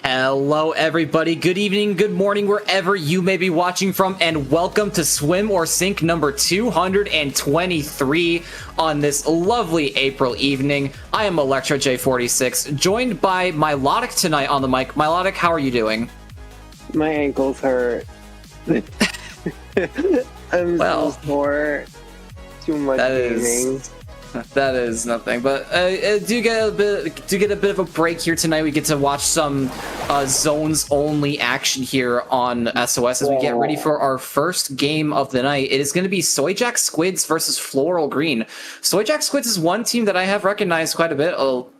Hello everybody, good evening, good morning, wherever you may be watching from, and welcome to Swim or Sink number 223 on this lovely April evening. I am Electro J46, joined by Milotic tonight on the mic. Milotic, how are you doing? My ankles hurt. I'm so sore. Too much gaming. That is nothing, but do get a bit of a break here tonight. We get to watch some zones only action here on SOS as we get ready for our first game of the night. It is going to be Soyjack Squidz versus Floral Green. Soyjack Squidz is one team that I have recognized quite a bit.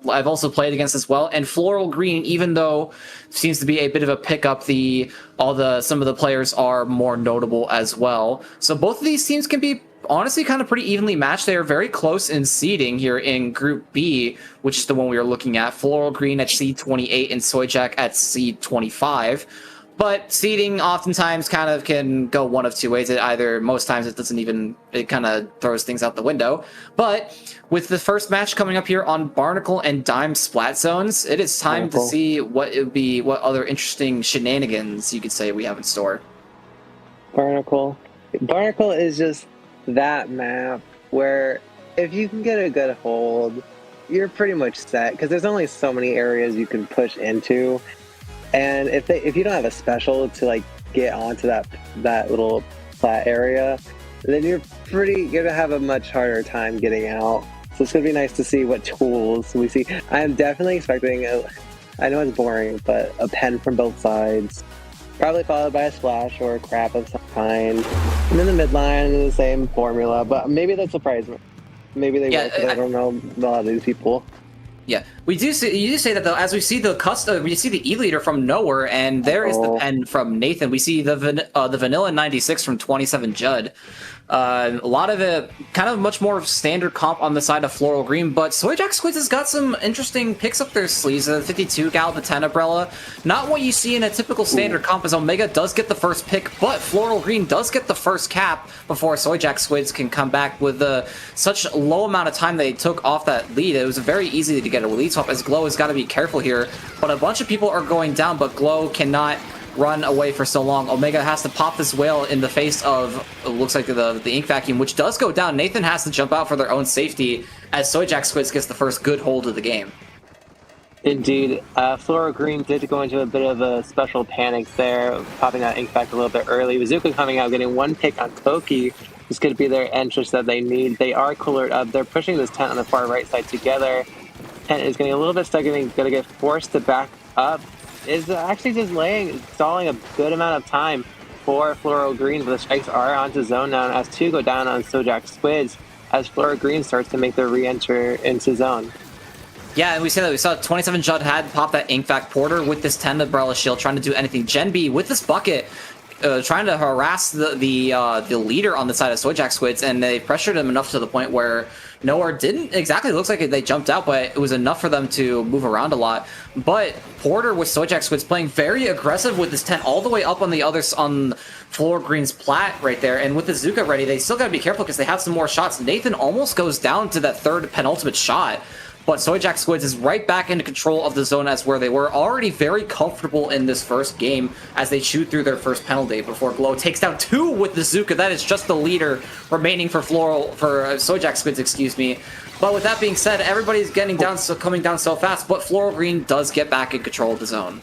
I've also played against as well, and Floral Green, even though seems to be a bit of a pickup, some of the players are more notable as well. So both of these teams can be honestly kind of pretty evenly matched. They are very close in seeding here in Group B, which is the one we are looking at. Floral Green at seed 28 and Soyjack at seed 25. But seeding oftentimes kind of can go one of two ways. Most times it kind of throws things out the window. But with the first match coming up here on Barnacle and Dime Splat Zones, it is time to see what other interesting shenanigans you could say we have in store. Barnacle is just that map where if you can get a good hold, you're pretty much set, because there's only so many areas you can push into, and if you don't have a special to like get onto that little flat area, then you're gonna have a much harder time getting out. So it's gonna be nice to see what tools we see. I'm definitely expecting I know it's boring, but a pen from both sides, probably followed by a splash or a crap of some kind. And then the midline, the same formula, but maybe that surprised me. Maybe they will, 'cause I don't know a lot of these people. Yeah, you do say that though, as we see we see the E-leader from nowhere, and there is the pen from Nathan. We see the Vanilla 96 from 27 Judd. A lot of it, kind of much more standard comp on the side of Floral Green, but Soyjack Squidz has got some interesting picks up their sleeves. The 52 gal, the 10 umbrella, not what you see in a typical standard comp, as Omega does get the first pick, but Floral Green does get the first cap before Soyjack Squidz can come back with such low amount of time they took off that lead. It was very easy to get a lead swap, as Glow has got to be careful here, but a bunch of people are going down, but Glow cannot run away for so long. Omega has to pop this whale in the face of, it looks like the ink vacuum, which does go down. Nathan has to jump out for their own safety as Soyjack Squidz gets the first good hold of the game. Indeed. Floral Green did go into a bit of a special panic there, popping that ink back a little bit early. Bazooka coming out, getting one pick on Koki. This could be their entrance that they need. They are coolered up. They're pushing this tent on the far right side together. Tent is getting a little bit stuck, going to get forced to back up. Is actually just stalling a good amount of time for Floral Green, but the strikes are onto zone now, as two go down on Soyjack Squidz as Floral Green starts to make their re-enter into zone. Yeah, and we saw 27 Judd had popped that ink vac Porter with this 10 umbrella shield, trying to do anything. Gen B with this bucket, trying to harass the leader on the side of Soyjack Squidz, and they pressured him enough to the point where Nowhere didn't exactly, looks like they jumped out, but it was enough for them to move around a lot. But Porter with Soyjack Squidz playing very aggressive with this tent all the way up on on Floral Green's plat right there, and with the Zuka ready, they still gotta be careful because they have some more shots. Nathan almost goes down to that third penultimate shot, but Soyjack Squidz is right back into control of the zone as where they were already very comfortable in this first game as they shoot through their first penalty before Glow takes down two with the Zuka. That is just the leader remaining for Soyjack Squidz, excuse me. But with that being said, everybody's coming down so fast, but Floral Green does get back in control of the zone.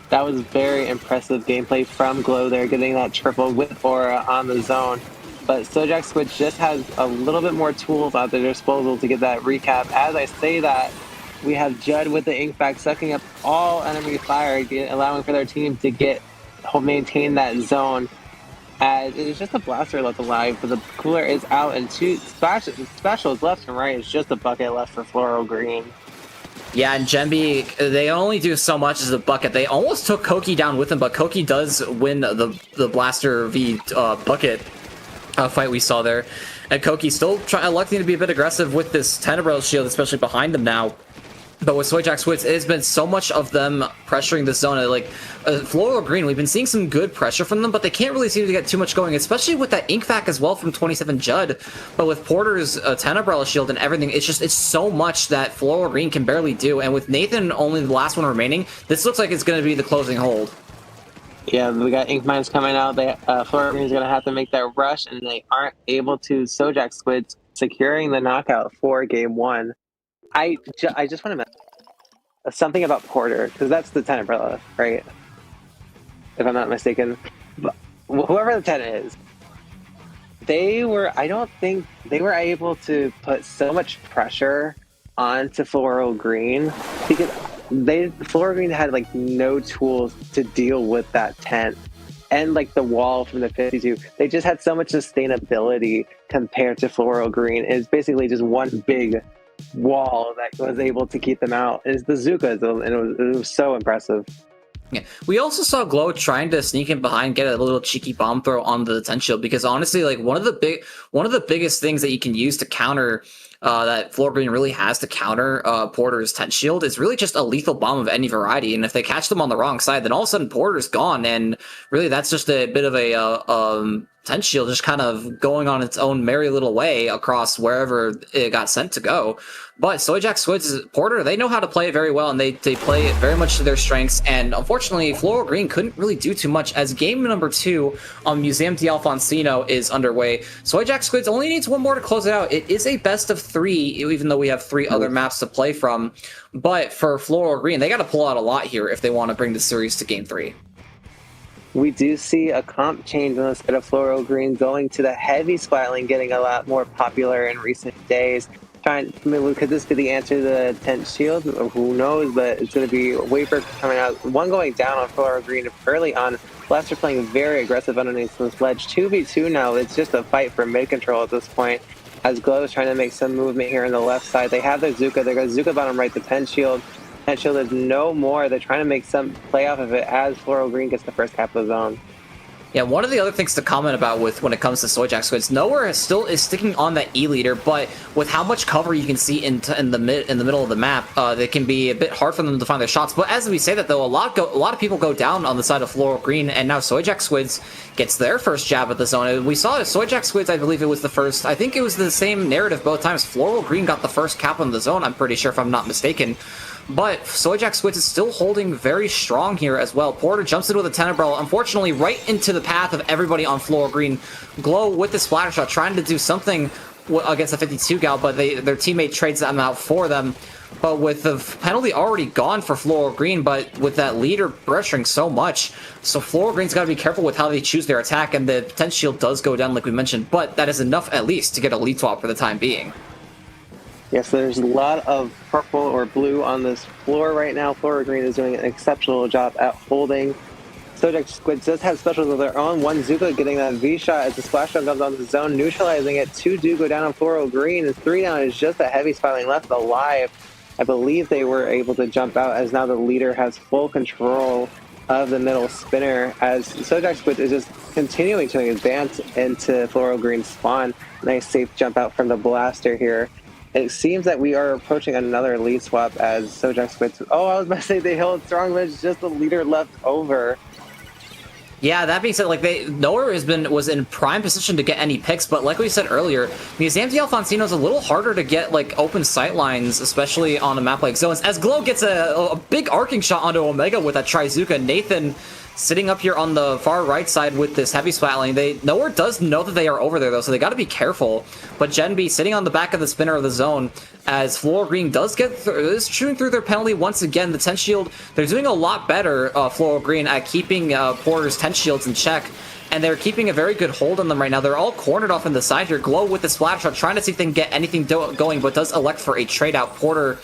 That was very impressive gameplay from Glow there, getting that triple with Aura on the zone. But Soyjack Squidz just has a little bit more tools at their disposal to get that recap. As I say that, we have Judd with the ink bag sucking up all enemy fire, allowing for their team to maintain that zone. As it is just a blaster left alive, but the cooler is out, and two specials left and right. It's just a bucket left for Floral Green. Yeah, and Genby, they only do so much as a bucket. They almost took Koki down with him, but Koki does win the blaster v bucket fight we saw there. And Koki still electing to be a bit aggressive with this Tenebral shield, especially behind them now. But with Soyjack Squidz, it has been so much of them pressuring the zone. Like Floral Green, we've been seeing some good pressure from them, but they can't really seem to get too much going, especially with that Ink Vac as well from 27 Judd. But with Porter's 10 Umbrella Shield and everything, it's so much that Floral Green can barely do. And with Nathan only the last one remaining, this looks like it's going to be the closing hold. Yeah, we got Ink Mines coming out. Floral Green is going to have to make that rush, and they aren't able to. Soyjack Squidz securing the knockout for game 1. I just want to mention something about Porter, because that's the 10 Umbrella, right? If I'm not mistaken. But whoever the 10 is, I don't think they were able to put so much pressure onto Floral Green, because Floral Green had like no tools to deal with that 10 and like the wall from the 52. They just had so much sustainability compared to Floral Green. It's basically just one big wall that was able to keep them out. Is the Zuka, and it was so impressive. Yeah, we also saw Glow trying to sneak in behind, get a little cheeky bomb throw on the 10 shield, because honestly, like one of the biggest things that you can use to counter that Floral Green really has to counter Porter's 10 shield is really just a lethal bomb of any variety. And if they catch them on the wrong side, then all of a sudden Porter's gone, and really that's just a bit of a 10 shield just kind of going on its own merry little way across wherever it got sent to go. But Soyjack Squidz, Porter, they know how to play it very well, and they play it very much to their strengths. And unfortunately, Floral Green couldn't really do too much as game number 2 on Museum d'Alfonsino is underway. Soyjack Squidz only needs one more to close it out. It is a best of 3, even though we have 3 other maps to play from. But for Floral Green, they got to pull out a lot here if they want to bring the series to game 3. We do see a comp change on the side of Floral Green, going to the heavy splatling, getting a lot more popular in recent days. Could this be the answer to the 10th shield? Who knows, but it's going to be Waypoint coming out. One going down on Floral Green early on. Blaster playing very aggressive underneath this ledge. 2v2 now. It's just a fight for mid control at this point, as Glow is trying to make some movement here on the left side. They have their Zuka. They're going to Zuka bottom right, the 10 shield. 10 shield is no more. They're trying to make some play off of it as Floral Green gets the first half of the zone. Yeah, one of the other things to comment about when it comes to Soyjack Squidz, Nowhere still is sticking on that E leader, but with how much cover you can see in the middle of the map, it can be a bit hard for them to find their shots. But as we say that though, a lot of people go down on the side of Floral Green, and now Soyjack Squidz gets their first jab at the zone. We saw Soyjack Squidz, I believe it was the first. I think it was the same narrative both times. Floral Green got the first cap on the zone, I'm pretty sure, if I'm not mistaken. But Soyjack Squidz is still holding very strong here as well. Porter jumps in with a 10 umbrella, unfortunately right into the path of everybody on Floral Green. Glow with the splatter shot, trying to do something against the 52 gal, but their teammate trades them out for them. But with the penalty already gone for Floral Green, but with that leader pressuring so much, so Floral Green's got to be careful with how they choose their attack, and the 10 shield does go down like we mentioned, but that is enough at least to get a lead swap for the time being. Yes, there's a lot of purple or blue on this floor right now. Floral Green is doing an exceptional job at holding. Soyjack Squidz does have specials of their own. One Zuka getting that V shot as the splash shot comes on the zone, neutralizing it. 2 do go down on Floral Green, and 3 down is just a heavy spiraling left alive. I believe they were able to jump out, as now the leader has full control of the middle spinner, as Soyjack Squidz is just continuing to advance into Floral Green's spawn. Nice safe jump out from the blaster here. It seems that we are approaching another lead swap as Soyjack Squidz. Oh, I was about to say they held strong, but it's just the leader left over. Yeah, that being said, like Nowhere was in prime position to get any picks, but like we said earlier, Museum d'Alfonsino is a little harder to get like open sight lines, especially on a map like Zones. As Glow gets a big arcing shot onto Omega with that Trizuka, Nathan sitting up here on the far right side with this heavy splat lane. Nowhere does know that they are over there though, so they got to be careful. But Gen B sitting on the back of the spinner of the zone, as Floral Green is shooting through their penalty once again. The 10 shield, they're doing a lot better, Floral Green, at keeping Porter's 10 shields in check. And they're keeping a very good hold on them right now. They're all cornered off in the side here. Glow with the splash shot, trying to see if they can get anything going, but does elect for a trade out. Porter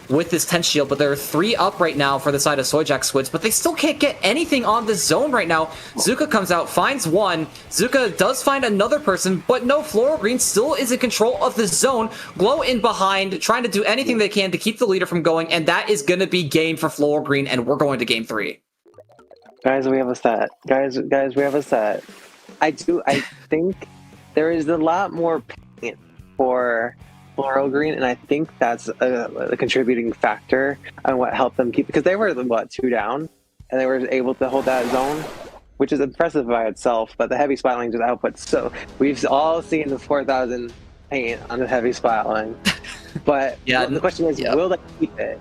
with this 10 shield, but there are 3 up right now for the side of Soyjack Squidz, but they still can't get anything on the zone right now. Zuka comes out, finds one. Zuka does find another person, but no, Floral Green still is in control of the zone. Glow in behind, trying to do anything they can to keep the leader from going, and that is going to be game for Floral Green, and we're going to game 3. Guys, we have a set. Guys, we have a set. I think there is a lot more pain for Floral Green, and I think that's a contributing factor on what helped them keep, because they were, what, 2 down, and they were able to hold that zone, which is impressive by itself, but the heavy splatling just outputs. So we've all seen the 4,000 paint on the heavy splatling, but yeah, the question is, will they keep it?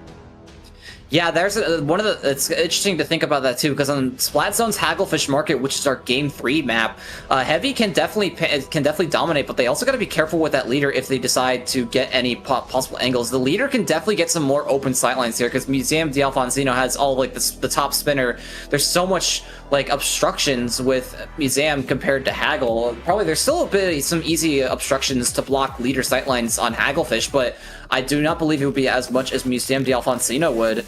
Yeah, there's one of the. It's interesting to think about that too, because on Splat Zone's Hagglefish Market, which is our Game 3 map, Heavy can definitely dominate, but they also got to be careful with that leader if they decide to get any possible angles. The leader can definitely get some more open sightlines here, because Museum D'Alfonsino has all like the top spinner. There's so much like obstructions with Museum compared to Haggle. Probably there's still some easy obstructions to block leader sightlines on Hagglefish, but I do not believe it would be as much as Museum D'Alfonsino would.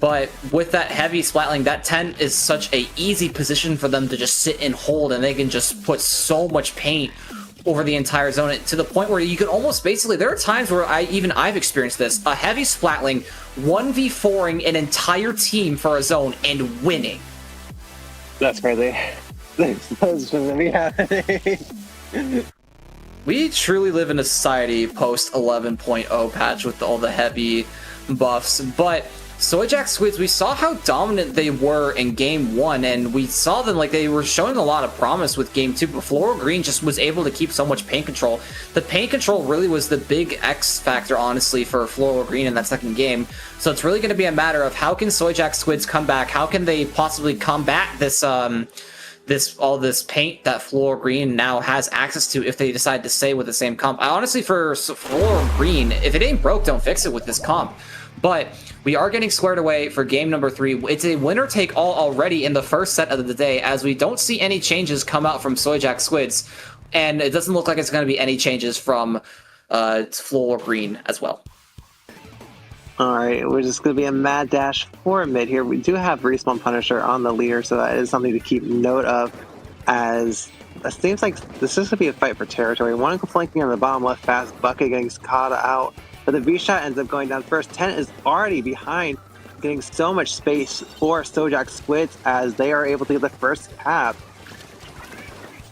But with that heavy splatling, that 10 is such a easy position for them to just sit and hold, and they can just put so much paint over the entire zone to the point where you can almost basically, there are times where I've experienced this, a heavy splatling 1v4ing an entire team for a zone and winning. That's crazy. That's shouldn't be happening. We truly live in a society post 11.0 patch with all the heavy buffs, but Soyjack Squidz, we saw how dominant they were in Game 1, and we saw them like they were showing a lot of promise with Game 2, but Floral Green just was able to keep so much paint control. The paint control really was the big X factor, honestly, for Floral Green in that second game, so it's really going to be a matter of how can Soyjack Squidz come back, how can they possibly combat this all this paint that Floral Green now has access to if they decide to stay with the same comp. Honestly, for Floral Green, if it ain't broke, don't fix it with this comp. But we are getting squared away for game number 3. It's a winner-take-all already in the first set of the day, as we don't see any changes come out from Soyjack Squidz, and it doesn't look like it's going to be any changes from Floral Green as well. Alright, we're just going to be a mad dash for mid here. We do have Respawn Punisher on the leader, so that is something to keep note of, as it seems like this is going to be a fight for territory. One flanking on the bottom left fast, Bucket getting caught out, but the V-shot ends up going down first. 10 is already behind, getting so much space for Soyjack Squidz as they are able to get the first cap.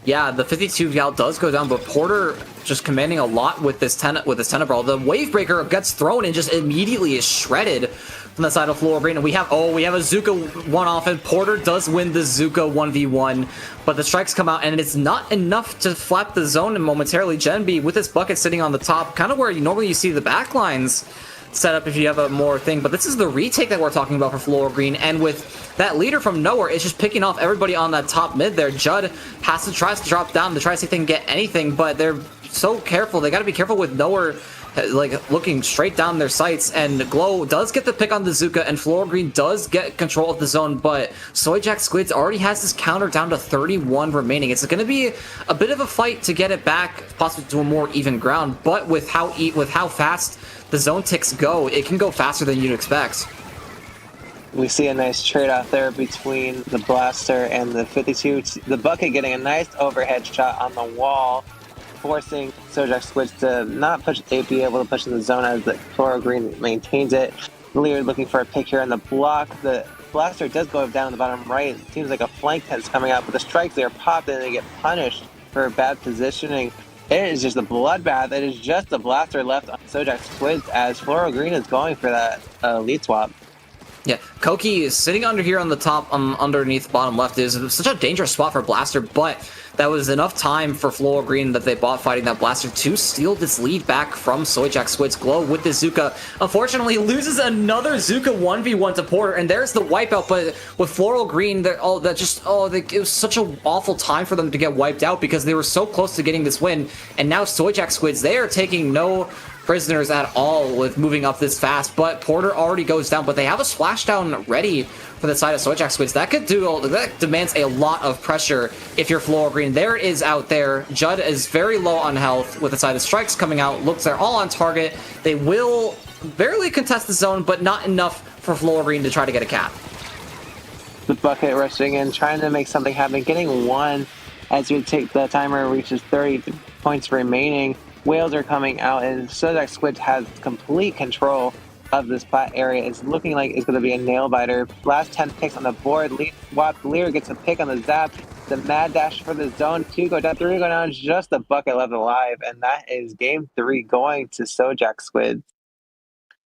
Yeah, the 52 gal does go down, but Porter just commanding a lot with this Tenebral. The Wavebreaker gets thrown and just immediately is shredded from the side of Floral Green. And we have a Zuka one-off, and Porter does win the Zuka 1v1, but the strikes come out, and it's not enough to flap the zone momentarily. Genby with his Bucket sitting on the top, kind of where you see the backlines set up if you have a more thing, but this is the retake that we're talking about for Floral Green, and with that leader from nowhere, it's just picking off everybody on that top mid there. Judd tries to drop down to try to see if they can get anything, but they're so careful. They got to be careful with nowhere like looking straight down their sights, and Glow does get the pick on the Zuka, and Floral Green does get control of the zone, but Soyjack Squidz already has this counter down to 31 remaining. It's going to be a bit of a fight to get it back, possibly to a more even ground, but with how fast the zone ticks go, it can go faster than you'd expect. We see a nice trade-off there between the Blaster and the 52. The Bucket getting a nice overhead shot on the wall, forcing Soyjack Squidz to not be able to push in the zone as the Floral Green maintains it. Lear looking for a pick here on the block. The Blaster does go down in the bottom right. It seems like a flank test coming out, but the strikes there popped and they get punished for bad positioning. It is just a bloodbath. It is just the Blaster left on Soyjack Squidz as Floral Green is going for that lead swap. Yeah, Koki is sitting under here on the top, underneath bottom left. Is such a dangerous spot for Blaster, but that was enough time for Floral Green that they bought fighting that Blaster to steal this lead back from Soyjack Squidz. Glow with the Zuka, unfortunately loses another Zuka 1v1 to Porter, and there's the wipeout. But with Floral Green, it was such an awful time for them to get wiped out because they were so close to getting this win, and now Soyjack Squidz, they are taking no prisoners at all with moving up this fast, but Porter already goes down, but they have a splashdown ready for the side of Soyjack Squidz. That demands a lot of pressure if you're Floral Green. There it is out there. Judd is very low on health with the side of strikes coming out. Looks they're all on target. They will barely contest the zone, but not enough for Floral Green to try to get a cap. The Bucket rushing in, trying to make something happen, getting one as we take the timer reaches 30 points remaining. Whales are coming out, and Soyjack Squidz has complete control of this plat area. It's looking like it's going to be a nail biter. Last 10 picks on the board. Lear gets a pick on the zap. the mad dash for the zone 2, go down 3, go down just a bucket left alive, and that is game 3 going to Soyjack Squidz.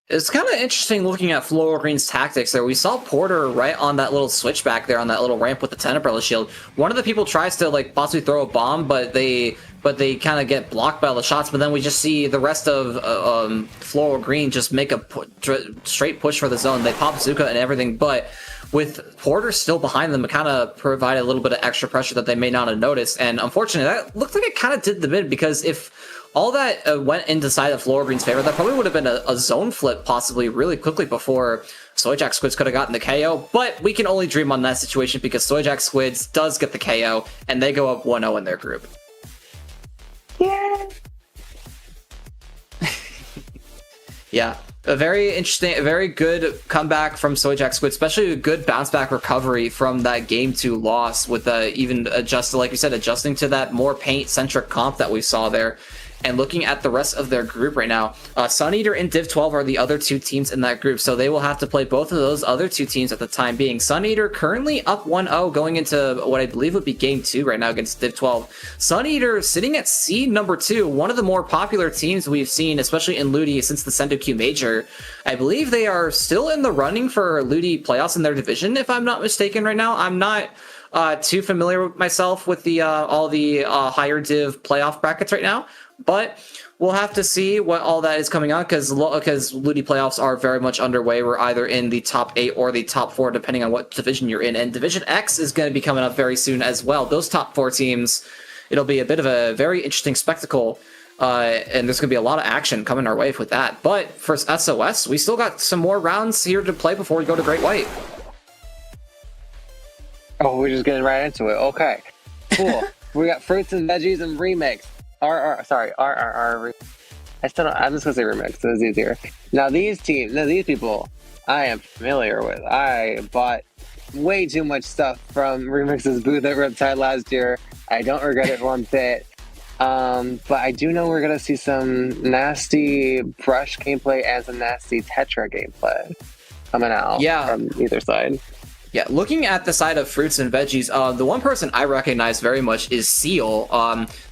It's kind of interesting looking at Floral Green's tactics there. We saw Porter right on that little switchback there on that little ramp with the 10 umbrella shield. One of the people tries to like possibly throw a bomb, but they kind of get blocked by all the shots. But then we just see the rest of Floral Green just make a straight push for the zone. They pop Zuka and everything, but with Porter still behind them, it kind of provided a little bit of extra pressure that they may not have noticed. And unfortunately, that looked like it kind of did the bid, because if all that went into side of Floral Green's favor, that probably would have been a zone flip possibly really quickly before Soyjack Squidz could have gotten the KO. But we can only dream on that situation, because Soyjack Squidz does get the KO, and they go up 1-0 in their group. Yeah. Yeah. A very interesting, a very good comeback from Soyjack Squidz, especially a good bounce back recovery from that game 2 loss, with even adjusting, like you said, adjusting to that more paint centric comp that we saw there. And looking at the rest of their group right now, Sun Eater and Div 12 are the other 2 teams in that group, so they will have to play both of those other 2 teams at the time being. Sun Eater currently up 1-0 going into what I believe would be game 2 right now against Div 12. Sun Eater sitting at seed number 2, one of the more popular teams we've seen, especially in Ludi, since the Sendoku Major. I believe they are still in the running for Ludi playoffs in their division, if I'm not mistaken right now. I'm not too familiar with myself with the all the higher div playoff brackets right now, but we'll have to see what all that is coming out, because Ludi playoffs are very much underway. We're either in the top 8 or the top 4, depending on what division you're in. And Division X is going to be coming up very soon as well. Those top 4 teams, it'll be a bit of a very interesting spectacle. And there's going to be a lot of action coming our way with that. But for SOS, we still got some more rounds here to play before we go to Great White. Oh, we're just getting right into it. Okay, cool. We got Fruits and Veggies and Remix. RRR. I'm just gonna say Remix, so it's easier. Now these people, I am familiar with. I bought way too much stuff from Remix's booth at Riptide last year. I don't regret it one bit. But I do know we're gonna see some nasty brush gameplay and some nasty Tetra gameplay coming out from either side. Yeah, looking at the side of Fruits and Veggies, the one person I recognize very much is Seal.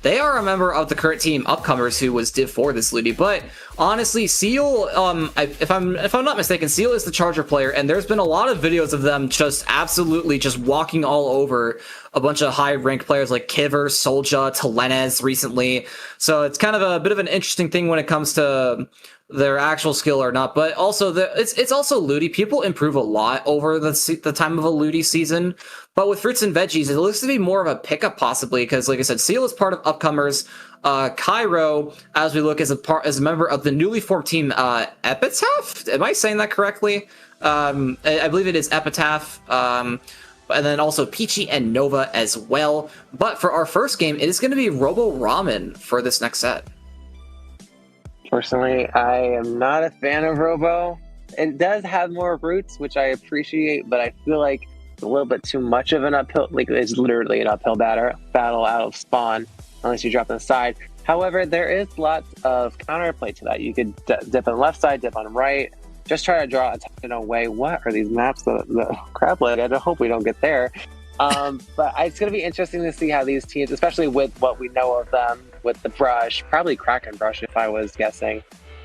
They are a member of the current team Upcomers, who was Div 4 this Ludi, but honestly, Seal, if I'm not mistaken, Seal is the Charger player, and there's been a lot of videos of them just absolutely just walking all over a bunch of high-ranked players like Kiver, Solja, Telenez recently. So it's kind of a bit of an interesting thing when it comes to their actual skill or not, but also it's also Ludi. People improve a lot over the time of a Ludi season, but with Fruits and Veggies, it looks to be more of a pickup possibly, because like I said, Seal is part of Upcomers. Cairo, as we look, as a member of the newly formed team Epitaph. Am I saying that correctly? I believe it is Epitaph. And then also Peachy and Nova as well. But for our first game, it is going to be Robo Ramen for this next set. Personally, I am not a fan of Robo. It does have more roots, which I appreciate, but I feel like it's a little bit too much of an uphill. Like, it's literally an uphill battle out of spawn, unless you drop on the side. However, there is lots of counterplay to that. You could dip on the left side, dip on the right. Just try to draw attention away. What are these maps? The crab leg. I hope we don't get there. But it's going to be interesting to see how these teams, especially with what we know of them, with the brush, probably Kraken brush if I was guessing,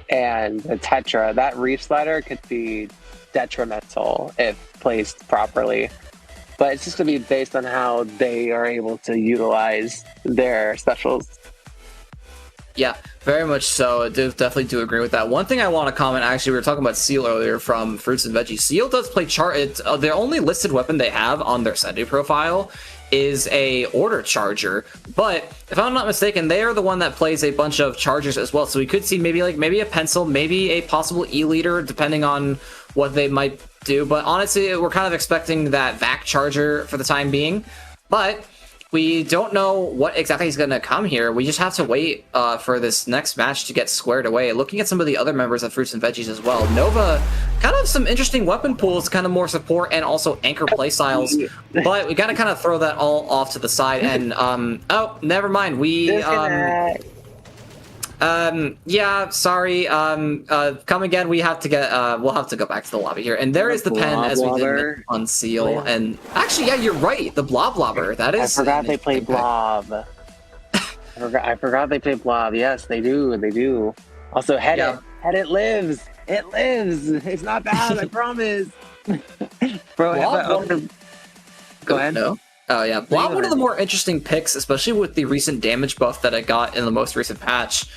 and the Tetra, that reef slider could be detrimental if placed properly. But it's just going to be based on how they are able to utilize their specials. Yeah, very much so. I definitely do agree with that. One thing I want to comment, actually, we were talking about Seal earlier from Fruits and Veggies. Seal does play the only listed weapon they have on their Sendu profile is a order charger, but if I'm not mistaken, they are the one that plays a bunch of chargers as well. So we could see maybe a pencil, maybe a possible E-leader, depending on what they might do. But honestly, we're kind of expecting that VAC charger for the time being, but we don't know what exactly is going to come here. We just have to wait for this next match to get squared away. Looking at some of the other members of Fruits and Veggies as well, Nova, kind of some interesting weapon pools, kind of more support and also anchor playstyles, but we got to kind of throw that all off to the side. And oh, never mind. Yeah, sorry. Come again. We have to get. We'll have to go back to the lobby here. And there is the pen as we did on Seal. Oh, yeah. And actually, yeah, you're right. The Blob Blobber. That is. I forgot they play Blob. I forgot they play Blob. Yes, they do. They do. Also, Head It lives. It lives. It's not bad. I promise. Bro, go ahead. No. Oh yeah, Blob, one of the more interesting picks, especially with the recent damage buff that it got in the most recent patch.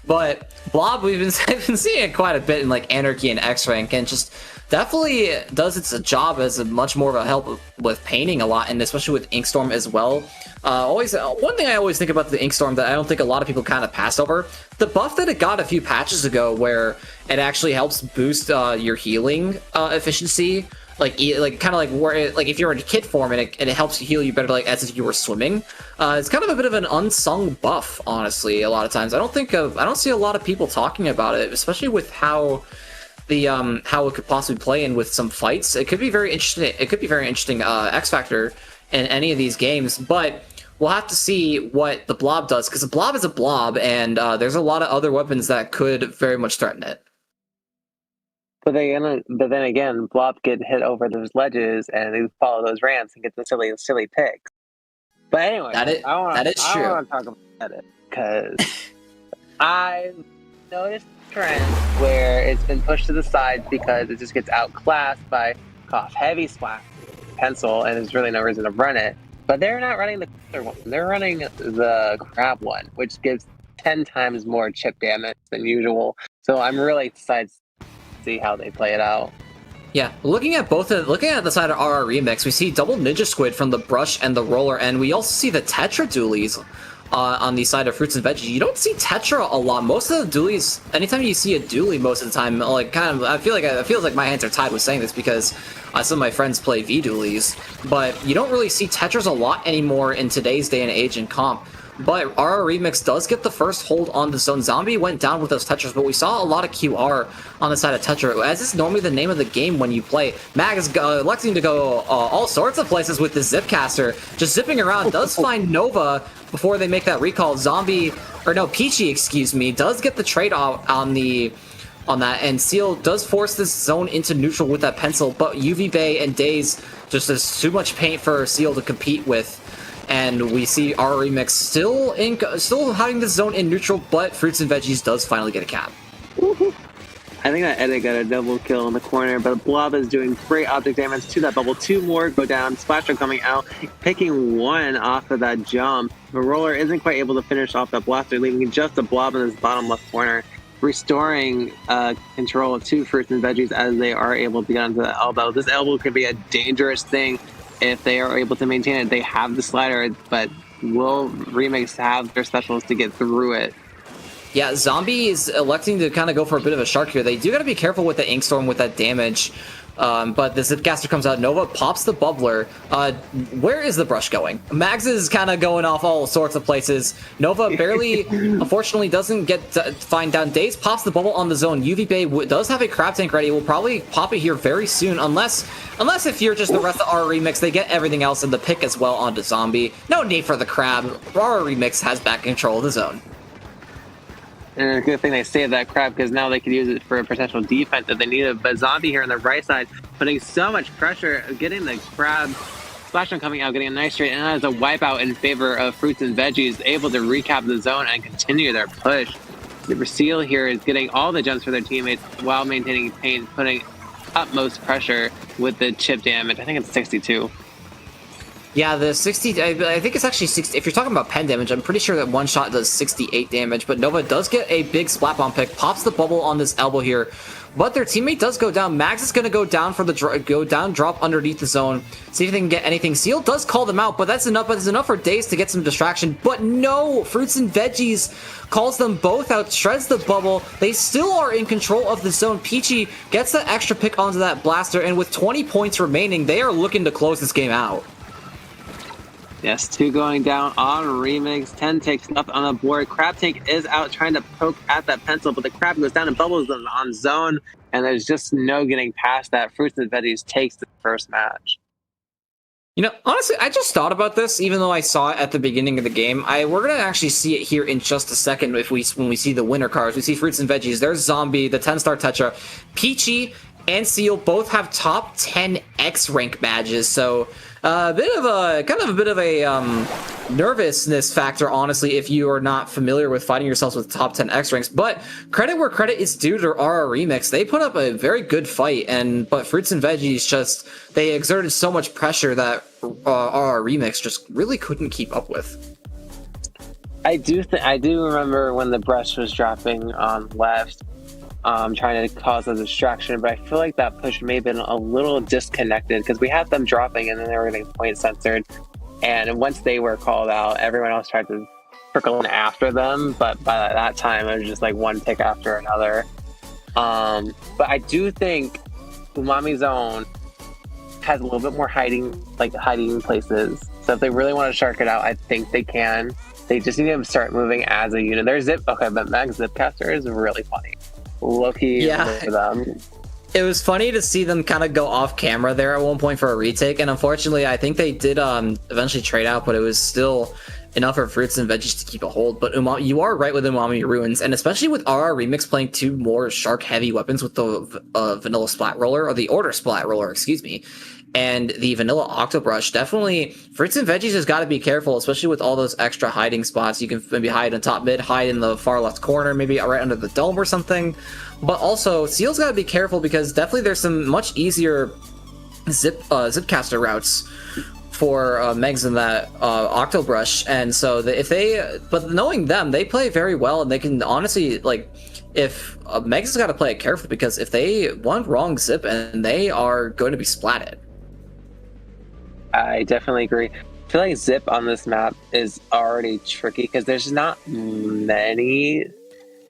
But Blob, we've been seeing it quite a bit in like Anarchy and X Rank, and just definitely does its job as a much more of a help with painting a lot, and especially with Inkstorm as well. Always one thing I always think about the Inkstorm that I don't think a lot of people kind of pass over, the buff that it got a few patches ago, where it actually helps boost your healing efficiency. Like kind of like where like if you're in kit form and it helps you heal you better, like as if you were swimming. It's kind of a bit of an unsung buff, honestly. A lot of times I don't see a lot of people talking about it, especially with how the how it could possibly play in with some fights. It could be very interesting. It could be very interesting X factor in any of these games, but we'll have to see what the Blob does, because the Blob is a blob, and there's a lot of other weapons that could very much threaten it. But then again, Blob get hit over those ledges and they follow those ramps and get the silly picks. But anyway, that is true. I want to talk about it because I've noticed a trend where it's been pushed to the side because it just gets outclassed by Cough Heavy Splash Pencil, and there's really no reason to run it. But they're not running the other one. They're running the Crab one, which gives 10 times more chip damage than usual. So I'm really excited see how they play it out. Yeah, looking at the side of RRRemix, we see double Ninja Squid from the brush and the roller, and we also see the Tetra dualies on the side of fruits and veggies. You don't see Tetra a lot. Most of the dualies, anytime you see a dualie, most of the time, like kind of, it feels like my hands are tied with saying this because some of my friends play V dualies, but you don't really see Tetras a lot anymore in today's day and age in comp. But RRRemix does get the first hold on the zone. Zombie went down with those Tetras, but we saw a lot of QR on the side of Tetra, as is normally the name of the game when you play. Mag is electing to go all sorts of places with the Zipcaster, just zipping around, does find Nova before they make that recall. Peachy, excuse me, does get the trade out on that, and Seal does force this zone into neutral with that pencil, but UV Bay and Daze just is too much paint for Seal to compete with. And we see RRRemix still having this zone in neutral, but Fruits and Veggies does finally get a cap. I think that Edit got a double kill in the corner, but Blob is doing great object damage to that bubble. 2 more go down. Splasher coming out, picking 1 off of that jump. The roller isn't quite able to finish off that blaster, leaving just a Blob in his bottom left corner, restoring control to Fruits and Veggies as they are able to get onto the elbow. This elbow could be a dangerous thing if they are able to maintain it. They have the slider, but will Remix have their specials to get through it? Yeah, Zombie is electing to kind of go for a bit of a shark here. They do got to be careful with the Inkstorm with that damage. But the Zipcaster comes out. Nova pops the Bubbler. Where is the brush going? Mags is kind of going off all sorts of places. Nova barely, unfortunately, doesn't get find down. Daze pops the bubble on the zone. UV Bay does have a Crab Tank ready. Will probably pop it here very soon, unless if you're just the rest of RRRemix, they get everything else in the pick as well onto Zombie. No need for the Crab. RRRemix has back control of the zone. And it's a good thing they saved that Crab, because now they could use it for a potential defense if they need it. But Zombie here on the right side, putting so much pressure, getting the Crab Splashdown coming out, getting a nice trade, and as a wipeout in favor of Fruits and Veggies, able to recap the zone and continue their push. The Seal here is getting all the jumps for their teammates while maintaining pain, putting utmost pressure with the chip damage. I think it's 62. Yeah, the 60, I think it's actually 60. If you're talking about pen damage, I'm pretty sure that one shot does 68 damage, but Nova does get a big splat bomb pick, pops the bubble on this elbow here, but their teammate does go down. Mags is going to go down for the drop underneath the zone, see if they can get anything. Seal does call them out, but that's enough. But it's enough for Daze to get some distraction, but no, Fruits and Veggies calls them both out, shreds the bubble. They still are in control of the zone. Peachy gets that extra pick onto that blaster, and with 20 points remaining, they are looking to close this game out. Yes, 2 going down on Remix. 10 takes left on the board. Crab Tank is out trying to poke at that pencil, but the Crab goes down and bubbles on zone, and there's just no getting past that. Fruits and Veggies takes the first match. You know, honestly, I just thought about this, even though I saw it at the beginning of the game. We're gonna actually see it here in just a second. When we see the winner cards, we see fruits and veggies. There's Zombie, the 10-star Tetra, Peachy, and Seal both have top 10 X rank badges. So a bit of a nervousness factor, honestly, if you are not familiar with fighting yourselves with top 10 X ranks. But credit where credit is due to RRRemix. They put up a very good fight, but fruits and veggies they exerted so much pressure that RRRemix just really couldn't keep up with. I do remember when the brush was dropping on left, trying to cause a distraction, but I feel like that push may have been a little disconnected because we had them dropping and then they were getting point censored. And once they were called out, everyone else tried to trickle in after them. But by that time, it was just like one pick after another. But I do think Umami Zone has a little bit more hiding places. So if they really want to shark it out, I think they can. They just need to start moving as a unit. Their zip, okay, but Mag's Zipcaster is really funny. Low-key, yeah. For them. It was funny to see them kind of go off camera there at one point for a retake, and unfortunately, I think they did eventually trade out, but it was still enough for fruits and veggies to keep a hold. But you are right with Umami Ruins, and especially with RRRemix playing two more shark-heavy weapons with the Vanilla Splat Roller, or the Order Splat Roller, excuse me, and the Vanilla Octobrush. Definitely, fruits and veggies has got to be careful, especially with all those extra hiding spots. You can maybe hide in top mid, hide in the far left corner, maybe right under the dome or something. But also, Seal's got to be careful because definitely there's some much easier zipcaster routes for Megs in that Octobrush, and so but knowing them, they play very well, and they can honestly, like, if Megs has got to play it carefully, because if they want wrong zip, and they are going to be splatted. I definitely agree. I feel like zip on this map is already tricky because there's not many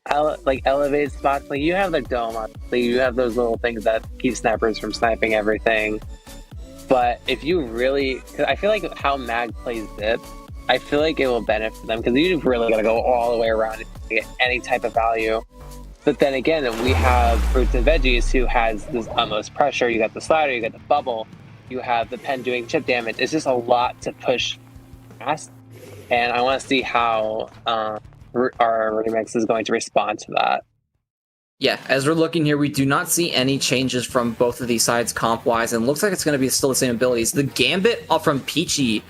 elevated spots. Like, you have the dome, obviously, you have those little things that keep snipers from sniping everything. But if you really, cause I feel like how Mag plays zip, I feel like it will benefit them because you really got to go all the way around to get any type of value. But then again, we have fruits and veggies who has this utmost pressure. You got the slider, you got the bubble, you have the pen doing chip damage. It's just a lot to push fast, and I want to see how our Remix is going to respond to that. Yeah, as we're looking here, we do not see any changes from both of these sides comp-wise, and it looks like it's going to be still the same abilities. The Gambit from Peachy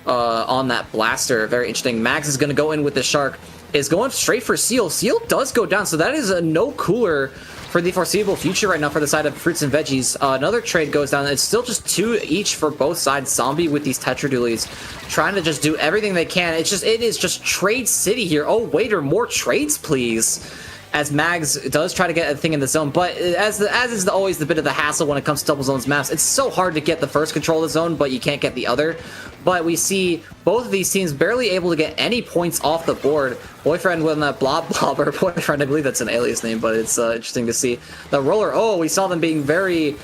on that blaster, very interesting. Max is going to go in with the Shark, is going straight for Seal. Seal does go down, so that is a no cooler for the foreseeable future right now for the side of fruits and veggies. Another trade goes down. It's still just 2 each for both sides. Zombie with these Tetra Dualies trying to just do everything they can. It is just trade city here. Oh, waiter, more trades, please. As Mags does try to get a thing in the zone, but as is always the bit of the hassle when it comes to double zones maps, it's so hard to get the first control of the zone, but you can't get the other. But we see both of these teams barely able to get any points off the board. Boyfriend with that Blobber, Boyfriend, I believe that's an alias name, but it's interesting to see. The Roller, oh, we saw them being very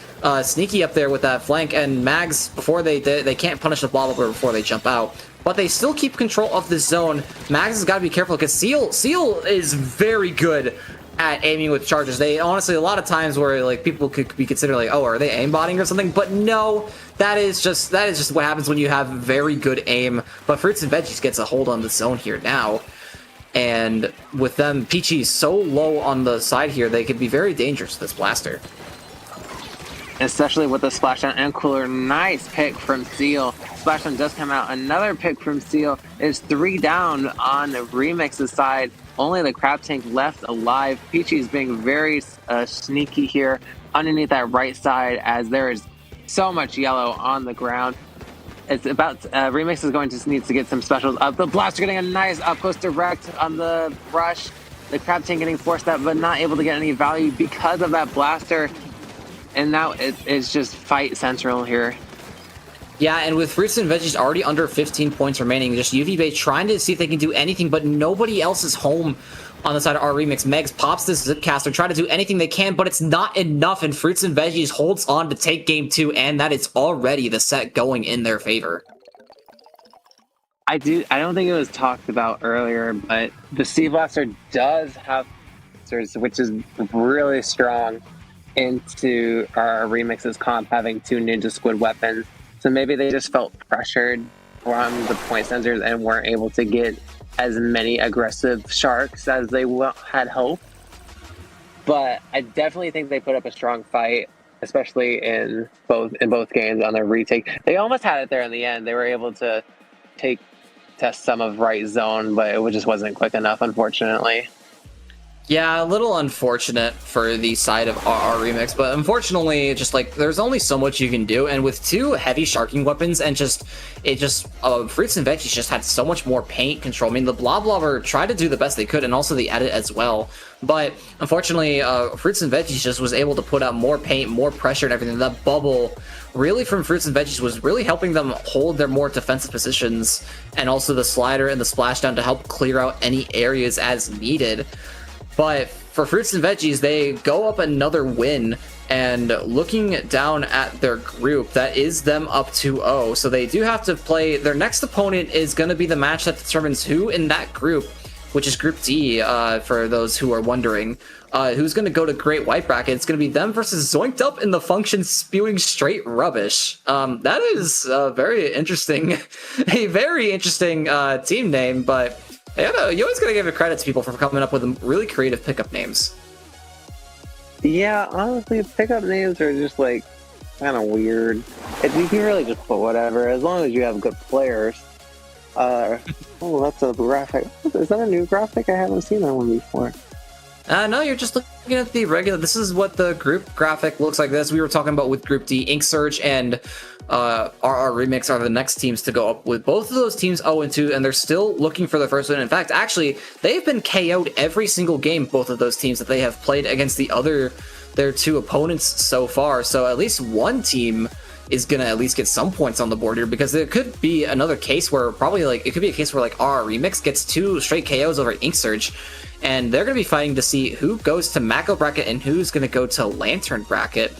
sneaky up there with that flank, and Mags, before they can't punish the Blobber before they jump out. But they still keep control of the zone. Mags has got to be careful because Seal is very good at aiming with charges. They honestly, a lot of times where like people could be considered like, oh, are they aimbotting or something? But no, that is just what happens when you have very good aim. But Fruits and Veggies gets a hold on the zone here now. And with them, Peachy so low on the side here, they could be very dangerous to this blaster. Especially with the splashdown and cooler. Nice pick from Seal. Splashdown does come out. Another pick from Seal. Is 3 down on Remix's side. Only the Crab Tank left alive. Peachy's being very sneaky here underneath that right side as there is so much yellow on the ground. It's about Remix is going to need to get some specials up. The Blaster getting a nice up close direct on the rush. The Crab Tank getting forced out but not able to get any value because of that Blaster. And now it's just fight central here. Yeah, and with Fruits and Veggies already under 15 points remaining, just UVB trying to see if they can do anything, but nobody else is home on the side of RRRemix. Megs pops this Zipcaster, try to do anything they can, but it's not enough, and Fruits and Veggies holds on to take game 2, and that is already the set going in their favor. I don't think it was talked about earlier, but the Sea Blaster does have blasters, which is really strong into our Remix's comp, having 2 Ninja Squid weapons. So maybe they just felt pressured from the point sensors and weren't able to get as many aggressive sharks as they had hoped. But I definitely think they put up a strong fight, especially in both games on their retake. They almost had it there in the end. They were able to test some of right zone, but it just wasn't quick enough, unfortunately. Yeah, a little unfortunate for the side of RRRemix, but unfortunately, just like there's only so much you can do, and with two heavy sharking weapons and fruits and veggies just had so much more paint control. I mean, the Bloblobber tried to do the best they could, and also the edit as well. But unfortunately, fruits and veggies just was able to put out more paint, more pressure, and everything. That bubble, really from fruits and veggies, was really helping them hold their more defensive positions, and also the slider and the splashdown to help clear out any areas as needed. But for fruits and veggies, they go up another win, and looking down at their group, that is them up 2-0. So they do have to play. Their next opponent is going to be the match that determines who in that group, which is Group D, for those who are wondering, who's going to go to Great White Bracket. It's going to be them versus Zoinked Up in the function spewing straight rubbish. That is very interesting, a very interesting team name, but you always gotta give it credit to people for coming up with really creative pickup names. Yeah, honestly, pickup names are just like kind of weird. You can really just put whatever, as long as you have good players. Oh, that's a graphic. Is that a new graphic? I haven't seen that one before. No, you're just looking at the regular. This is what the group graphic looks like. This we were talking about with Group D. Ink Surge and RRRemix are the next teams to go up with. Both of those teams 0-2, and they're still looking for the first win. In fact, actually, they've been KO'd every single game, both of those teams, that they have played against their two opponents so far. So at least one team is gonna at least get some points on the board here, because there could be another case where it could be a case where like RRRemix gets 2 straight KOs over Ink Surge, and they're gonna be fighting to see who goes to Mako bracket and who's gonna go to Lantern bracket.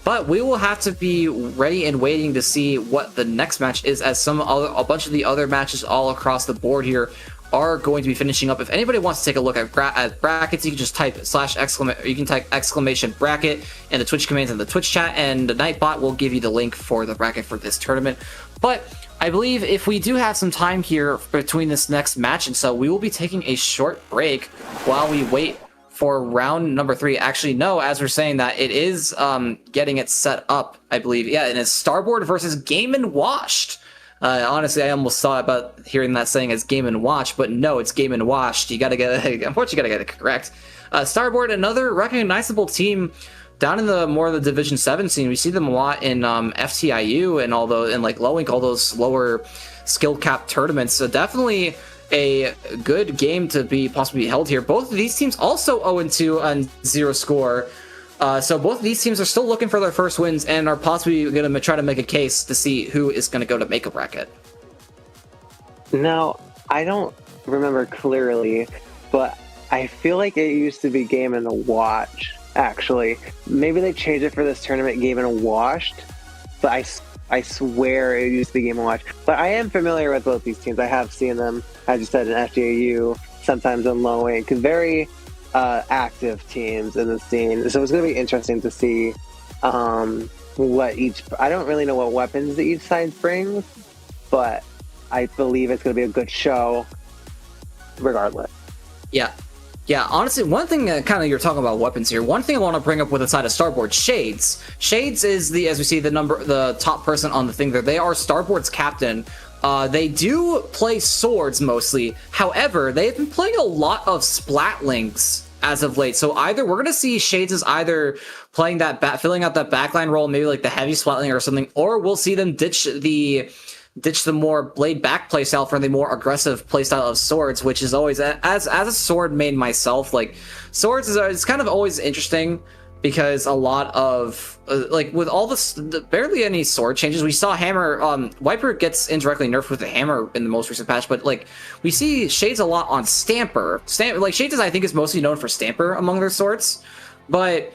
But we will have to be ready and waiting to see what the next match is, as a bunch of the other matches all across the board here are going to be finishing up. If anybody wants to take a look at brackets, you can just type you can type exclamation bracket in the Twitch commands in the Twitch chat, and Nightbot will give you the link for the bracket for this tournament. But I believe if we do have some time here between this next match, and so we will be taking a short break while we wait for round number 3. Actually, no, as we're saying that, it is getting it set up, I believe. Yeah, and it's Starboard versus Game & Washed. Honestly, I almost thought about hearing that saying as Game & Watch, but no, it's Game & Washed. Unfortunately, you gotta get it correct. Starboard, another recognizable team down in the Division 7 scene. We see them a lot in FTIU and like Low Ink, all those lower skill cap tournaments. So definitely a good game to be possibly held here. Both of these teams also 0-2 on 0 score. So both of these teams are still looking for their first wins and are possibly going to try to make a case to see who is going to go to Mako bracket. Now, I don't remember clearly, but I feel like it used to be Game & Watch, actually. Maybe they changed it for this tournament, Game & Washed, but I swear it used to be Game & Watch. But I am familiar with both these teams. I have seen them, as you said, in FJU, sometimes in Low Ink. Very active teams in the scene. So it's going to be interesting to see what I don't really know what weapons each side brings, but I believe it's going to be a good show regardless. Yeah, honestly, one thing you're talking about weapons here. One thing I want to bring up with the side of Starboard, Shades. Shades is as we see the top person on the thing there. They are Starboard's captain. They do play swords mostly. However, they've been playing a lot of Splatlings as of late. So either we're gonna see Shades is either playing filling out that backline role, maybe like the heavy Splatling or something, or we'll see them ditch the more laid back playstyle for the more aggressive playstyle of swords, which is always, as a sword main myself, like swords it's kind of always interesting, because a lot of like with all barely any sword changes. We saw Hammer, Wiper gets indirectly nerfed with the Hammer in the most recent patch, but like we see Shades a lot on Stamper. Like Shades I think is mostly known for Stamper among their swords, but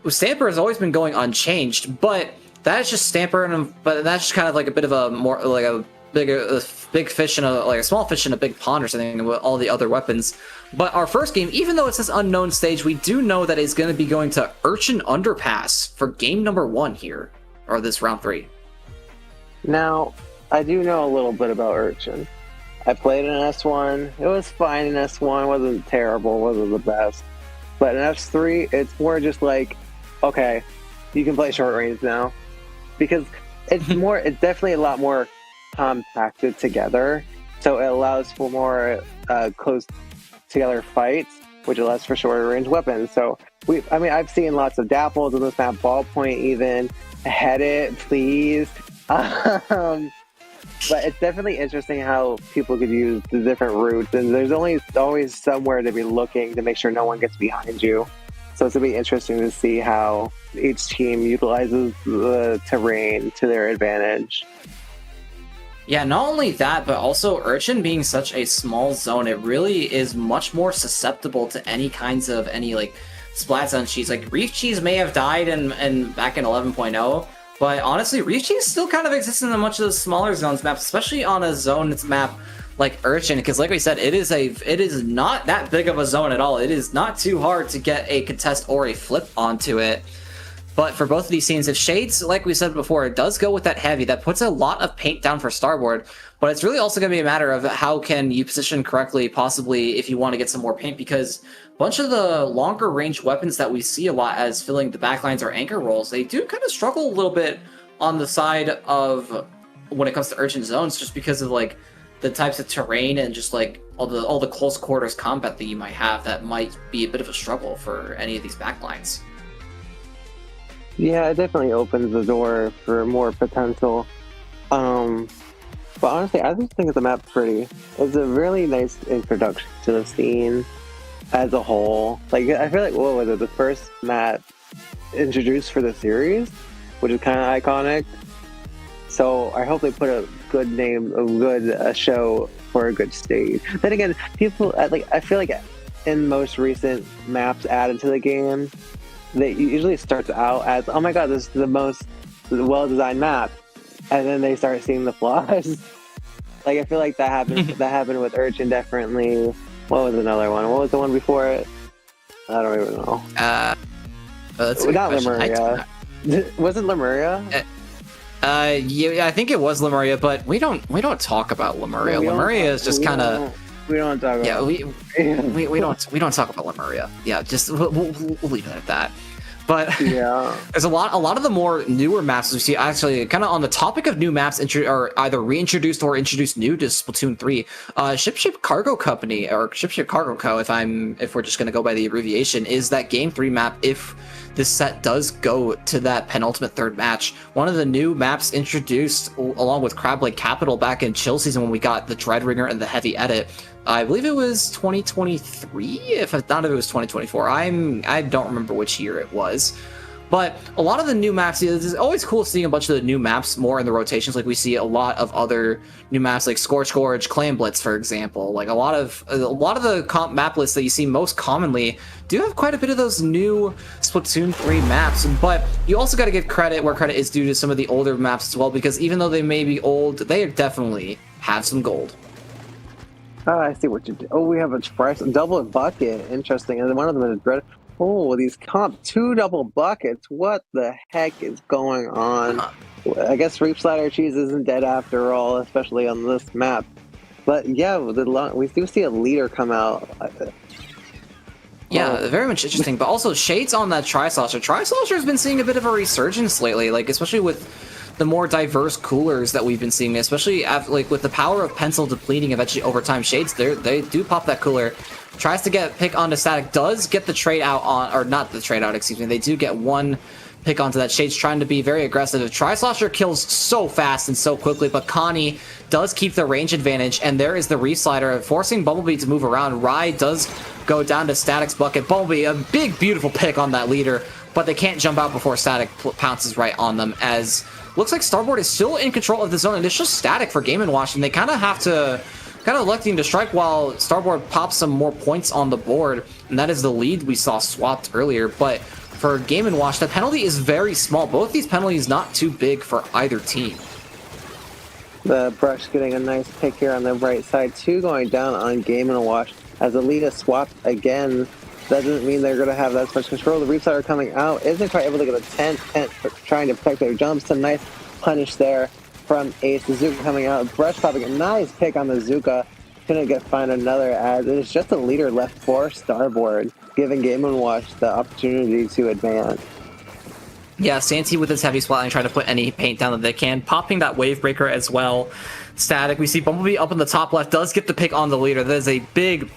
Stamper has always been going unchanged. But that's just Stamper, but that's just kind of like a bit of a more like a big fish in a small fish in a big pond or something with all the other weapons. But our first game, even though it's this unknown stage, we do know that it's going to be going to Urchin Underpass for game number 1 here, or this round 3. Now, I do know a little bit about Urchin. I played in S1. It was fine in S1. Wasn't terrible. Wasn't the best. But in S3, it's more just like, okay, you can play short range now, because it's more. It's definitely a lot more compacted together, so it allows for more close together fights, which allows for shorter range weapons. So I've seen lots of dapples in this map, ballpoint even. Head it, please. But it's definitely interesting how people could use the different routes, and there's always somewhere to be looking to make sure no one gets behind you. So it's going to be interesting to see how each team utilizes the terrain to their advantage. Yeah, not only that, but also Urchin being such a small zone, it really is much more susceptible to any like splat zone cheese. Like Reef Cheese may have died in back in 11.0. But honestly, Reef Cheese still kind of exists in much of the smaller zones maps, especially on a zone map like Urchin, because like we said, it is not that big of a zone at all. It is not too hard to get a contest or a flip onto it. But for both of these scenes, if Shades, like we said before, it does go with that heavy, that puts a lot of paint down for Starboard, but it's really also going to be a matter of how can you position correctly, possibly if you want to get some more paint, because a bunch of the longer range weapons that we see a lot as filling the backlines or anchor rolls, they do kind of struggle a little bit on the side of when it comes to Urchin zones, just because of like the types of terrain and just like all the close quarters combat that you might have that might be a bit of a struggle for any of these backlines. Yeah, it definitely opens the door for more potential. But honestly, I just think the map's pretty. It's a really nice introduction to the scene as a whole. Like, I feel like, what was it, the first map introduced for the series, which is kind of iconic. So I hope they put a good name, a show for a good stage. Then again, people, I feel like in most recent maps added to the game, they usually starts out as, oh my god, this is the most well-designed map, and then they start seeing the flaws. Like, I feel like that happened with Urchin, definitely. What was another one? What was the one before it? I don't even know. That's a not question. Lemuria. Was it Lemuria? Yeah, I think it was Lemuria, but we don't talk about Lemuria. Lemuria is just kind of. We don't talk about. Yeah, we don't talk about Lemuria. Yeah, just we'll leave it at that. But yeah, there's a lot of the more newer maps we see. Actually, kind of on the topic of new maps, are either reintroduced or introduced new to Splatoon 3. Ship Cargo Company, or Ship Cargo Co. If we're just gonna go by the abbreviation, is that Game 3 map. If this set does go to that penultimate third match, one of the new maps introduced along with Crab Lake Capital back in Chill Season when we got the Dreadringer and the Heavy Edit. I believe it was 2023, if not, if it was 2024. I don't remember which year it was. But a lot of the new maps, it's always cool seeing a bunch of the new maps more in the rotations. Like we see a lot of other new maps, like Scorch Gorge, Clan Blitz, for example. Like a lot of the map lists that you see most commonly do have quite a bit of those new Splatoon 3 maps. But you also got to give credit where credit is due to some of the older maps as well, because even though they may be old, they definitely have some gold. Oh, I see what you did. Oh, we have a price double bucket. Interesting. And then one of them is bread. Oh, these comp 2 double buckets. What the heck is going on? I guess Reap Slider Cheese isn't dead after all, especially on this map. But yeah, we do see a leader come out. Yeah, very much interesting. But also Shades on that Tri-Slosher. Tri-Slosher has been seeing a bit of a resurgence lately, like especially with the more diverse coolers that we've been seeing, especially like with the power of pencil depleting eventually over time. Shades, they do pop that cooler. Tries to get pick onto Static, does get the trade out on, or not the trade out, excuse me. They do get one pick onto that. Shades trying to be very aggressive. Tri-Slosher kills so fast and so quickly, but Connie does keep the range advantage, and there is the Reslider forcing Bumblebee to move around. Rye does go down to Static's bucket. Bumblebee, a big, beautiful pick on that leader, but they can't jump out before Static pounces right on them, as looks like Starboard is still in control of the zone, and it's just Static for Game & Watch, and they kind of have to electing to strike while Starboard pops some more points on the board, and that is the lead we saw swapped earlier. But for Game & Watch, the penalty is very small. Both these penalties not too big for either team. The Brush getting a nice pick here on the right side, 2 going down on Game & Watch. As Alita swapped again, doesn't mean they're going to have that much control. The Restarter coming out isn't quite able to get a tent trying to protect their jumps. A nice punish there from Ace. The Zuka coming out, brush popping a nice pick on the Zuka. Couldn't find another as it's just a leader left for Starboard, giving Game & Watch the opportunity to advance. Yeah, Santee with his heavy splatling trying to put any paint down that they can, popping that wave breaker as well. Static, we see Bumblebee up in the top left, does get the pick on the leader. That is a big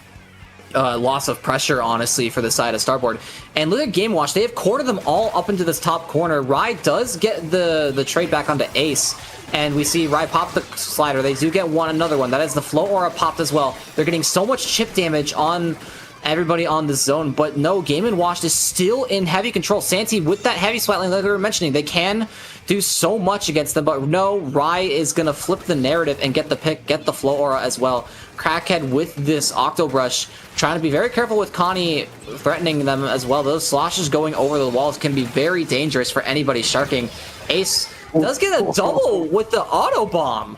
loss of pressure, honestly, for the side of Starboard. And look at Game Watch, they have cornered them all up into this top corner. Rye does get the trade back onto Ace, and we see Rye pop the slider. They do get another one. That is the Flow Aura popped as well. They're getting so much chip damage on everybody on the zone, but no, Game & Watch is still in heavy control. Santee with that heavy splatling like we were mentioning, they can do so much against them, but no, Rye is gonna flip the narrative and get the pick, get the Flow Aura as well. Crackhead with this Octo Brush, trying to be very careful with Connie threatening them as well. Those sloshes going over the walls can be very dangerous for anybody sharking. Ace does get a double with the Auto Bomb.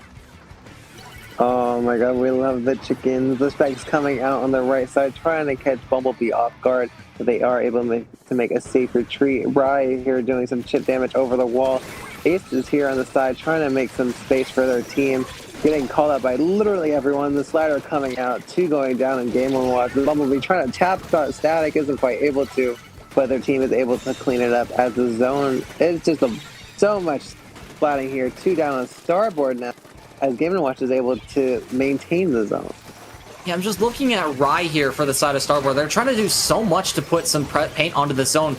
Oh my god, we love the chickens. The Specs coming out on the right side, trying to catch Bumblebee off guard, but they are able to make a safe retreat. Rye here doing some chip damage over the wall. Ace is here on the side, trying to make some space for their team. Getting called out by literally everyone. The slider coming out, 2 going down in Game & Watch. The Bumblebee trying to tap start Static, isn't quite able to, but their team is able to clean it up as the zone. It's just so much splatting here. 2 down on Starboard now, as Game & Watch is able to maintain the zone. Yeah, I'm just looking at Rye here for the side of Starboard. They're trying to do so much to put some paint onto the zone,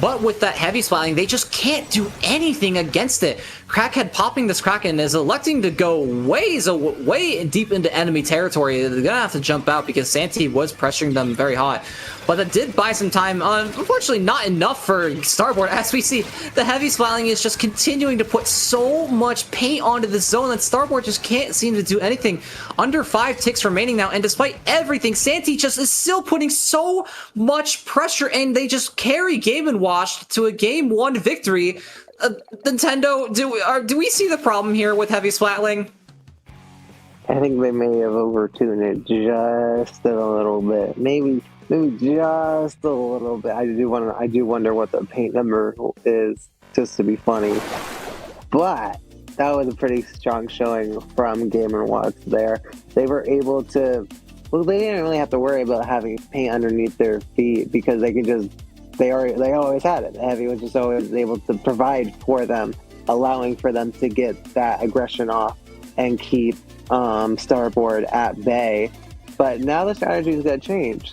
but with that heavy splatting, they just can't do anything against it. Crackhead popping this Kraken is electing to go way deep into enemy territory. They're gonna have to jump out because Santee was pressuring them very hot, but that did buy some time. Unfortunately, not enough for Starboard. As we see, the heavy splatling is just continuing to put so much paint onto the zone that Starboard just can't seem to do anything. Under 5 ticks remaining now, and despite everything, Santee just is still putting so much pressure, and they just carry Game & Watch to a Game 1 victory. Nintendo, do we see the problem here with heavy splatling? I think they may have overtuned it just a little bit. Maybe just a little bit. I do wonder what the paint number is, just to be funny. But that was a pretty strong showing from Game & Watch there. They were able to, well, they didn't really have to worry about having paint underneath their feet because they always had it. The heavy was just always able to provide for them, allowing for them to get that aggression off and keep Starboard at bay. But now the strategy's got changed.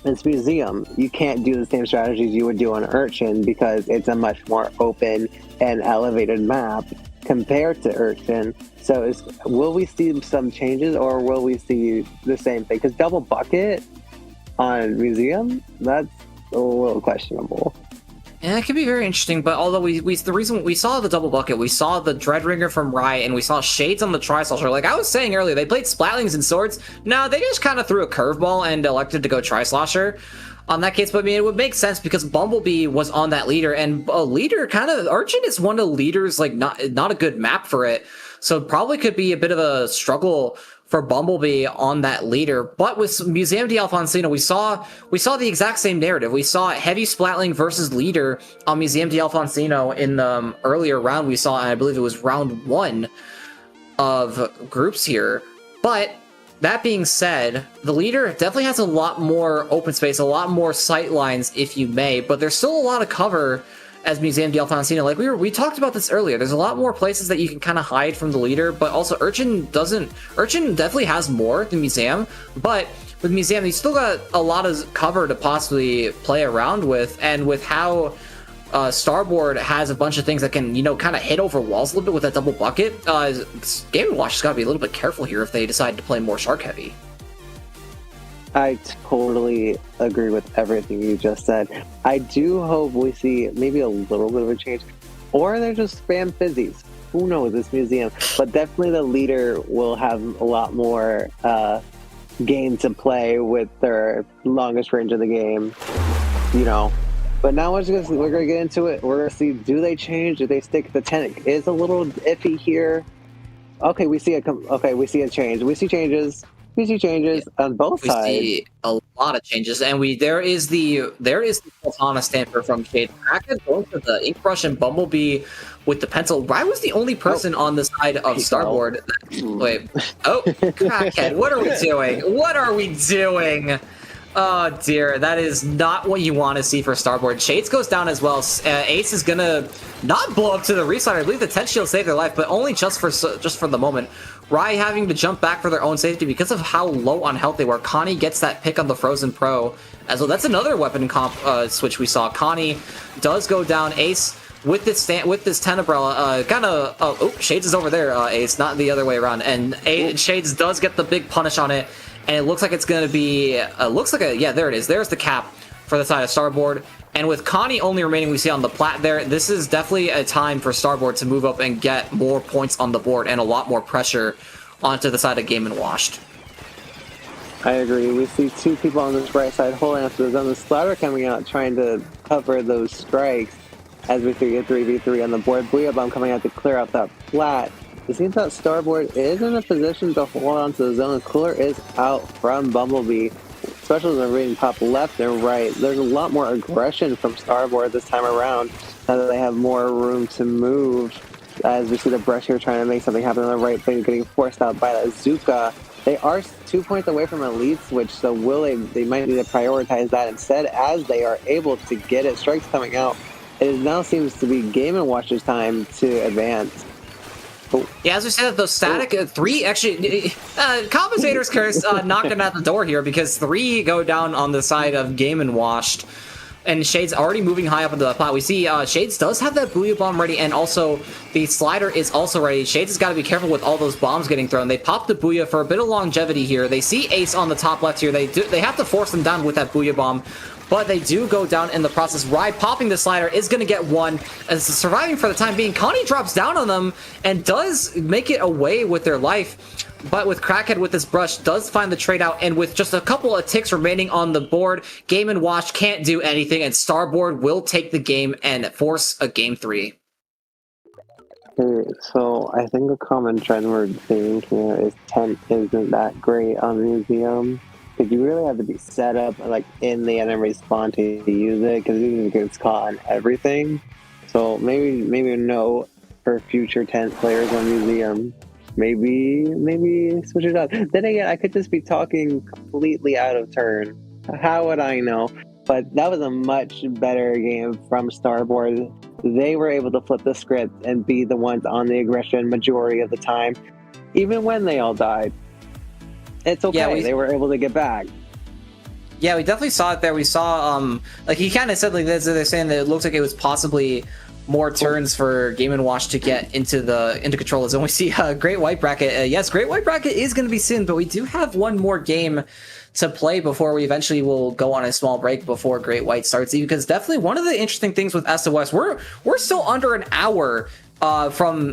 It's Museum. You can't do the same strategies you would do on Urchin because it's a much more open and elevated map compared to Urchin. So will we see some changes or will we see the same thing? Because double bucket on Museum, that's a little questionable. Yeah, it could be very interesting, but although the reason we saw the double bucket, we saw the Dreadringer from Riot, and we saw Shades on the Tri-Slasher. Like I was saying earlier, they played Splatlings and Swords. No, they just kind of threw a curveball and elected to go Tri-Slasher on that case. But I mean, it would make sense because Bumblebee was on that leader, and a leader kind of, Urchin is one of the leaders, like not a good map for it. So probably could be a bit of a struggle for Bumblebee on that leader. But with Museum d'Alfonsino, we saw the exact same narrative. We saw heavy splatling versus leader on Museum d'Alfonsino in the earlier round. We saw, I believe it was round 1 of groups here. But that being said, the leader definitely has a lot more open space, a lot more sight lines, if you may, but there's still a lot of cover as Museum d'Alfonsino. Like we talked about this earlier, there's a lot more places that you can kind of hide from the leader, but also Urchin definitely has more than Museum, but with Museum, he's still got a lot of cover to possibly play around with, and with how Starboard has a bunch of things that can, kind of hit over walls a little bit with that double bucket, Game & Watch has got to be a little bit careful here if they decide to play more Shark Heavy. I totally agree with everything you just said. I do hope we see maybe a little bit of a change, or they're just spam fizzies. Who knows, this Museum. But definitely the leader will have a lot more game to play with their longest range of the game, But now we're gonna get into it. We're gonna see, do they change? Do they stick? The Tenic is a little iffy here. Okay, we see a change. We see changes on both sides. We see lot of changes, and there is the Sultana stamper from Shade. Kraken going for the Ink Brush and Bumblebee with the pencil. Rye was the only person on the side of Starboard. Wait, Crackhead, what are we doing? What are we doing? Oh dear, that is not what you want to see for Starboard. Shades goes down as well. Ace is gonna not blow up to the reside. I believe the 10 shield saved their life, but only just for the moment. Rye having to jump back for their own safety because of how low on health they were. Connie gets that pick on the Frozen Pro as well. That's another weapon comp switch we saw. Connie does go down. Ace with this Tenebrella, Shades is over there. Ace, not the other way around. And Shades does get the big punish on it. And it looks like it's going to be, there it is. There's the cap for the side of Starboard. And with Connie only remaining, we see on the plat there, this is definitely a time for Starboard to move up and get more points on the board and a lot more pressure onto the side of Game and Washed. I agree. We see two people on this right side holding up to the zone. The Splatter coming out trying to cover those strikes as we see a 3v3 on the board. Booyah Bomb coming out to clear out that plat. It seems that Starboard is in a position to hold on to the zone. Cooler is out from Bumblebee. Especially when reading top left and right. There's a lot more aggression from Starboard this time around. Now that they have more room to move. As we see the brush here trying to make something happen on the right thing, getting forced out by the Zuka. They are 2 points away from a lead switch, so they might need to prioritize that instead as they are able to get it. Strikes coming out. It now seems to be Game & Watch's time to advance. Yeah, as we said, those static three actually Commentators curse knocking at the door here because 3 go down on the side of Game and Washed, and Shades already moving high up into the plot. We see Shades does have that Booyah Bomb ready, and also the slider is also ready. Shades has got to be careful with all those bombs getting thrown. They pop the Booyah for a bit of longevity here. They see Ace on the top left here. They have to force them down with that Booyah Bomb. But they do go down in the process. Rye popping the slider is going to get one. As surviving for the time being, Connie drops down on them and does make it away with their life. But with Crackhead with this brush, does find the trade out. And with just a couple of ticks remaining on the board, Game and Watch can't do anything. And Starboard will take the game and force a game 3. Okay, so I think a common trend we're seeing here is tent isn't that great on Museum. Because you really have to be set up like in the enemy spawn to use it, because it gets caught on everything. So maybe a note for future tent players on Museum. Maybe switch it up. Then again, I could just be talking completely out of turn. How would I know? But that was a much better game from Starboard. They were able to flip the script and be the ones on the aggression majority of the time, even when they all died. It's okay. Yeah, they were able to get back. Yeah, we definitely saw it there. We saw, like he kind of said, like they're saying that it looks like it was possibly more turns for Game & Watch to get into control of the zone. We see Great White Bracket. Yes, Great White Bracket is going to be soon, but we do have one more game to play before we eventually will go on a small break before Great White starts. Because definitely one of the interesting things with SOS, we're still under an hour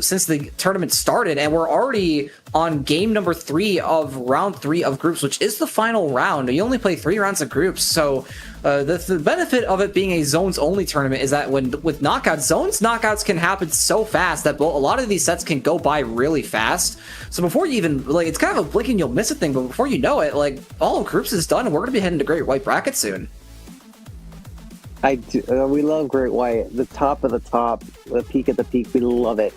since the tournament started, and we're already on game number 3 of round 3 of groups, which is the final round. You only play 3 rounds of groups, so the benefit of it being a zones only tournament is that with knockouts, knockouts can happen so fast that a lot of these sets can go by really fast. So before you even, like, it's kind of a blink and you'll miss a thing, but before you know it, like, all of groups is done and we're gonna be heading to Great White Bracket soon. We love Great White. The top of the top, the peak at the peak, we love it.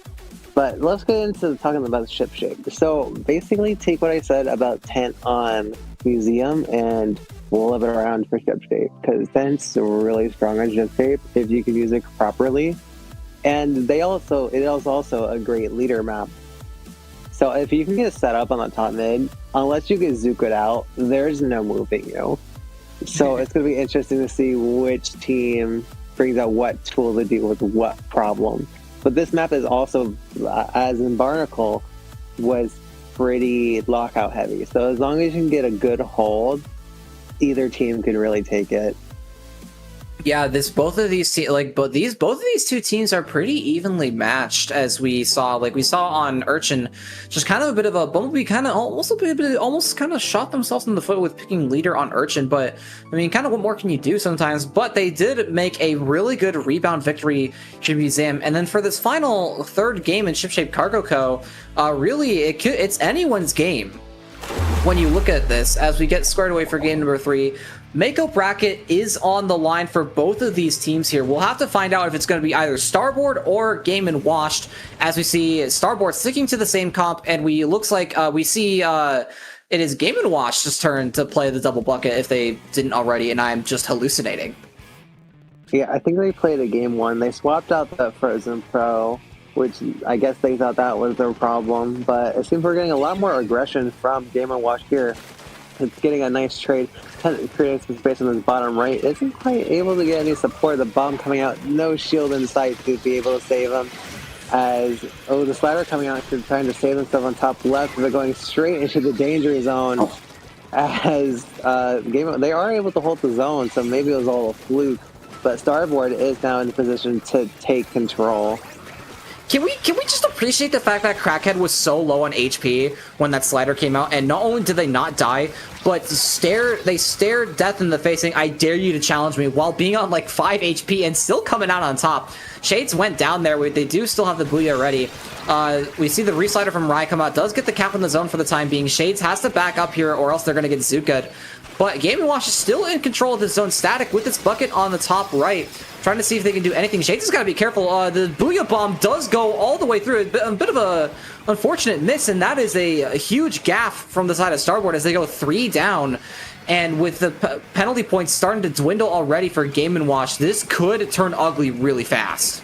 But let's get into talking about the ship shape. So basically take what I said about tent on Museum and flip it around for ship shape, because tent's really strong on ship shape if you can use it properly. And it is also a great leader map. So if you can get set up on the top mid, unless you get Zuka'd out, there's no moving you. So it's going to be interesting to see which team brings out what tool to deal with what problem. But this map is also, as in Barnacle, was pretty lockout heavy. So as long as you can get a good hold, either team can really take it. Yeah, both of these two teams are pretty evenly matched, as we saw. Like we saw on Urchin, just kind of a bit of a Bumblebee kind of almost kind of shot themselves in the foot with picking leader on Urchin. But I mean, kind of what more can you do sometimes? But they did make a really good rebound victory to Museum. And then for this final third game in Shipshape Cargo Co., really it's anyone's game. when you look at this, as we get squared away for game number 3, Mako bracket is on the line for both of these teams here. We'll have to find out if it's going to be either Starboard or Game and Washed, as we see Starboard sticking to the same comp, and looks like we see it is Game and Washed's turn to play the double bucket if they didn't already, and I'm just hallucinating. Yeah, I think they played a game 1. They swapped out the Frozen Pro, which I guess they thought that was their problem, but it seems we're getting a lot more aggression from Game and Wash here. It's getting a nice trade, creating some space on this bottom right. Isn't quite able to get any support. The bomb coming out, no shield in sight to be able to save him. As, the slider coming out, trying to save himself on top left, but going straight into the danger zone. As they are able to hold the zone, so maybe it was all a fluke. But Starboard is now in the position to take control. Can we just appreciate the fact that Crackhead was so low on HP when that slider came out, and not only did they not die, but they stared death in the face saying, "I dare you to challenge me," while being on like 5 HP and still coming out on top. Shades went down there. They do still have the Booyah ready. We see the reslider from Rai come out. Does get the cap in the zone for the time being. Shades has to back up here or else they're going to get Zuka. But Game & Watch is still in control of the zone static with its bucket on the top right. Trying to see if they can do anything. Shades has got to be careful. The Booyah Bomb does go all the way through. A bit of a unfortunate miss, and that is a huge gaffe from the side of Starboard as they go 3 down. And with the penalty points starting to dwindle already for Game & Watch, this could turn ugly really fast.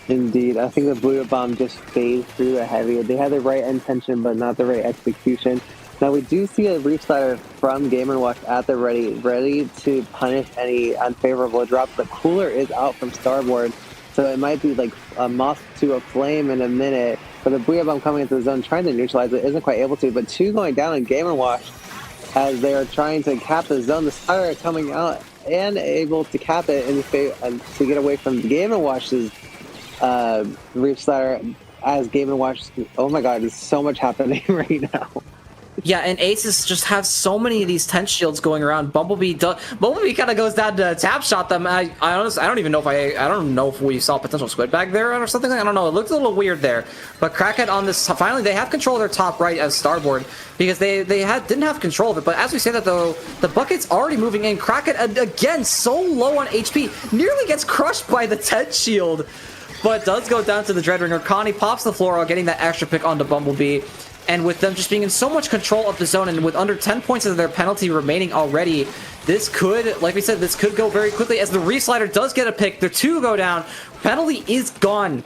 Indeed. I think the Booyah Bomb just phased through the heavy. They had the right intention, but not the right execution. Now we do see a Reef Slider from Game & Watch at the ready to punish any unfavorable drops. The cooler is out from Starboard, so it might be like a moth to a flame in a minute. But the Booyah Bomb coming into the zone, trying to neutralize it, isn't quite able to. But 2 going down in Game & Watch as they are trying to cap the zone. The Slider coming out and able to cap it to get away from Game & Watch's Reef Slider as Game & Watch. Oh my god, there's so much happening right now. Yeah, and Aces just have so many of these tent shields going around. Bumblebee kind of goes down to tap shot them. I honestly, I don't even know if we saw a potential squid bag there or something. I don't know. It looked a little weird there. But Crackhead on this, finally they have control of their top right as Starboard because they didn't have control of it. But as we say that though, the bucket's already moving in. Crackhead again so low on HP, nearly gets crushed by the tent shield, but does go down to the Dreadringer. Connie pops the Floral, getting that extra pick onto Bumblebee. And with them just being in so much control of the zone and with under 10 points of their penalty remaining already, this could, like we said, this could go very quickly as the Reslider does get a pick. Their 2 go down. Penalty is gone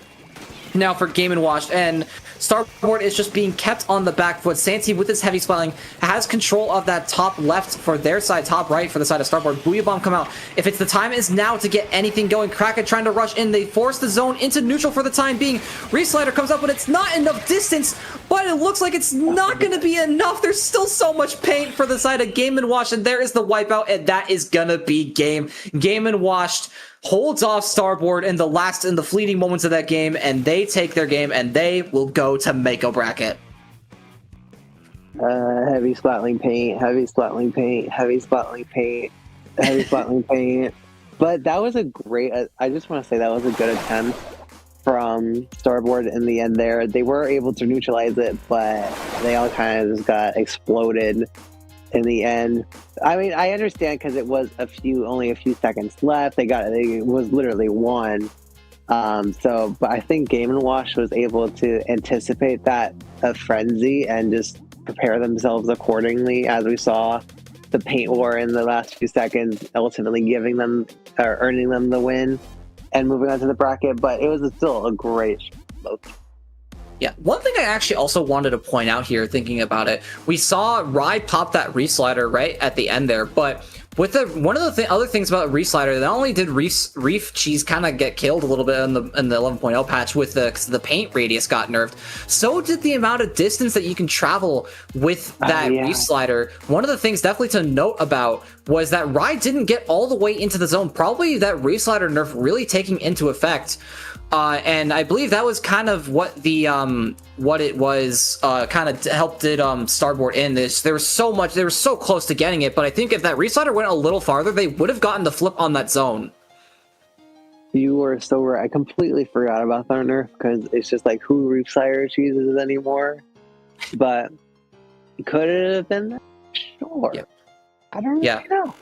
now for Game & Watch, and Starboard is just being kept on the back foot. Santi, with his heavy spelling, has control of that top left for their side, top right for the side of Starboard. Booyah Bomb come out. If it's the time is now to get anything going. Kraken trying to rush in. They force the zone into neutral for the time being. Reslider comes up, but it's not enough distance, but it looks like it's not going to be enough. There's still so much paint for the side of Game & Watch, and there is the wipeout, and that is going to be game. Game & Watched holds off Starboard in the fleeting moments of that game, and they take their game, and they will go to Mako bracket. Heavy splatling paint, heavy splatling paint, heavy splatling paint, heavy splatling paint. But that was a great, I just want to say that was a good attempt from Starboard in the end there. They were able to neutralize it, but they all kind of just got exploded in the end. I mean, I understand because it was only a few seconds left. It was literally 1. But I think Game & Watch was able to anticipate that a frenzy and just prepare themselves accordingly, as we saw the paint war in the last few seconds, ultimately giving them or earning them the win and moving on to the bracket. But it was still a great show. Yeah, one thing I actually also wanted to point out here, thinking about it, we saw Rai pop that Reslider right at the end there, but with one of the other things about Reslider, not only did Reef Cheese kind of get killed a little bit in the 11.0 patch with the paint radius got nerfed, so did the amount of distance that you can travel with that Reslider. One of the things definitely to note about was that Rai didn't get all the way into the zone, probably that Reslider nerf really taking into effect. And I believe that was kind of what it was kind of helped it Starboard in this. They were so close to getting it, but I think if that Reslider went a little farther, they would have gotten the flip on that zone. You were so right. I completely forgot about that nerf because it's just like who Reslider chooses anymore. But Could it have been that? Sure. Yeah. I don't really know.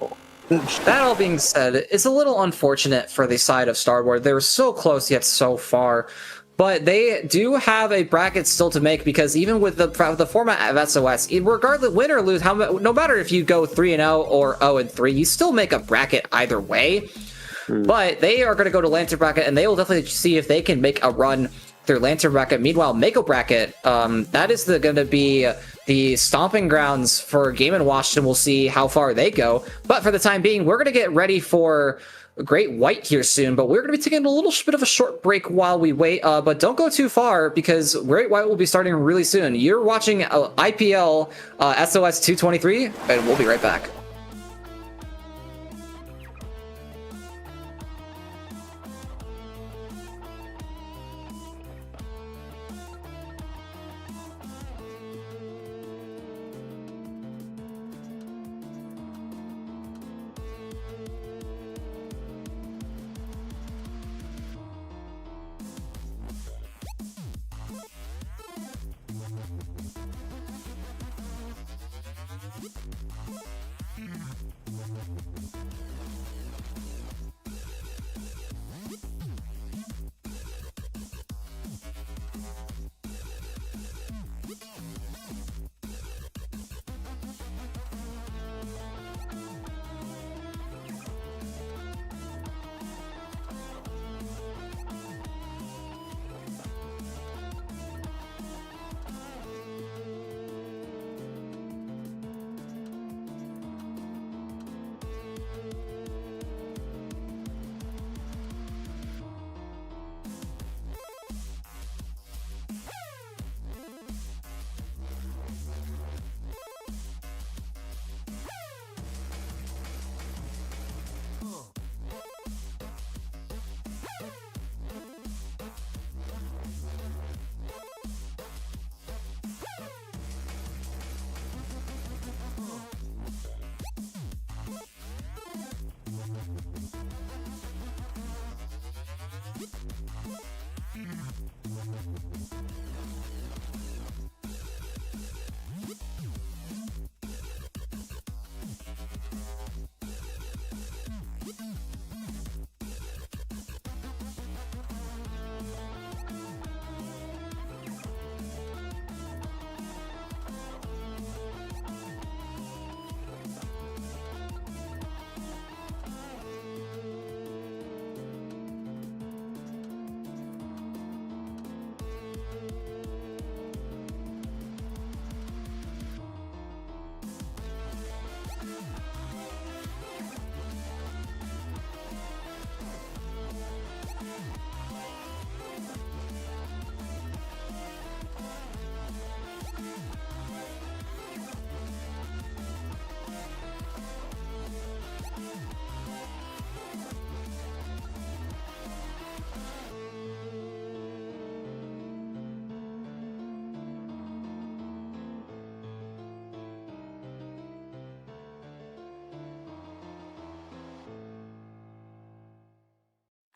That all being said, it's a little unfortunate for the side of Starboard. They were so close yet so far. But they do have a bracket still to make, because even with the format of SOS, regardless, win or lose, no matter if you go 3-0 or 0-3, you still make a bracket either way. But they are going to go to Lantern bracket, and they will definitely see if they can make a run through Lantern bracket. Meanwhile, Mako bracket, that is going to be the stomping grounds for Game & Watch, and we'll see how far they go. But for the time being, we're going to get ready for Great White here soon, but we're going to be taking a little bit of a short break while we wait, but don't go too far, because Great White will be starting really soon. You're watching IPL SOS 223, and we'll be right back.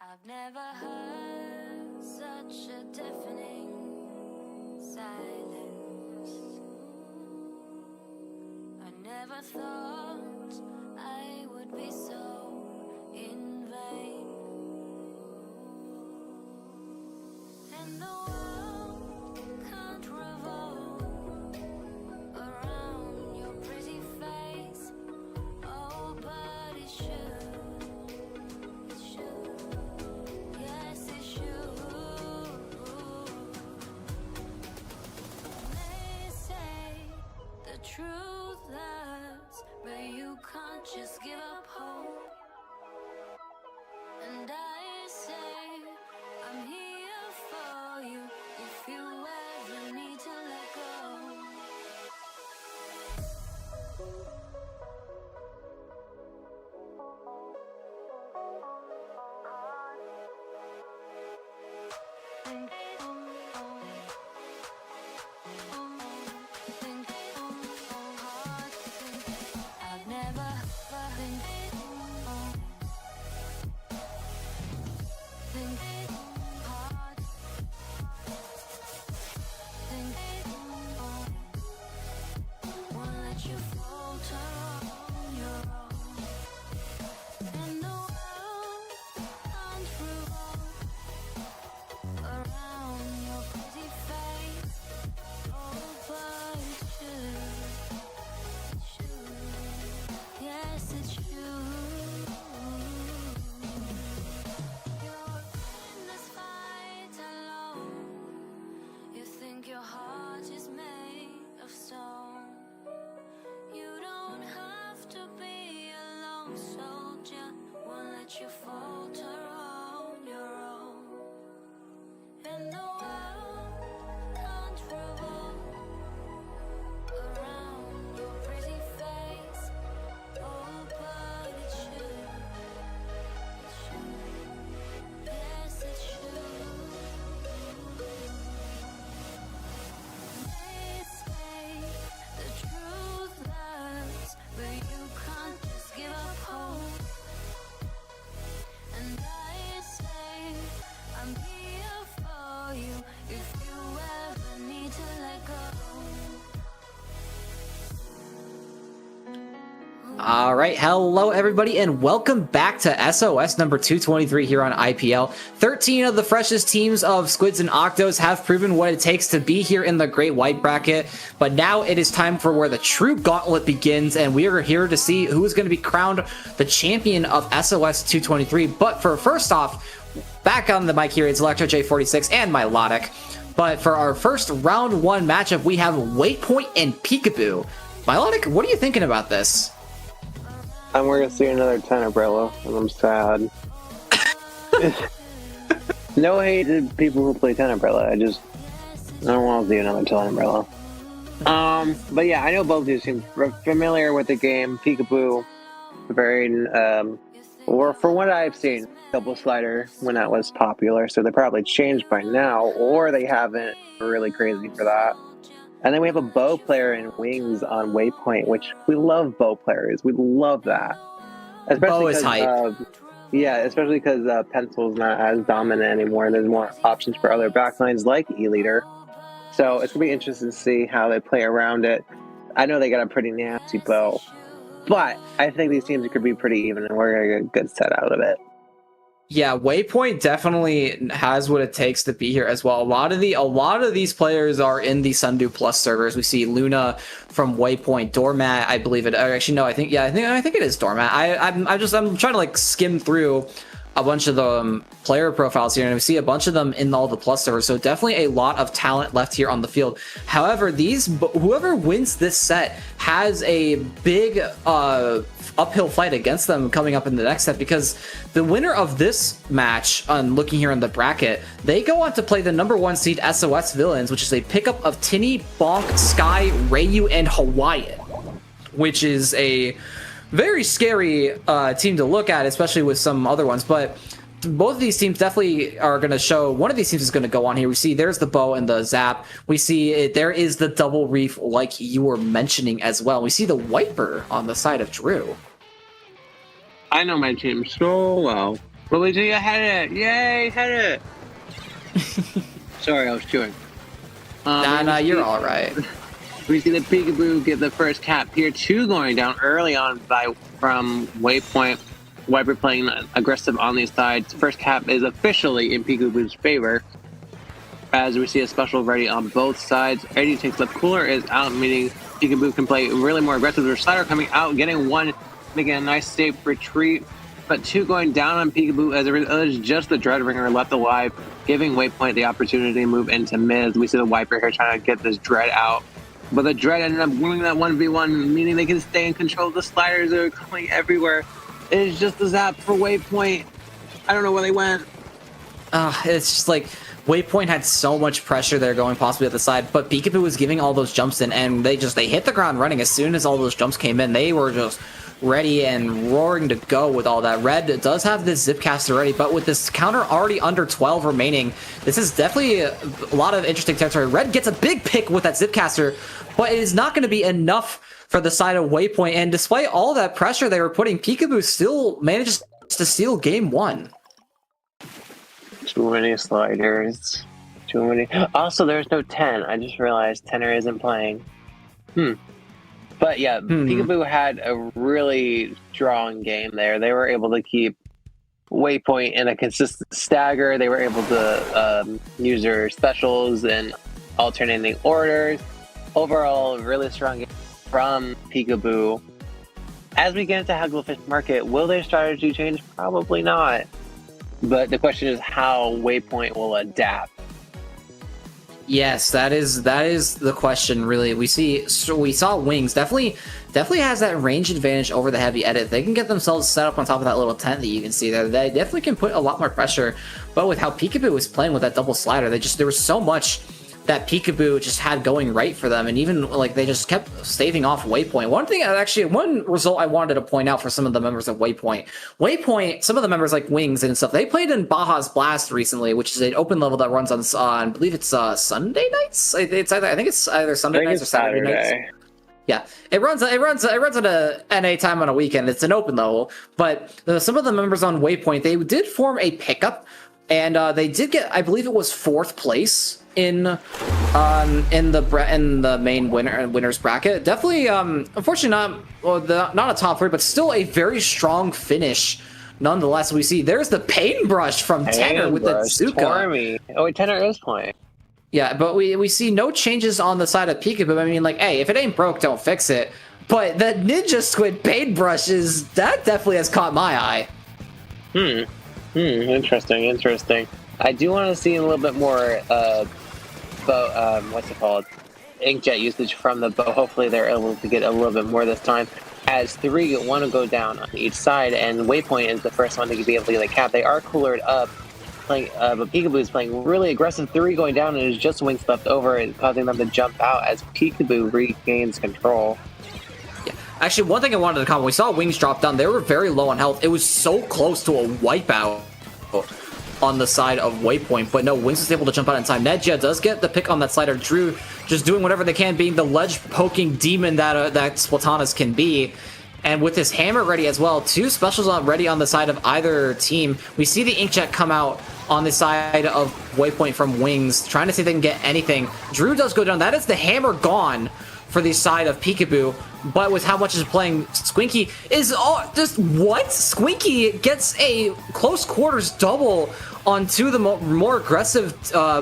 I've never heard such a deafening silence. I never thought I would be so in vain. And the world can't revolve around your pretty face. Oh, but it should. It should. Yes, it should. They say the truth hurts, but you can't just give up hope. And I say I'm here for you if you ever need to let go. All right, hello everybody, and welcome back to SOS number 223 here on IPL. 13 of the freshest teams of Squids and Octos have proven what it takes to be here in the Great White Bracket, but now it is time for where the true gauntlet begins, and we are here to see who's going to be crowned the champion of SOS 223. But for first off, back on the mic here, it's Electro J46 and Milotic. But for our first round one matchup, we have Waypoint and Peekaboo. Milotic, what are you thinking about this? I'm going to see another 10 umbrella, and I'm sad. No hate to people who play 10 umbrella. I don't want to see another 10 umbrella. But yeah, I know both of you seem familiar with the game. Peekaboo, very, or from what I've seen, double slider when that was popular. So they probably changed by now, or they haven't. Really crazy for that. And then we have a bow player in Wings on Waypoint, which we love bow players. We love that. Bow is hype. Yeah, especially because Pencil's not as dominant anymore. There's more options for other backlines like E-Leader. So it's going to be interesting to see how they play around it. I know they got a pretty nasty bow. But I think these teams could be pretty even, and we're going to get a good set out of it. Yeah, Waypoint definitely has what it takes to be here as well. A lot of these players are in the Sundew Plus servers. We see Luna from Waypoint, Doormat, I believe it. Actually, no, I think it is Doormat. I'm trying to like skim through a bunch of the player profiles here, and we see a bunch of them in all the Plus servers. So definitely a lot of talent left here on the field. However, whoever wins this set has a big uphill fight against them coming up in the next set, because the winner of this match, looking here in the bracket, they go on to play the number 1 seed SOS Villains, which is a pickup of Tinny, Bonk, Sky, Rayu, and Hawaiian, which is a very scary team to look at, especially with some other ones. But both of these teams definitely are going to show. One of these teams is going to go on here. We see there's the bow and the zap. We see there is the double reef, like you were mentioning as well. We see the wiper on the side of Drew. I know my team so well. But we do, you had it. Yay, had it. Sorry, I was chewing. Nah, you're all right. We see the Peekaboo get the first cap here, 2 going down early on from Waypoint. Wiper playing aggressive on these sides. First cap is officially in Peekaboo's favor, as we see a special ready on both sides. Eddie takes left, Cooler is out, meaning Peekaboo can play really more aggressive. Their slider coming out, getting 1, making a nice safe retreat, but 2 going down on Peekaboo, as it is just the Dreadringer left alive, giving Waypoint the opportunity to move into mid. We see the Wiper here trying to get this Dread out, but the Dread ended up winning that 1v1, meaning they can stay in control. The sliders are going everywhere. It is just the zap for Waypoint. I don't know where they went. It's just like Waypoint had so much pressure there going possibly at the side, but Peekaboo was giving all those jumps in, and they hit the ground running as soon as all those jumps came in. They were just ready and roaring to go with all that. Red does have this Zipcaster ready, but with this counter already under 12 remaining, this is definitely a lot of interesting territory. Red gets a big pick with that Zipcaster, but it is not going to be enough for the side of Waypoint, and despite all that pressure they were putting, Peekaboo still manages to steal game 1. Too many sliders. Too many. Also, there's no 10. I just realized Tenor isn't playing. But yeah, Peekaboo had a really strong game there. They were able to keep Waypoint in a consistent stagger. They were able to use their specials and alternating orders. Overall, really strong game from Peekaboo. As we get into Hagglefish Market, will their strategy change? Probably not. But the question is how Waypoint will adapt. Yes, that is the question, really. We saw Wings definitely has that range advantage over the heavy edit. They can get themselves set up on top of that little tent that you can see there. They definitely can put a lot more pressure. But with how Peekaboo was playing with that double slider, there was so much that Peekaboo just had going right for them, and even like they just kept staving off Waypoint. One result I wanted to point out for some of the members of Waypoint, some of the members like Wings and stuff, they played in Baja's Blast recently, which is an open level that runs on I believe it's Sunday nights. I think it's either Sunday nights or Saturday nights. Yeah, it runs at a NA time on a weekend. It's an open level, but some of the members on Waypoint, they did form a pickup, and they did get, I believe it was 4th place in the main winners bracket. Definitely, unfortunately, not a top 3, but still a very strong finish. Nonetheless, we see there's the paintbrush from Tenor with the Zuka. Oh, wait, Tenor is playing. Yeah, but we see no changes on the side of Peekaboo. I mean, like, hey, if it ain't broke, don't fix it. But that Ninja Squid paintbrush that definitely has caught my eye. Interesting. I do want to see a little bit more, what's it called? Inkjet usage from the bow. Hopefully they're able to get a little bit more this time. As 3 want to go down on each side, and Waypoint is the first one to be able to get a cap. They are coolered up, but Peekaboo is playing really aggressive. 3 going down, and is just wings left over, and causing them to jump out as Peekaboo regains control. Actually, one thing I wanted to comment, we saw Wings drop down. They were very low on health. It was so close to a wipeout on the side of Waypoint, but no, Wings was able to jump out in time. Nedja does get the pick on that slider. Drew just doing whatever they can, being the ledge-poking demon that Splatanas can be. And with his hammer ready as well, 2 specials ready on the side of either team. We see the Inkjet come out on the side of Waypoint from Wings, trying to see if they can get anything. Drew does go down. That is the hammer gone for the side of Peekaboo, but with how much is playing, Squinky is just what? Squinky gets a close quarters double on 2 of the more aggressive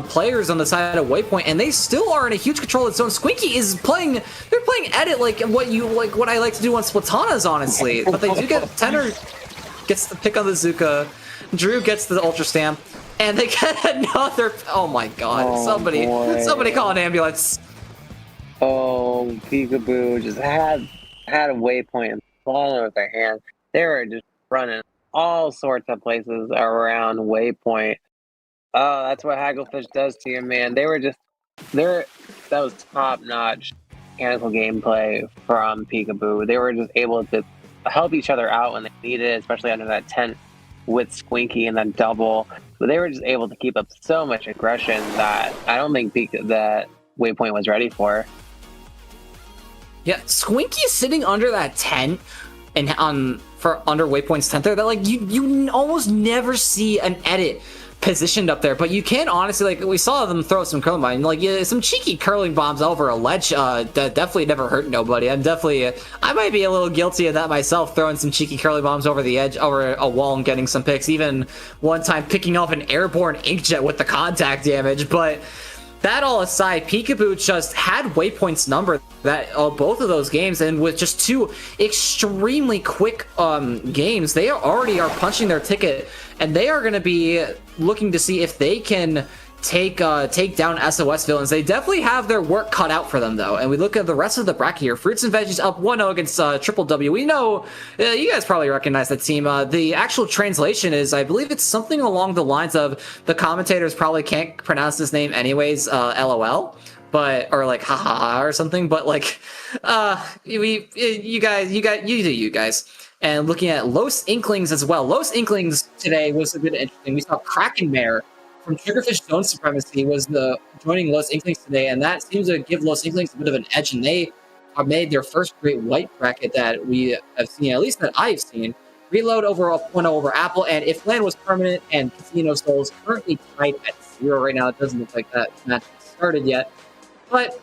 players on the side of Waypoint, and they still are in a huge control of its own. Squinky is playing, they're playing edit like what I like to do on Splatanas, honestly. But they do get, Tenor gets the pick on the Zuka, Drew gets the Ultra Stamp, and they get another, oh my god, somebody call an ambulance. Oh, Peekaboo just had a Waypoint falling with their hands. They were just running all sorts of places around Waypoint. Oh, that's what Hagglefish does to you, man. That was top-notch mechanical gameplay from Peekaboo. They were just able to help each other out when they needed it, especially under that tent with Squinky and then double. But they were just able to keep up so much aggression that I don't think that Waypoint was ready for. Yeah, Squinky is sitting under that tent and under Waypoint's tent there. That like you almost never see an edit positioned up there, but you can honestly, like, we saw them throw some curling bombs, like, yeah, some cheeky curling bombs over a ledge. That definitely never hurt nobody. I might be a little guilty of that myself, throwing some cheeky curling bombs over the edge, over a wall, and getting some picks. Even one time picking off an airborne Inkjet with the contact damage. But that all aside, Peekaboo just had Waypoint's number both of those games, and with just 2 extremely quick games, they already are punching their ticket, and they are going to be looking to see if they can take down SOS villains. They definitely have their work cut out for them, though. And we look at the rest of the bracket here. Fruits and Veggies up 1-0 against Triple W. We know, you guys probably recognize that team. The actual translation is, I believe it's something along the lines of, the commentators probably can't pronounce this name anyways, LOL. But, or like, haha, or something. But like, you do you guys. And looking at Los Inklings as well. Los Inklings today was a bit interesting. We saw Kraken Mare from Triggerfish Zone Supremacy was joining Los Inklings today, and that seems to give Los Inklings a bit of an edge, and they have made their first great white bracket that we have seen, at least that I've seen. Reload over 0.0 over Apple, and If Land Was Permanent and Casino Souls currently tied at 0 right now. It doesn't look like that match started yet, but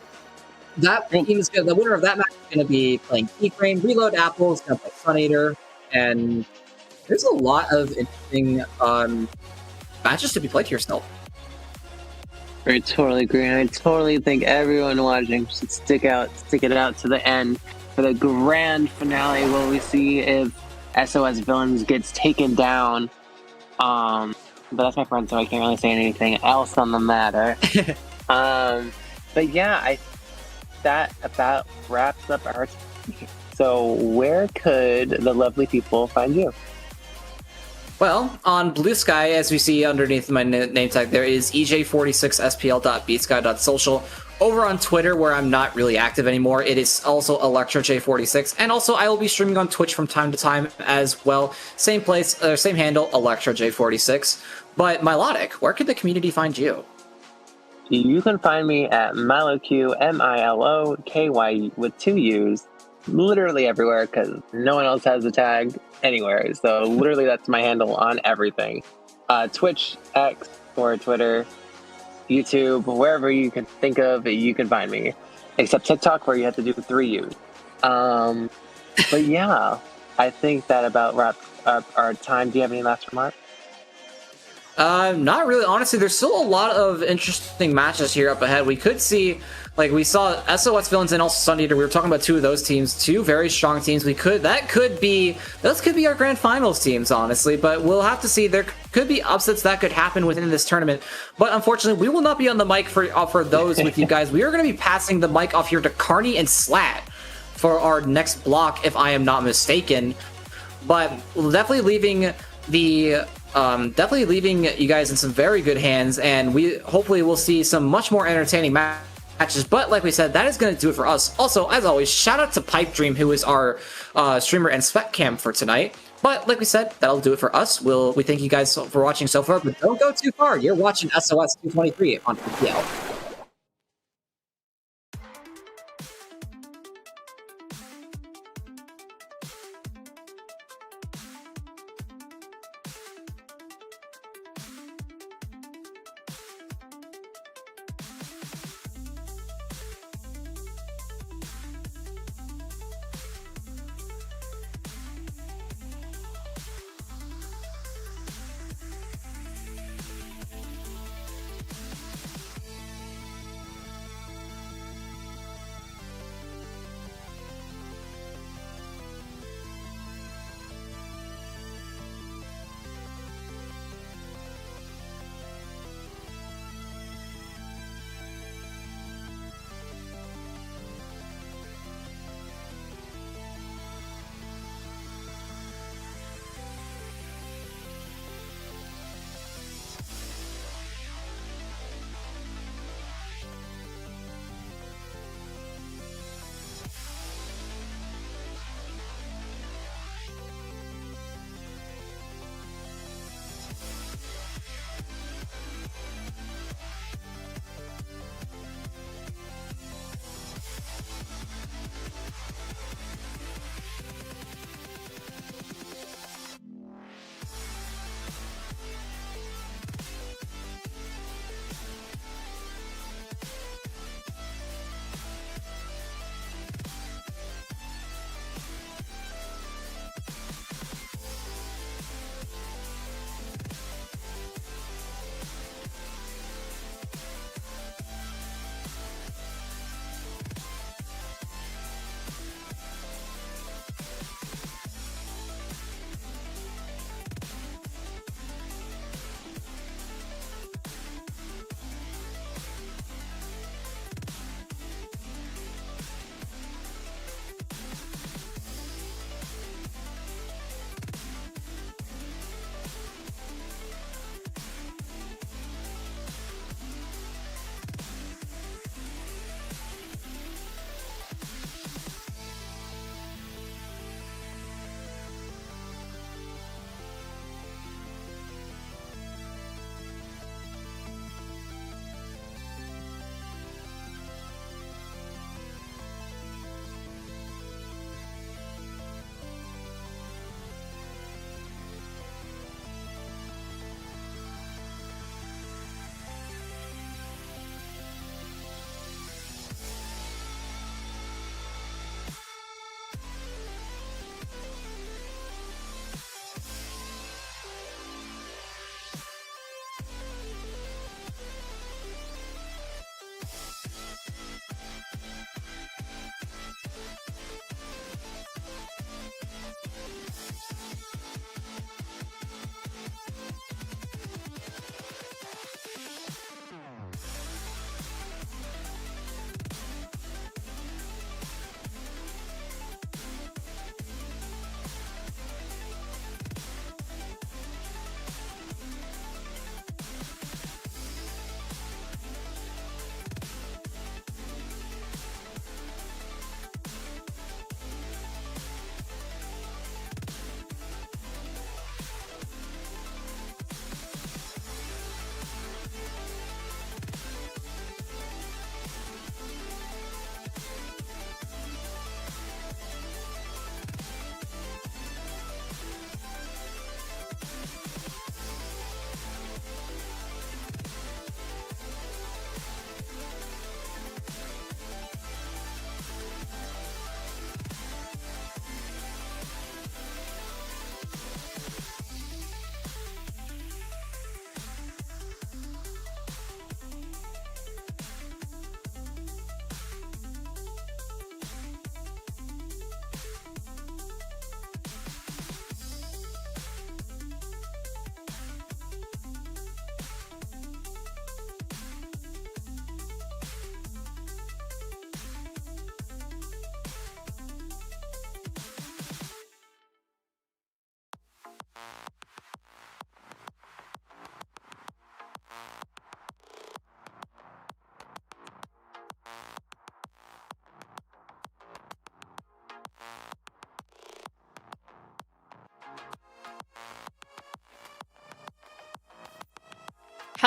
that team is good. The winner of that match is going to be playing Keyframe. Reload Apple is going to play Sun Eater, and there's a lot of interesting matches to be played here still. I totally agree. I totally think everyone watching should stick it out to the end for the grand finale, where we see if SOS Villains gets taken down. But that's my friend, so I can't really say anything else on the matter. But yeah, that about wraps up our. So where could the lovely people find you? Well, on Blue Sky, as we see underneath my name tag, there is ej46spl.beatSky.social. Over on Twitter, where I'm not really active anymore, it is also ElectroJ46. And also, I will be streaming on Twitch from time to time as well. Same place, same handle, ElectroJ46. But Milotic, where can the community find you? You can find me at MiloQ, MILOKY with 2 U's, literally everywhere, because no one else has the tag anywhere. So literally that's my handle on everything. Twitch, X, or Twitter. YouTube, wherever you can think of, you can find me. Except TikTok, where you have to do 3 U's. But yeah, I think that about wraps up our time. Do you have any last remarks? Not really. Honestly, there's still a lot of interesting matches here up ahead. We could see, like, we saw SOS Villains and also Sun Eater. We were talking about 2 of those teams, 2 very strong teams. Those could be our grand finals teams, honestly. But we'll have to see. There could be upsets that could happen within this tournament. But unfortunately, we will not be on the mic for those with you guys. We are going to be passing the mic off here to Carney and Slat for our next block, if I am not mistaken. But definitely leaving you guys in some very good hands, and we hopefully will see some much more entertaining matches. But like we said, that is going to do it for us. Also, as always, shout out to Pipe Dream, who is our streamer and spec cam for tonight. But like we said, that'll do it for us. We thank you guys for watching so far, but don't go too far. You're watching SOS 223 on IPL.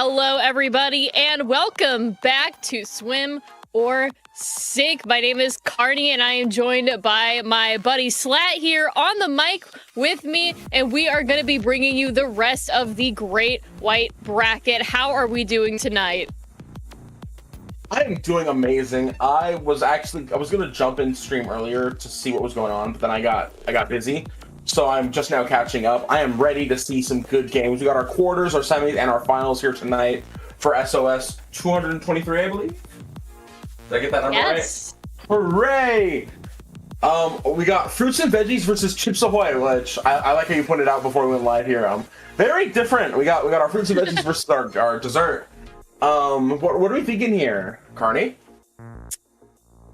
Hello, everybody, and welcome back to Swim or Sink. My name is Carney, and I am joined by my buddy Slat here on the mic with me, and we are going to be bringing you the rest of the Great White Bracket. How are we doing tonight? I am doing amazing. I was gonna jump in stream earlier to see what was going on, but then I got busy. So I'm just now catching up. I am ready to see some good games. We got our quarters, our semis, and our finals here tonight for SOS 223, I believe. Did I get that number Yes. right? Hooray! We got fruits and veggies versus Chips Ahoy, which I like how you pointed out before we went live here. Very different. We got our fruits and veggies versus our dessert. What are we thinking here, Carney?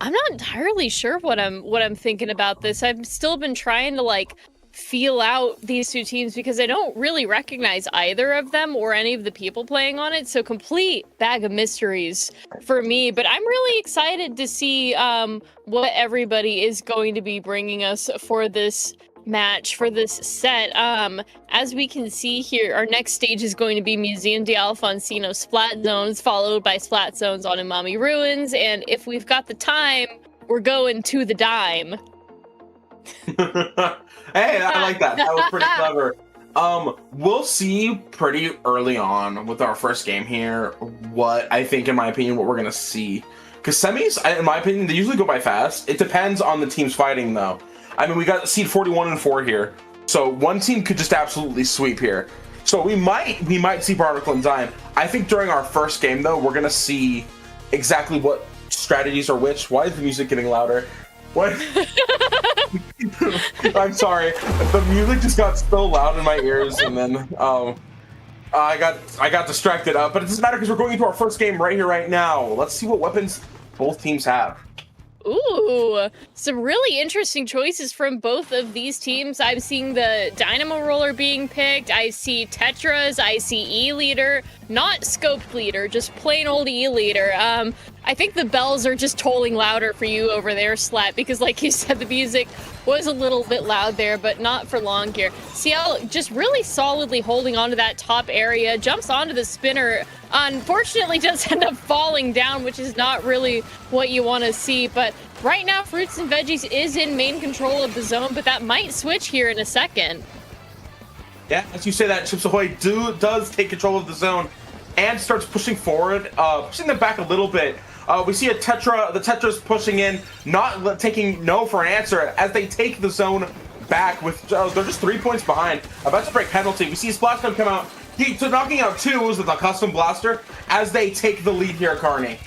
I'm not entirely sure what I'm thinking about this. I've still been trying to feel out these two teams because I don't really recognize either of them or any of the people playing on it. So complete bag of mysteries for me. But I'm really excited to see what everybody is going to be bringing us for this match, for this set. As we can see here, our next stage is going to be Museum de Alfonsino Splat Zones, followed by Splat Zones on Umami Ruins, and if we've got the time, we're going to the dime. Hey, I like that. That was pretty clever. We'll see pretty early on with our first game here what I think, in my opinion, what we're gonna see. Because semis, in my opinion, they usually go by fast. It depends on the teams fighting, though. I mean, we got seed 41 and 4 here, so one team could just absolutely sweep here. So we might see Barnacle and Dime. I think during our first game, though, we're gonna see exactly what strategies are which. Why is the music getting louder? What? I'm sorry. The music just got so loud in my ears, and then I got distracted. But it doesn't matter because we're going into our first game right here, right now. Let's see what weapons both teams have. Ooh, some really interesting choices from both of these teams. I'm seeing the Dynamo Roller being picked. I see Tetras. I see E-Leader. Not Scoped Leader, just plain old E-Leader. I think the bells are just tolling louder for you over there, Slat, because like you said, the music was a little bit loud there, but not for long here. CL just really solidly holding onto that top area, jumps onto the spinner, unfortunately does end up falling down, which is not really what you want to see, but right now Fruits and Veggies is in main control of the zone, but that might switch here in a second. Yeah, as you say that, Chips Ahoy does take control of the zone and starts pushing forward, pushing them back a little bit. We see the Tetra's pushing in, not taking no for an answer as they take the zone back with, they're just 3 points behind, about to break penalty. We see Splatoon come out, knocking out two with the custom blaster as they take the lead here, Carney.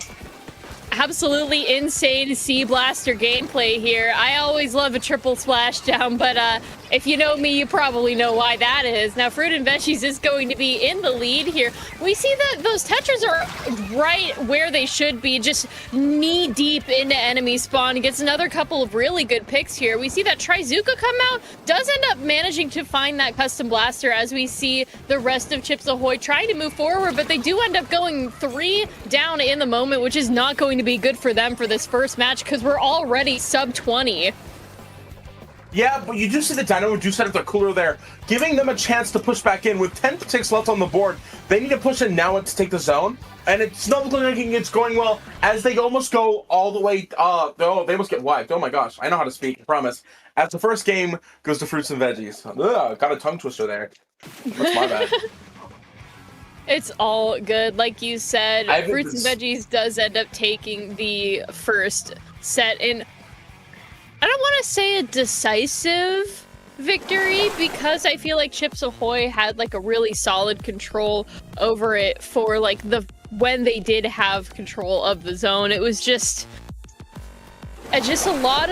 Absolutely insane Sea Blaster gameplay here. I always love a triple splashdown, but if you know me, you probably know why that is. Now, Fruit and Veggies is going to be in the lead here. We see that those Tetras are right where they should be, just knee-deep into enemy spawn. He gets another couple of really good picks here. We see that Trizuka come out, does end up managing to find that custom blaster as we see the rest of Chips Ahoy trying to move forward, but they do end up going 3 down in the moment, which is not going to be good for them for this first match because we're already sub 20. Yeah, but you do see the Dynamo do set up the cooler there, giving them a chance to push back in. With 10 ticks left on the board, they need to push in now to take the zone, and it's not looking like it's going well as they almost go all the way. Oh, they almost get wiped. Oh my gosh, I know how to speak, I promise. As the first game goes to Fruits and Veggies. Ugh, got a tongue twister there. That's my bad. It's all good. Like you said, Fruits and this... Veggies does end up taking the first set in, I don't want to say a decisive victory because I feel like Chips Ahoy had like a really solid control over it for like when they did have control of the zone. It was just a lot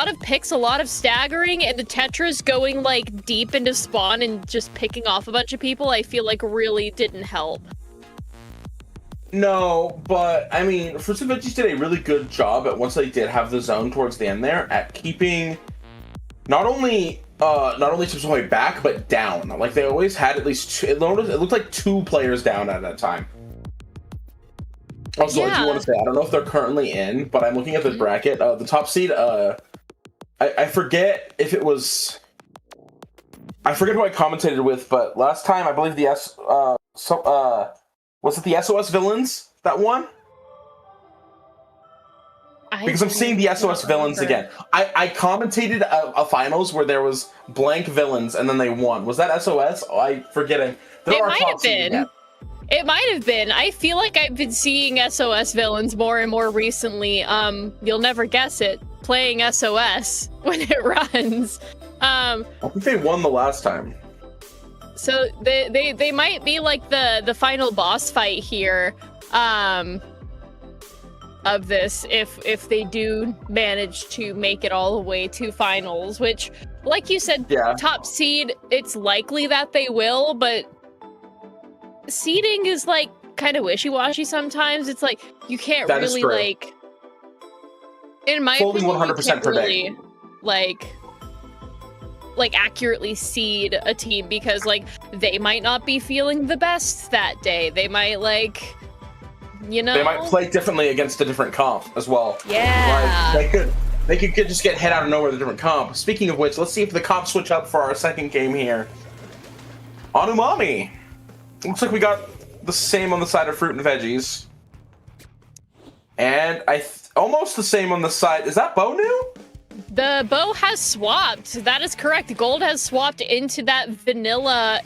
of picks, a lot of staggering, and the Tetras going like deep into spawn and just picking off a bunch of people, I feel like really didn't help. No, but I mean, Fruits and Veggies did a really good job at, once they did have the zone towards the end there, at keeping not only Chips Ahoy back, but down. Like they always had at least it looked like 2 players down at that time. Also, I do want to say, I don't know if they're currently in, but I'm looking at the bracket. The top seed, I forget if it was, I forget who I commentated with, but last time I believe the Was it the SOS villains that won? Because I'm seeing the SOS villains again. I commentated a finals where there was blank villains and then they won. Was that SOS? Oh, I'm forgetting. It might have been. It might have been. I feel like I've been seeing SOS villains more and more recently. You'll never guess it. Playing SOS when it runs. I think they won the last time. So they might be like the final boss fight here. Of this, if they do manage to make it all the way to finals, which, like you said, top seed, it's likely that they will, but seeding is like kind of wishy-washy sometimes. It's like you can't really like, in my fully opinion, 100% really like accurately seed a team because like they might not be feeling the best that day. They might like, you know, they might play differently against a different comp as well. Yeah, like they could just get hit out of nowhere with a different comp. Speaking of which, let's see if the comps switch up for our second game here. On Umami, looks like we got the same on the side of fruit and veggies, and almost the same on the side. Is that bow new? The bow has swapped. That is correct. Gold has swapped into that vanilla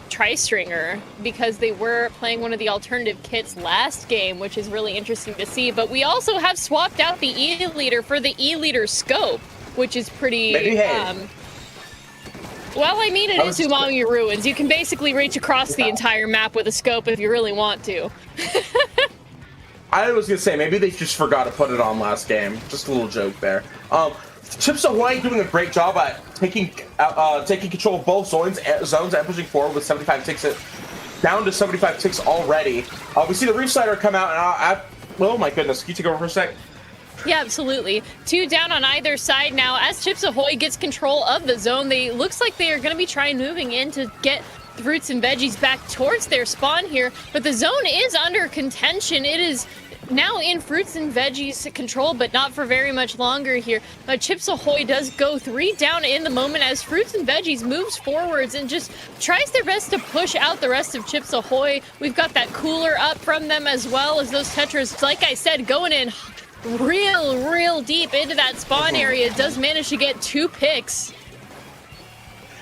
tri-stringer because they were playing one of the alternative kits last game, which is really interesting to see. But we also have swapped out the E-Leader for the E-Leader scope, which is pretty... well, I mean, it is Umami Ruins. You can basically reach across the entire map with a scope if you really want to. I was going to say, maybe they just forgot to put it on last game. Just a little joke there. Chips Ahoy doing a great job at taking control of both zones and pushing forward with 75 ticks down to 75 ticks already. We see the Reef Slider come out, and oh my goodness, can you take over for a sec? Yeah, absolutely. 2 down on either side now. As Chips Ahoy gets control of the zone, looks like they are going to be trying moving in to get fruits and veggies back towards their spawn here, but the zone is under contention. It is now in fruits and veggies control, but not for very much longer here. Chips Ahoy does go 3 down in the moment as fruits and veggies moves forwards and just tries their best to push out the rest of Chips Ahoy. We've got that cooler up from them as well as those Tetras, like I said, going in real deep into that spawn area. Does manage to get 2 picks.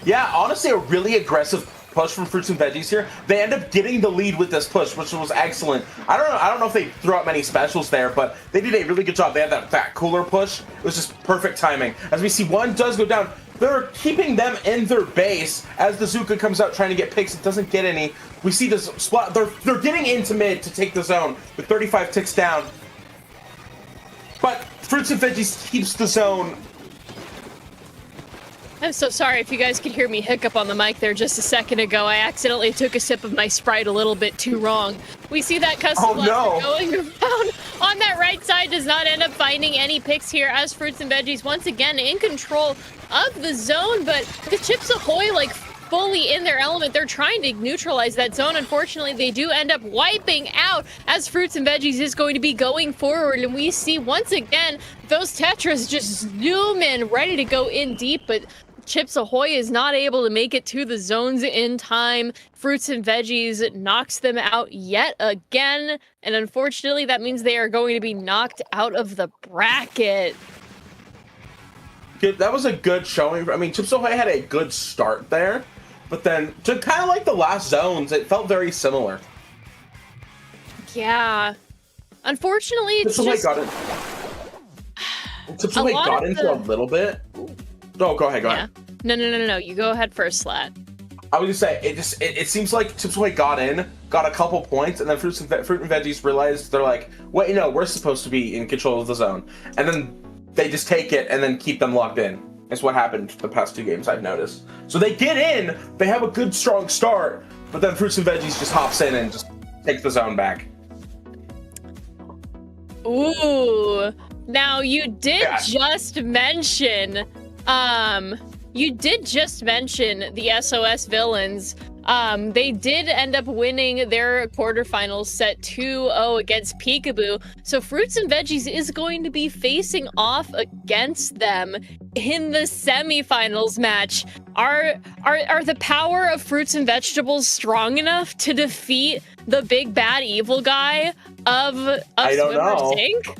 Yeah, honestly, a really aggressive push from fruits and veggies here. They end up getting the lead with this push, which was excellent. I don't know if they threw out many specials there, but they did a really good job. They had that cooler push. It was just perfect timing. As we see, one does go down. They're keeping them in their base as the Zuka comes out trying to get picks. It doesn't get any. We see this spot. They're getting into mid to take the zone with 35 ticks down. But fruits and veggies keeps the zone. I'm so sorry if you guys could hear me hiccup on the mic there just a second ago. I accidentally took a sip of my Sprite a little bit too wrong. We see that custom going around on that right side, does not end up finding any picks here as fruits and veggies once again in control of the zone, but the Chips Ahoy like fully in their element. They're trying to neutralize that zone. Unfortunately, they do end up wiping out as fruits and veggies is going to be going forward, and we see once again those Tetras just zoom in, ready to go in deep, but Chips Ahoy is not able to make it to the zones in time. Fruits and veggies knocks them out yet again, and unfortunately that means they are going to be knocked out of the bracket. That was a good showing. I mean, Chips Ahoy had a good start there, but then to kind of like the last zones, it felt very similar. Yeah. Unfortunately, it's Chips Ahoy got into a little bit. Oh, go ahead. No. You go ahead first, Slat. I was gonna say it seems like Chips Ahoy got a couple points, and then fruit and veggies realized they're like, wait, no, we're supposed to be in control of the zone, and then they just take it and then keep them locked in. That's what happened the past 2 games I've noticed. So they get in, they have a good strong start, but then fruits and veggies just hops in and just takes the zone back. Ooh, now you did just mention. You did just mention the SOS villains. They did end up winning their quarterfinals set 2-0 against Peekaboo. So Fruits and Veggies is going to be facing off against them in the semifinals match. Are the power of Fruits and Vegetables strong enough to defeat the big bad evil guy of Swimmer's Inc?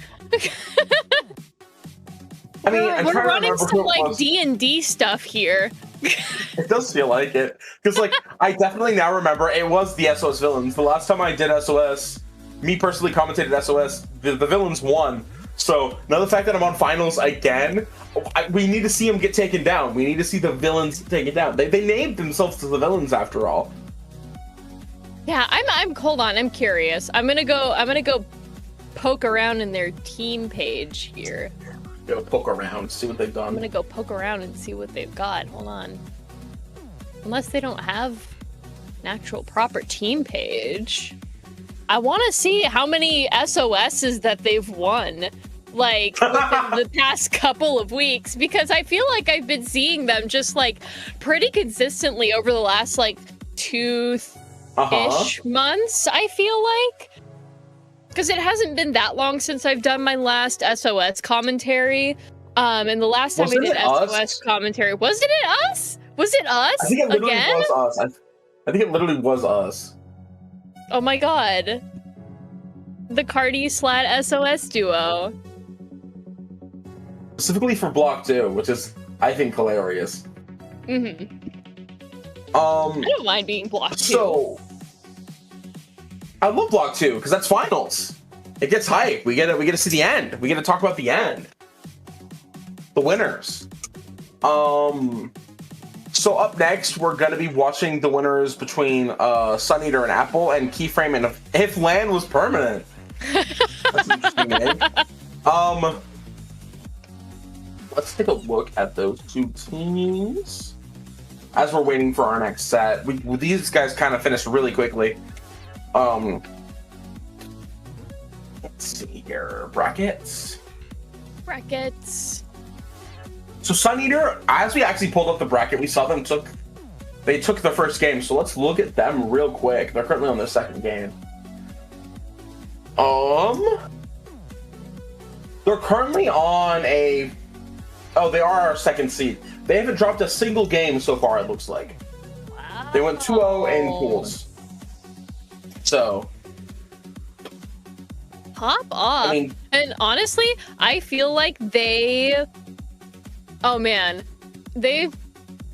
I mean, we're running some like D&D stuff here. It does feel like it, because like I definitely now remember it was the SOS villains. The last time I did SOS, me personally commentated SOS, the villains won. So now the fact that I'm on finals again, we need to see them get taken down. We need to see the villains taken down. They named themselves to the villains after all. Yeah, I'm hold on, I'm curious. I'm gonna go poke around in their team page here. Go poke around, see what they've done. I'm gonna go poke around and see what they've got. Hold on. Unless they don't have an actual proper team page. I want to see how many SOSs that they've won, like, within the past couple of weeks, because I feel like I've been seeing them just, like, pretty consistently over the last, like, 2-ish months, I feel like. Because it hasn't been that long since I've done my last SOS commentary. And the last time I did SOS commentary, wasn't it us? Was it us? I think it literally was us. I think it literally was us. Oh my god. The Cardi Slat SOS duo. Specifically for Block 2, which is, I think, hilarious. Mm-hmm. I don't mind being Block 2. So, I love Block 2 because that's finals. It gets hype. We get to see the end. We get to talk about the end. The winners. So up next, we're gonna be watching the winners between Sun Eater and Apple and Keyframe and if Land was permanent. That's an interesting name. Let's take a look at those two teams as we're waiting for our next set. These guys kind of finished really quickly. Let's see here. Brackets. So Sun Eater, as we actually pulled up the bracket, we saw them took the first game. So let's look at them real quick. They're currently on their second game. They're currently on a. Oh, they are our second seed. They haven't dropped a single game so far. It looks like. Wow. They went 2-0 in pools. So. Pop off. I mean, and honestly, I feel like they. Oh man, they've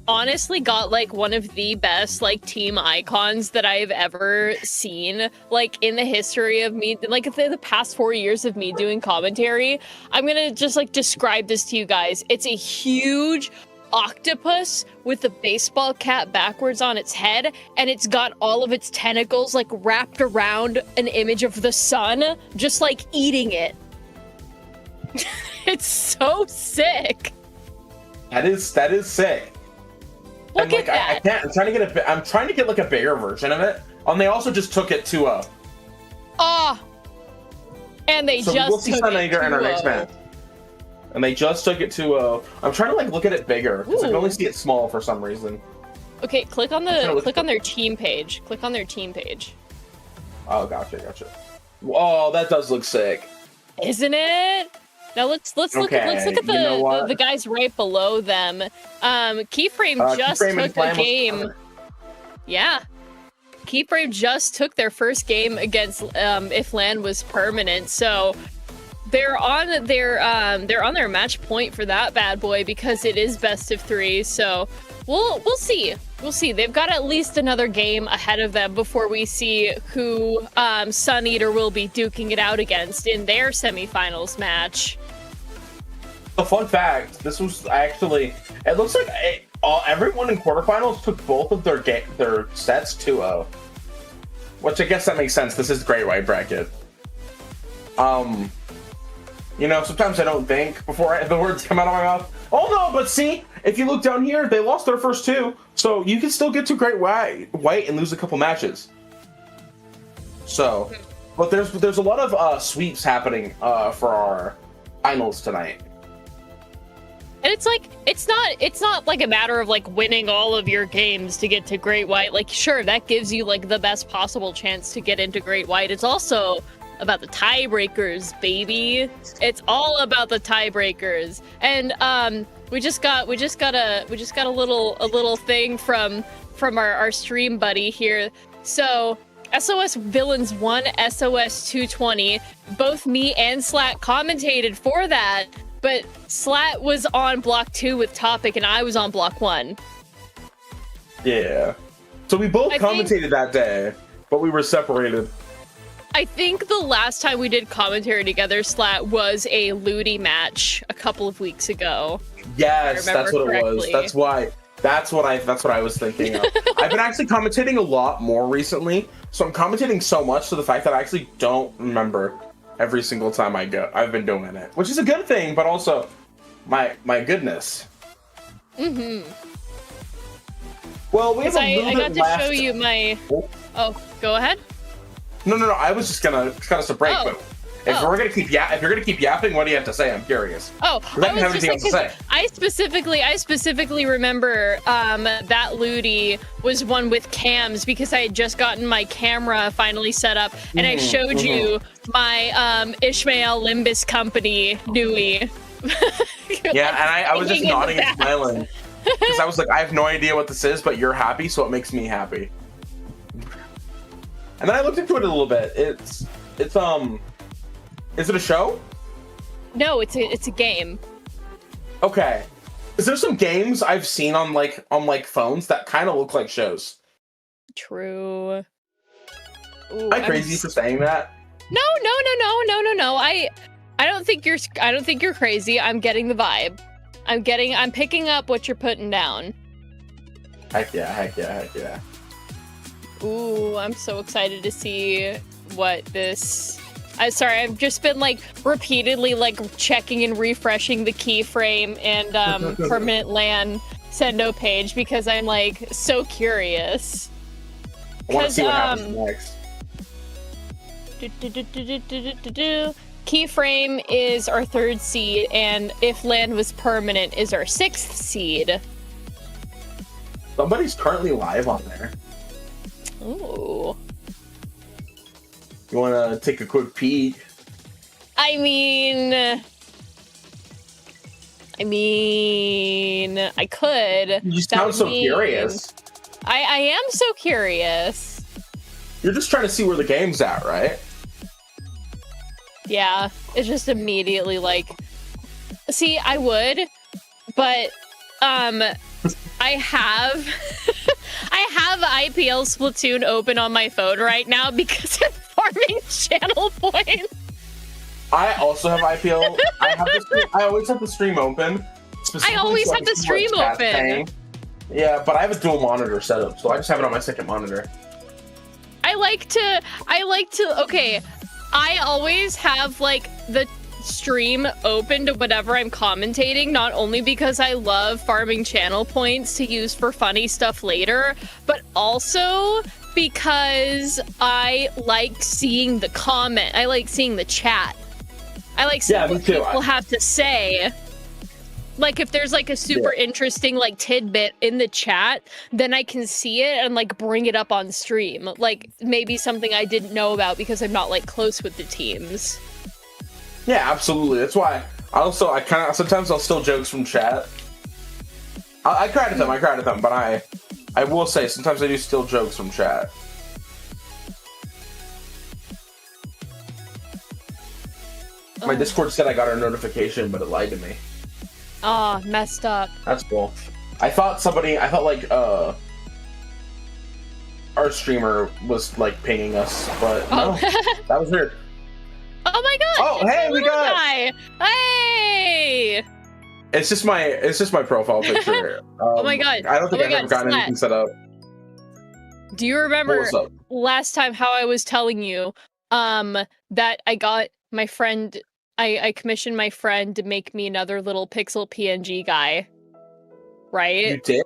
honestly got like one of the best like team icons that I've ever seen, like in the history of me, like the past 4 years of me doing commentary. I'm gonna just like describe this to you guys. It's a huge octopus with a baseball cap backwards on its head, and it's got all of its tentacles like wrapped around an image of the sun, just like eating it. It's so sick. That is sick. Look and, like, at that. I'm trying to get like a bigger version of it. And they also just took it 2-0. And they so just we'll see took Sun it Eater in our next match. And they just took it 2-0. I'm trying to like look at it bigger because I can only see it small for some reason. Okay, click on their team page. Click on their team page. Oh, gotcha. Oh, that does look sick. Isn't it? Now let's look at the guys right below them. Keyframe just took a game. Yeah. Keyframe just took their first game against If Land Was Permanent. So they're on their match point for that bad boy because it is best of 3. So we'll see. We'll see. They've got at least another game ahead of them before we see who Sun Eater will be duking it out against in their semifinals match. A fun fact: this was actually. It looks like everyone in quarterfinals took both of their sets 2-0, which I guess that makes sense. This is Great White bracket. You know, sometimes I don't think before the words come out of my mouth. Oh no, but see, if you look down here, they lost their first 2, so you can still get to Great White and lose a couple matches. So, but there's a lot of sweeps happening for our finals tonight. And it's like, it's not like a matter of like winning all of your games to get to Great White. Like, sure, that gives you like the best possible chance to get into Great White. It's also about the tiebreakers, baby. It's all about the tiebreakers. And we just got a little thing from our stream buddy here. So SOS Villains 1, SOS 220. Both me and Slat commentated for that. But Slat was on block 2 with Topic, and I was on block 1. Yeah. So we both commentated that day, but we were separated. I think the last time we did commentary together, Slat, was a Ludi match a couple of weeks ago. Yes, that's what it was. That's what I was thinking of. I've been actually commentating a lot more recently, so I'm commentating so much to the fact that I actually don't remember every single time I've been doing it, which is a good thing, but also my goodness. Well, we have a little I bit got left. to show you my. Oh, go ahead. No. I was just gonna cut us a break, but if you're gonna keep yapping, what do you have to say? I'm curious. Oh, I don't have anything else to say. I specifically remember that Ludi was one with cams because I had just gotten my camera finally set up, and I showed you my Ishmael Limbus Company Nui. Yeah, and I was just nodding and smiling because I was like, I have no idea what this is, but you're happy, so it makes me happy. And then I looked into it a little bit. It's is it a show? No, it's a game. Okay. Is there some games I've seen on phones that kind of look like shows? True. Ooh, Am I crazy for saying that? No. I don't think you're crazy. I'm getting the vibe. I'm picking up what you're putting down. Heck yeah. Ooh, I'm so excited to see what this... I've just been like repeatedly like checking and refreshing the keyframe and permanent LAN Sendo page because I'm like so curious. I want to see what happens next. Keyframe is our 3rd seed, and if LAN was permanent is our 6th seed. Somebody's currently live on there. Ooh. You want to take a quick peek? I mean, I could. You sound so curious. I am so curious. You're just trying to see where the game's at, right? Yeah, it's just immediately like, see, I would, but I have IPL Splatoon open on my phone right now because I'm farming channel points. I also have IPL. I always have the stream open. I always have the stream open. Yeah, but I have a dual monitor setup, so I just have it on my second monitor. I like to, okay, I always have like the stream open to whatever I'm commentating, not only because I love farming channel points to use for funny stuff later, but also because I like seeing the comment. I like seeing the chat. I like seeing what people have to say. Like if there's like a super interesting like tidbit in the chat, then I can see it and like bring it up on stream. Like maybe something I didn't know about because I'm not like close with the teams. Yeah, absolutely. That's why I kind of sometimes I'll steal jokes from chat. I credit them, but I will say sometimes I do steal jokes from chat. My Discord said I got a notification, but it lied to me. Oh, messed up. That's cool. I thought like our streamer was like pinging us, but no, that was weird. Oh my god! Oh, hey, we got guy. Hey! It's just my profile picture. Oh my god! I don't think I've ever gotten anything set up. Do you remember last time how I was telling you that I got my friend? I commissioned my friend to make me another little pixel PNG guy. Right? You did?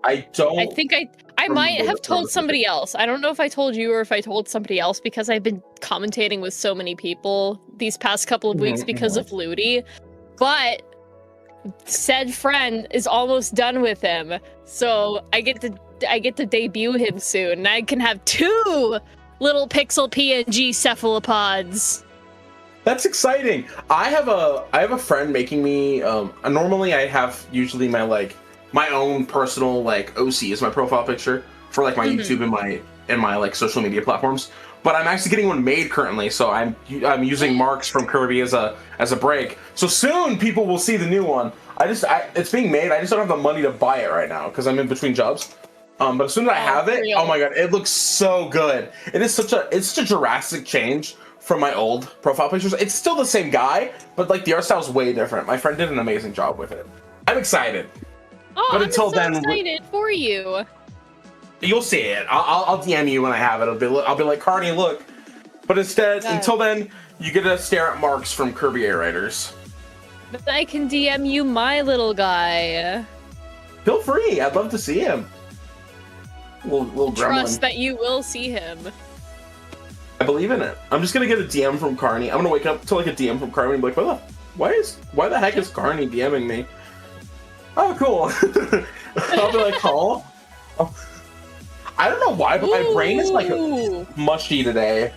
I don't. I think I might have told somebody else. I don't know if I told you or if I told somebody else because I've been commentating with so many people these past couple of weeks because of Ludi. But said friend is almost done with him, so I get to debut him soon, and I can have 2 little pixel PNG cephalopods. That's exciting. I have a friend making me. Normally, I have usually my own personal OC is my profile picture for my YouTube and my social media platforms. But I'm actually getting one made currently, so I'm using marks from Kirby as a break. So soon people will see the new one. It's being made. I just don't have the money to buy it right now because I'm in between jobs. But as soon as I have it, oh my god, it looks so good. It's such a drastic change from my old profile pictures. It's still the same guy, but the art style's way different. My friend did an amazing job with it. I'm excited. Oh, but I'm until so then, excited for you. You'll see it. I'll DM you when I have it. I'll be like, Carney, look. But instead, until then, you get to stare at marks from Kirby A Writers. But I can DM you my little guy. Feel free. I'd love to see him. Little Trust gremlin. that you will see him. I believe in it. I'm just gonna get a DM from Carney. I'm gonna wake up to a DM from Carney and be like, why the heck is Carney DMing me? Oh, cool. I'll be like, oh. I don't know why, but my brain is mushy today.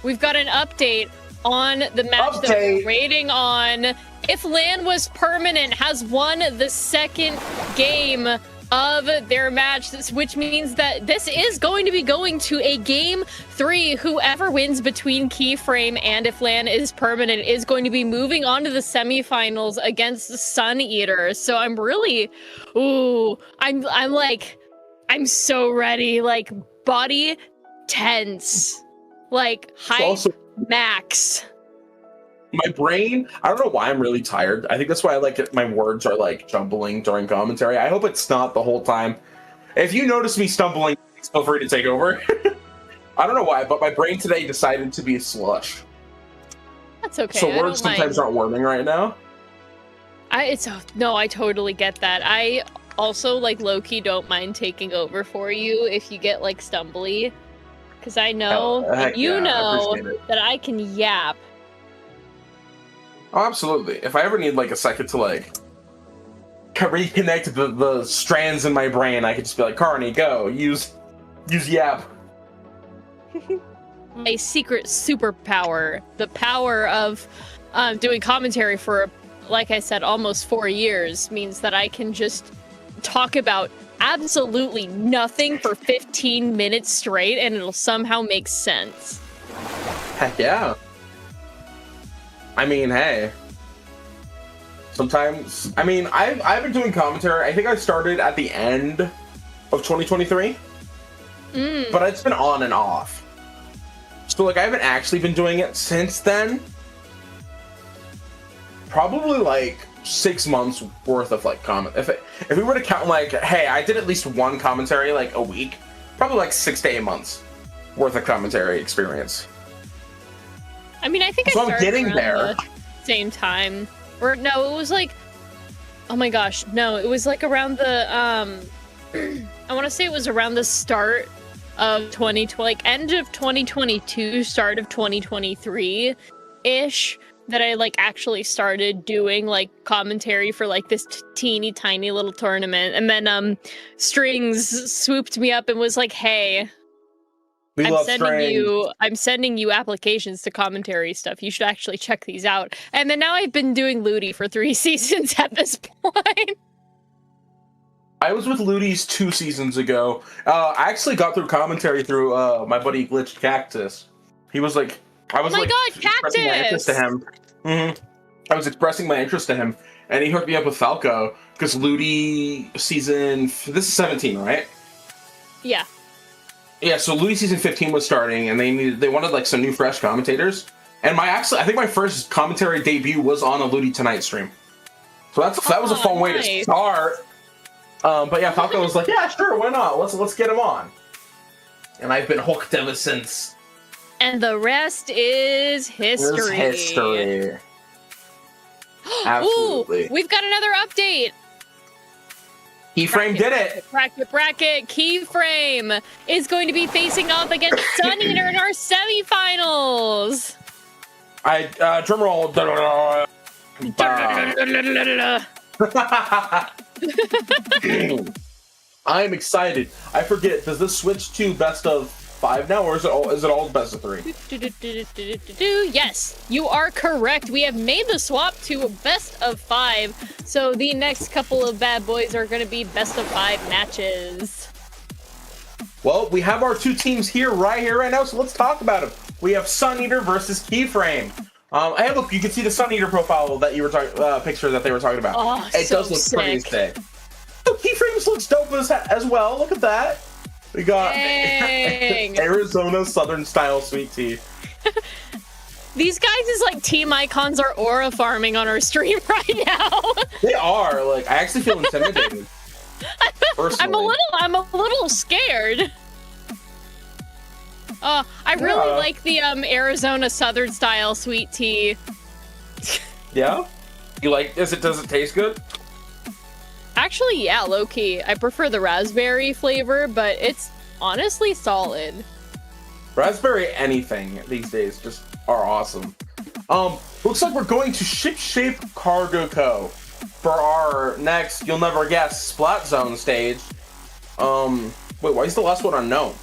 We've got an update on the match that we're waiting on. If Lan Was Permanent has won the second game of their match, which means that this is going to be going to a game 3. Whoever wins between Keyframe and If Lan Is Permanent is going to be moving on to the semifinals against the Sun Eater. So I'm really, I'm so ready, body tense, hype max. My brain, I don't know why I'm really tired. I think that's why my words are jumbling during commentary. I hope it's not the whole time. If you notice me stumbling, feel free to take over. I don't know why, but my brain today decided to be a slush. That's okay. So words sometimes aren't worming right now. I totally get that. I also low-key don't mind taking over for you if you get stumbly, because I know that I can yap. Oh, absolutely. If I ever need a second to reconnect the strands in my brain, I could just be like, Carney, go use yap. My secret superpower, the power of doing commentary for, like I said, almost 4 years, means that I can just talk about absolutely nothing for 15 minutes straight and it'll somehow make sense. Heck yeah. I mean, hey. Sometimes, I've been doing commentary. I think I started at the end of 2023. But it's been on and off. So I haven't actually been doing it since then. Probably 6 months worth of comment. If we were to count hey, I did at least one commentary a week. Probably 6 to 8 months worth of commentary experience. I mean, I think so I started I'm getting around there. The same time. Or no, it was oh my gosh, no, it was around the I want to say it was around the start of 2020, end of 2022, start of 2023 ish, that I actually started doing commentary for this teeny tiny little tournament. And then Strings swooped me up and was like, hey, I'm sending you applications to commentary stuff. You should actually check these out. And then now I've been doing Ludi for 3 seasons at this point. I was with Ludi's 2 seasons ago. I actually got through commentary through my buddy Glitched Cactus. He was expressing my interest to him. I was expressing my interest to him, and he hooked me up with Falco because Ludi season. This is 17, right? Yeah. Yeah, so Ludi season 15 was starting, and they wanted some new fresh commentators. And I think my first commentary debut was on a Ludi Tonight stream. So that was a fun way to start. But yeah, Falco was like, yeah, sure, why not? Let's get him on. And I've been hooked ever since. And the rest is history. Absolutely. Ooh, we've got another update. Keyframe did it. Bracket. Keyframe is going to be facing off against Sun Eater in our semifinals. Drum roll. I'm excited. I forget. Does this switch to best of 5 now, or is it all best of 3? Yes, you are correct. We have made the swap to best of 5. So the next couple of bad boys are going to be best of 5 matches. Well, we have our 2 teams right now, so let's talk about them. We have Sun Eater versus Keyframe. Look, you can see the Sun Eater profile that you were talking, picture that they were talking about. Oh, it so does look sick. pretty sick. Oh, Keyframes looks dope as well. Look at that. We got Arizona Southern style sweet tea. These guys' like team icons are aura farming on our stream right now. They are. Like, I actually feel intimidated. Personally. I'm a little scared. I really like the Arizona Southern style sweet tea. Yeah? You like this? Does it taste good? Actually, yeah, low-key. I prefer the raspberry flavor, but it's honestly solid. Raspberry anything these days just are awesome. Looks like we're going to Ship Shape Cargo Co. for our next, you'll never guess, Splat Zone stage. Wait, why is the last one unknown?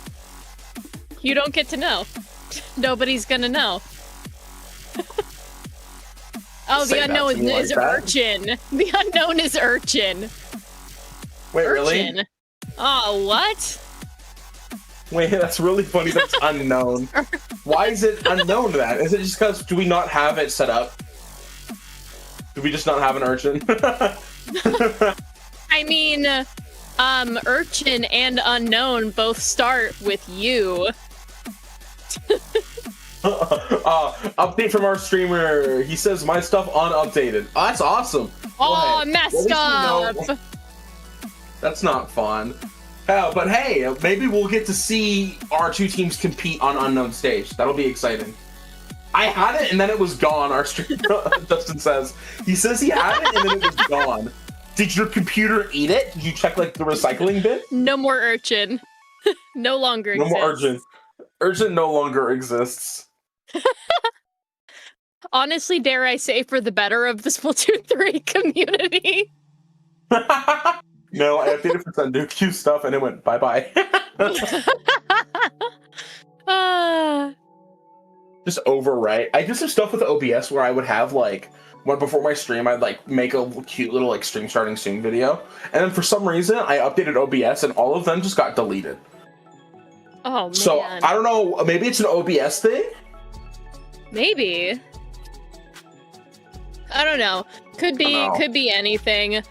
You don't get to know. Nobody's gonna know. Oh, the unknown is Urchin. The unknown is Urchin. Wait, Urchin. really? Oh, what? Wait, that's really funny. That's unknown. Why is it unknown then? Is it just because do we not have it set up? Do we just not have an Urchin? I mean, Urchin and Unknown both start with U. Update from our streamer. He says my stuff unupdated. Oh, that's awesome. Oh, messed up. That's not fun. But hey, maybe we'll get to see our 2 teams compete on unknown stage. That'll be exciting. I had it and then it was gone. Our streamer, Justin says. He says he had it and then it was gone. Did your computer eat it? Did you check like the recycling bin? No more Urchin. No longer exists. No more Urchin. Urchin no longer exists. Honestly, dare I say, for the better of the Splatoon 3 community. No, I updated for some new Q stuff and it went bye-bye. Just overwrite. I do some stuff with OBS where I would have like, before my stream, I'd like make a cute little like stream starting soon video. And then for some reason, I updated OBS and all of them just got deleted. Oh, man. So, I don't know, maybe it's an OBS thing? Maybe. I don't know. Could be anything.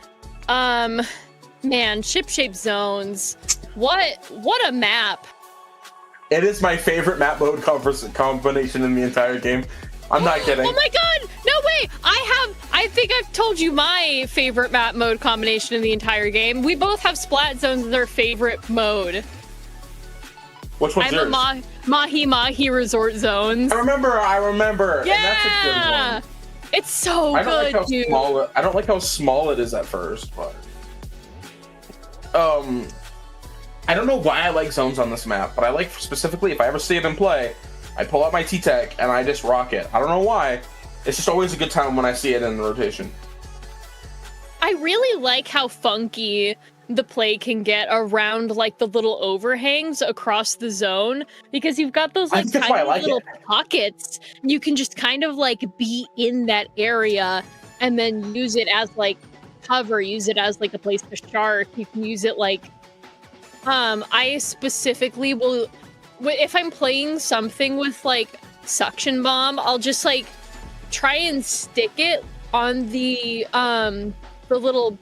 Man, ship-shape zones. What a map. It is my favorite map mode combination in the entire game. I'm not kidding. Oh my god! No way! I think I've told you my favorite map mode combination in the entire game. We both have Splat Zones as our favorite mode. Which one's yours? I'm a Mahi Mahi Resort Zones. I remember. Yeah! And that's a good one. It's so good, dude. I don't like how small it is at first, but I don't know why I like zones on this map, but I like specifically if I ever see it in play, I pull out my T-Tech and I just rock it. I don't know why. It's just always a good time when I see it in the rotation. I really like how funky the play can get around like the little overhangs across the zone, because you've got those like tiny little pockets. You can just kind of like be in that area and then use it as like cover, use it as like a place to shark. You can use it like I specifically will, if I'm playing something with like suction bomb, I'll just like try and stick it on the little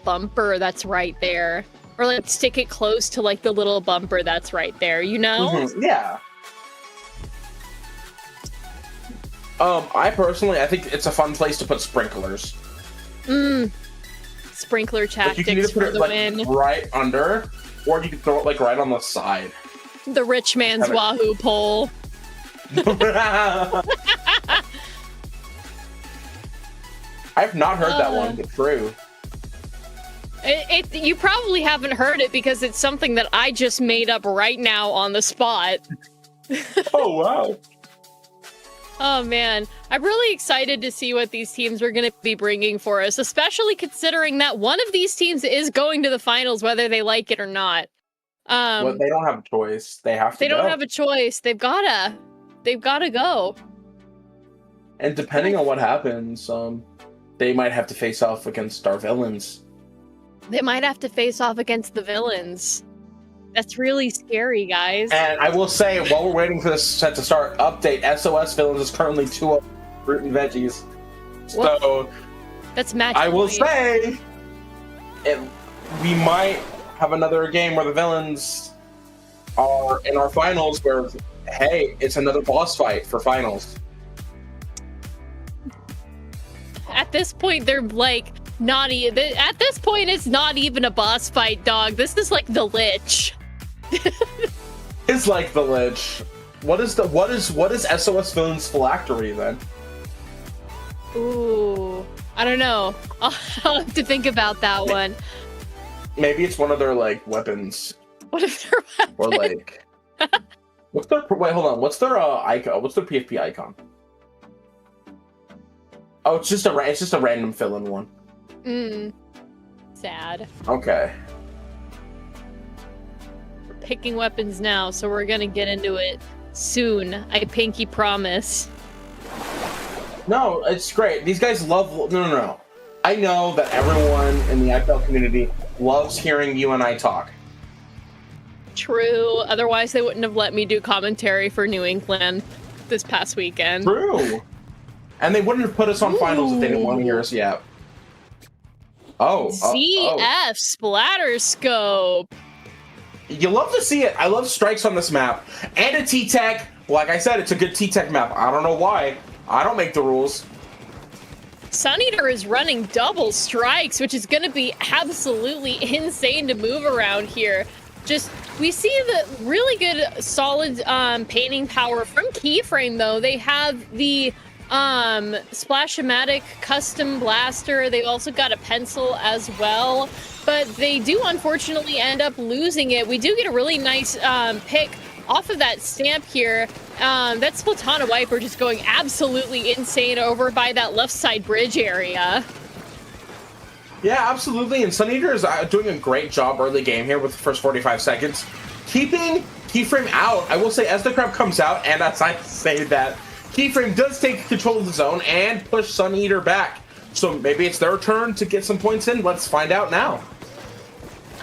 bumper that's right there, or like stick it close to like the little bumper that's right there, you know? Mm-hmm. Yeah. I think it's a fun place to put sprinklers. Sprinkler tactics, like you can either put for it the like win. right under, or you can throw it like right on the side. The rich man's Wahoo pole. I've not heard that one, but true. You probably haven't heard it because it's something that I just made up right now on the spot. Oh, wow. Oh man, I'm really excited to see what these teams are going to be bringing for us, especially considering that one of these teams is going to the finals, whether they like it or not. Well, they don't have a choice. They have to They go. don't have a choice. They've gotta go. And depending on what happens, they might have to face off against our villains. They might have to face off against the villains. That's really scary, guys. And I will say, while we're waiting for this set to start, update, SOS Villains is currently 2-0 fruit and veggies. So, that's match I will point. say, we might have another game where the villains are in our finals where, hey, it's another boss fight for finals. At this point, they're like, not even. At this point, it's not even a boss fight, dog. This is like the Lich. It's like the Lich. What is SOS Villains phylactery then? Ooh, I don't know. I'll have to think about that one. Maybe it's one of their like weapons. What if they're Or like, what's their hold on? What's their icon? What's their PFP icon? Oh, it's just a random fill-in one. Sad. Okay. We're picking weapons now, so we're gonna get into it soon. I pinky promise. No, it's great. These guys love. No. I know that everyone in the IPL community loves hearing you and I talk. True. Otherwise, they wouldn't have let me do commentary for New England this past weekend. True. And they wouldn't have put us on finals if they didn't want to hear us yet. ZF Splatter Scope. You love to see it. I love strikes on this map. And a T-Tech. Like I said, it's a good T-Tech map. I don't know why. I don't make the rules. Suneater is running double strikes, which is going to be absolutely insane to move around here. We see the really good, solid painting power from Keyframe, though. They have the Splash-O-Matic custom blaster. They've also got a pencil as well, but they do unfortunately end up losing it. We do get a really nice pick off of that stamp here. That's Splatana Wiper just going absolutely insane over by that left side bridge area. Yeah, absolutely. And Suneater is doing a great job early game here with the first 45 seconds. Keeping Keyframe out. I will say, as the crab comes out, and as I say that, Keyframe does take control of the zone and push Suneater back. So maybe it's their turn to get some points in. Let's find out now.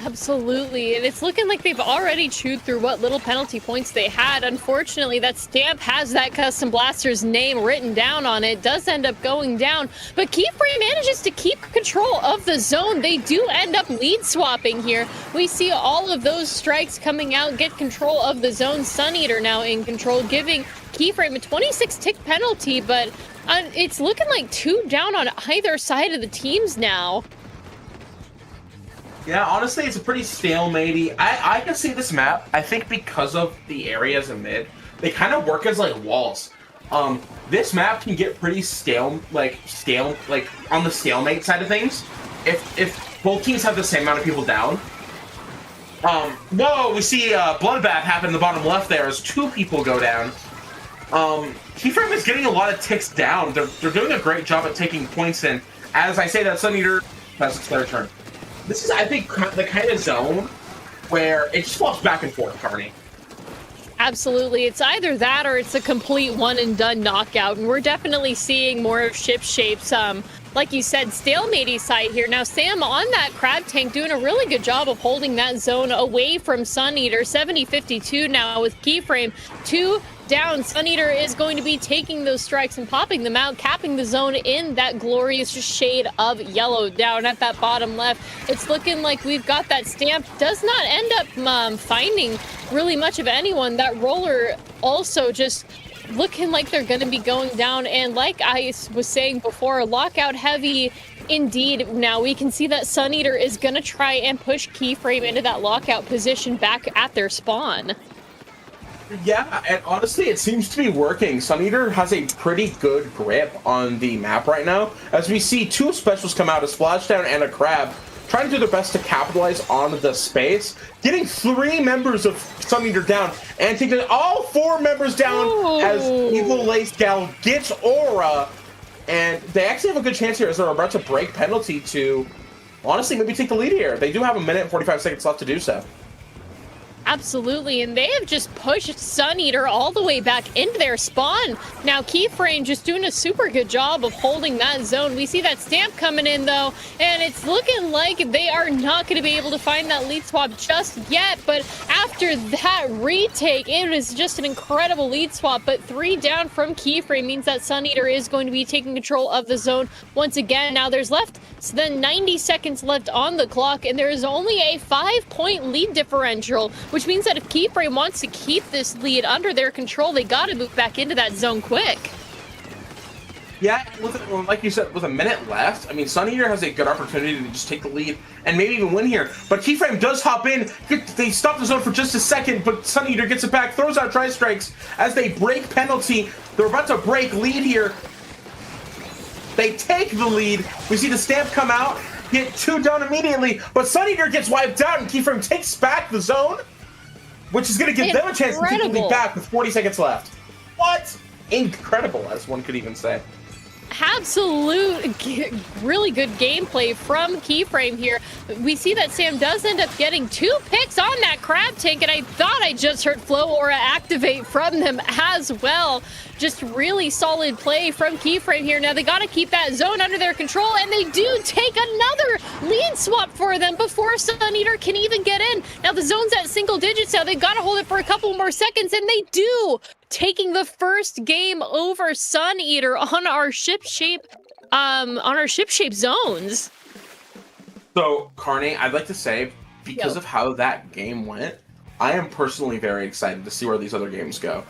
Absolutely, and it's looking like they've already chewed through what little penalty points they had. Unfortunately, that stamp has that custom blaster's name written down on it. Does end up going down, but Keyframe manages to keep control of the zone. They do end up lead swapping here. We see all of those strikes coming out, get control of the zone. Suneater now in control, giving Keyframe a 26 tick penalty, but it's looking like 2 down on either side of the teams now. Yeah, honestly, it's a pretty stalematey. I can see this map. I think because of the areas in mid, they kind of work as like walls. This map can get pretty stale on the stalemate side of things. If both teams have the same amount of people down. Whoa, we see a bloodbath happen in the bottom left there as 2 people go down. Keyframe is getting a lot of ticks down. They're doing a great job at taking points in. As I say that, Suneater has its their turn. This is, I think, the kind of zone where it just swaps back and forth, Carney. Absolutely. It's either that or it's a complete one-and-done knockout, and we're definitely seeing more of ship shapes. Like you said, stalemate side here. Now, Sam on that crab tank doing a really good job of holding that zone away from Suneater. 70-52 now with Keyframe. 2 down. Suneater is going to be taking those strikes and popping them out, capping the zone in that glorious shade of yellow down at that bottom left. It's looking like we've got that stamp. Does not end up finding really much of anyone. That roller also just looking like they're going to be going down. And like I was saying before, lockout heavy indeed. Now we can see that Suneater is going to try and push Keyframe into that lockout position back at their spawn. Yeah, and honestly, it seems to be working. Suneater has a pretty good grip on the map right now. As we see 2 specials come out, a splashdown and a crab. trying to do their best to capitalize on the space, getting 3 members of Sun Eater down, and taking all 4 members down as Evil Lace Gal gets Aura, and they actually have a good chance here as they're about to break penalty to, honestly, maybe take the lead here. They do have a minute and 45 seconds left to do so. Absolutely, and they have just pushed Sun Eater all the way back into their spawn. Now Keyframe just doing a super good job of holding that zone. We see that stamp coming in though, and it's looking like they are not going to be able to find that lead swap just yet, but after that retake, it was just an incredible lead swap, but 3 down from Keyframe means that Sun Eater is going to be taking control of the zone once again. Now there's left so then 90 seconds left on the clock, and there is only a 5-point lead differential, which means that if Keyframe wants to keep this lead under their control, they gotta move back into that zone quick. Yeah, like you said, with a minute left, I mean, Sun Eater has a good opportunity to just take the lead and maybe even win here. But Keyframe does hop in. They stop the zone for just a second, but Sun Eater gets it back, throws out Tri-Strikes as they break penalty. They're about to break lead here. They take the lead. We see the stamp come out, get 2 down immediately, but Sun Eater gets wiped out, and Keyframe takes back the zone, which is going to give them a chance to take the lead back with 40 seconds left. What? Incredible, as one could even say. Absolute, really good gameplay from Keyframe here. We see that Sam does end up getting 2 picks on that crab tank, and I thought I just heard Flow Aura activate from them as well. Just really solid play from Keyframe here. Now they got to keep that zone under their control, and they do take another lead swap for them before Sun Eater can even get in. Now the zone's at single digits now. They've got to hold it for a couple more seconds, and they do, taking the first game over Sun Eater on our ship shape zones. So, Carney, I'd like to say, because of how that game went, I am personally very excited to see where these other games go.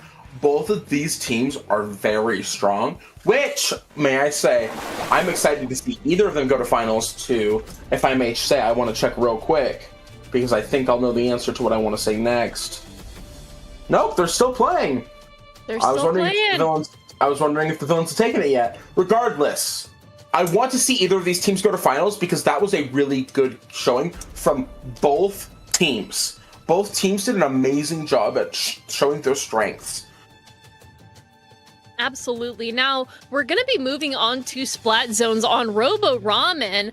Both of these teams are very strong, which, may I say, I'm excited to see either of them go to finals too. If I may say, I want to check real quick, because I think I'll know the answer to what I want to say next. Nope, they're still playing. I was wondering if the villains had taken it yet. Regardless, I want to see either of these teams go to finals because that was a really good showing from both teams. Both teams did an amazing job at showing their strengths. Absolutely. Now, we're going to be moving on to Splat Zones on RRRemix.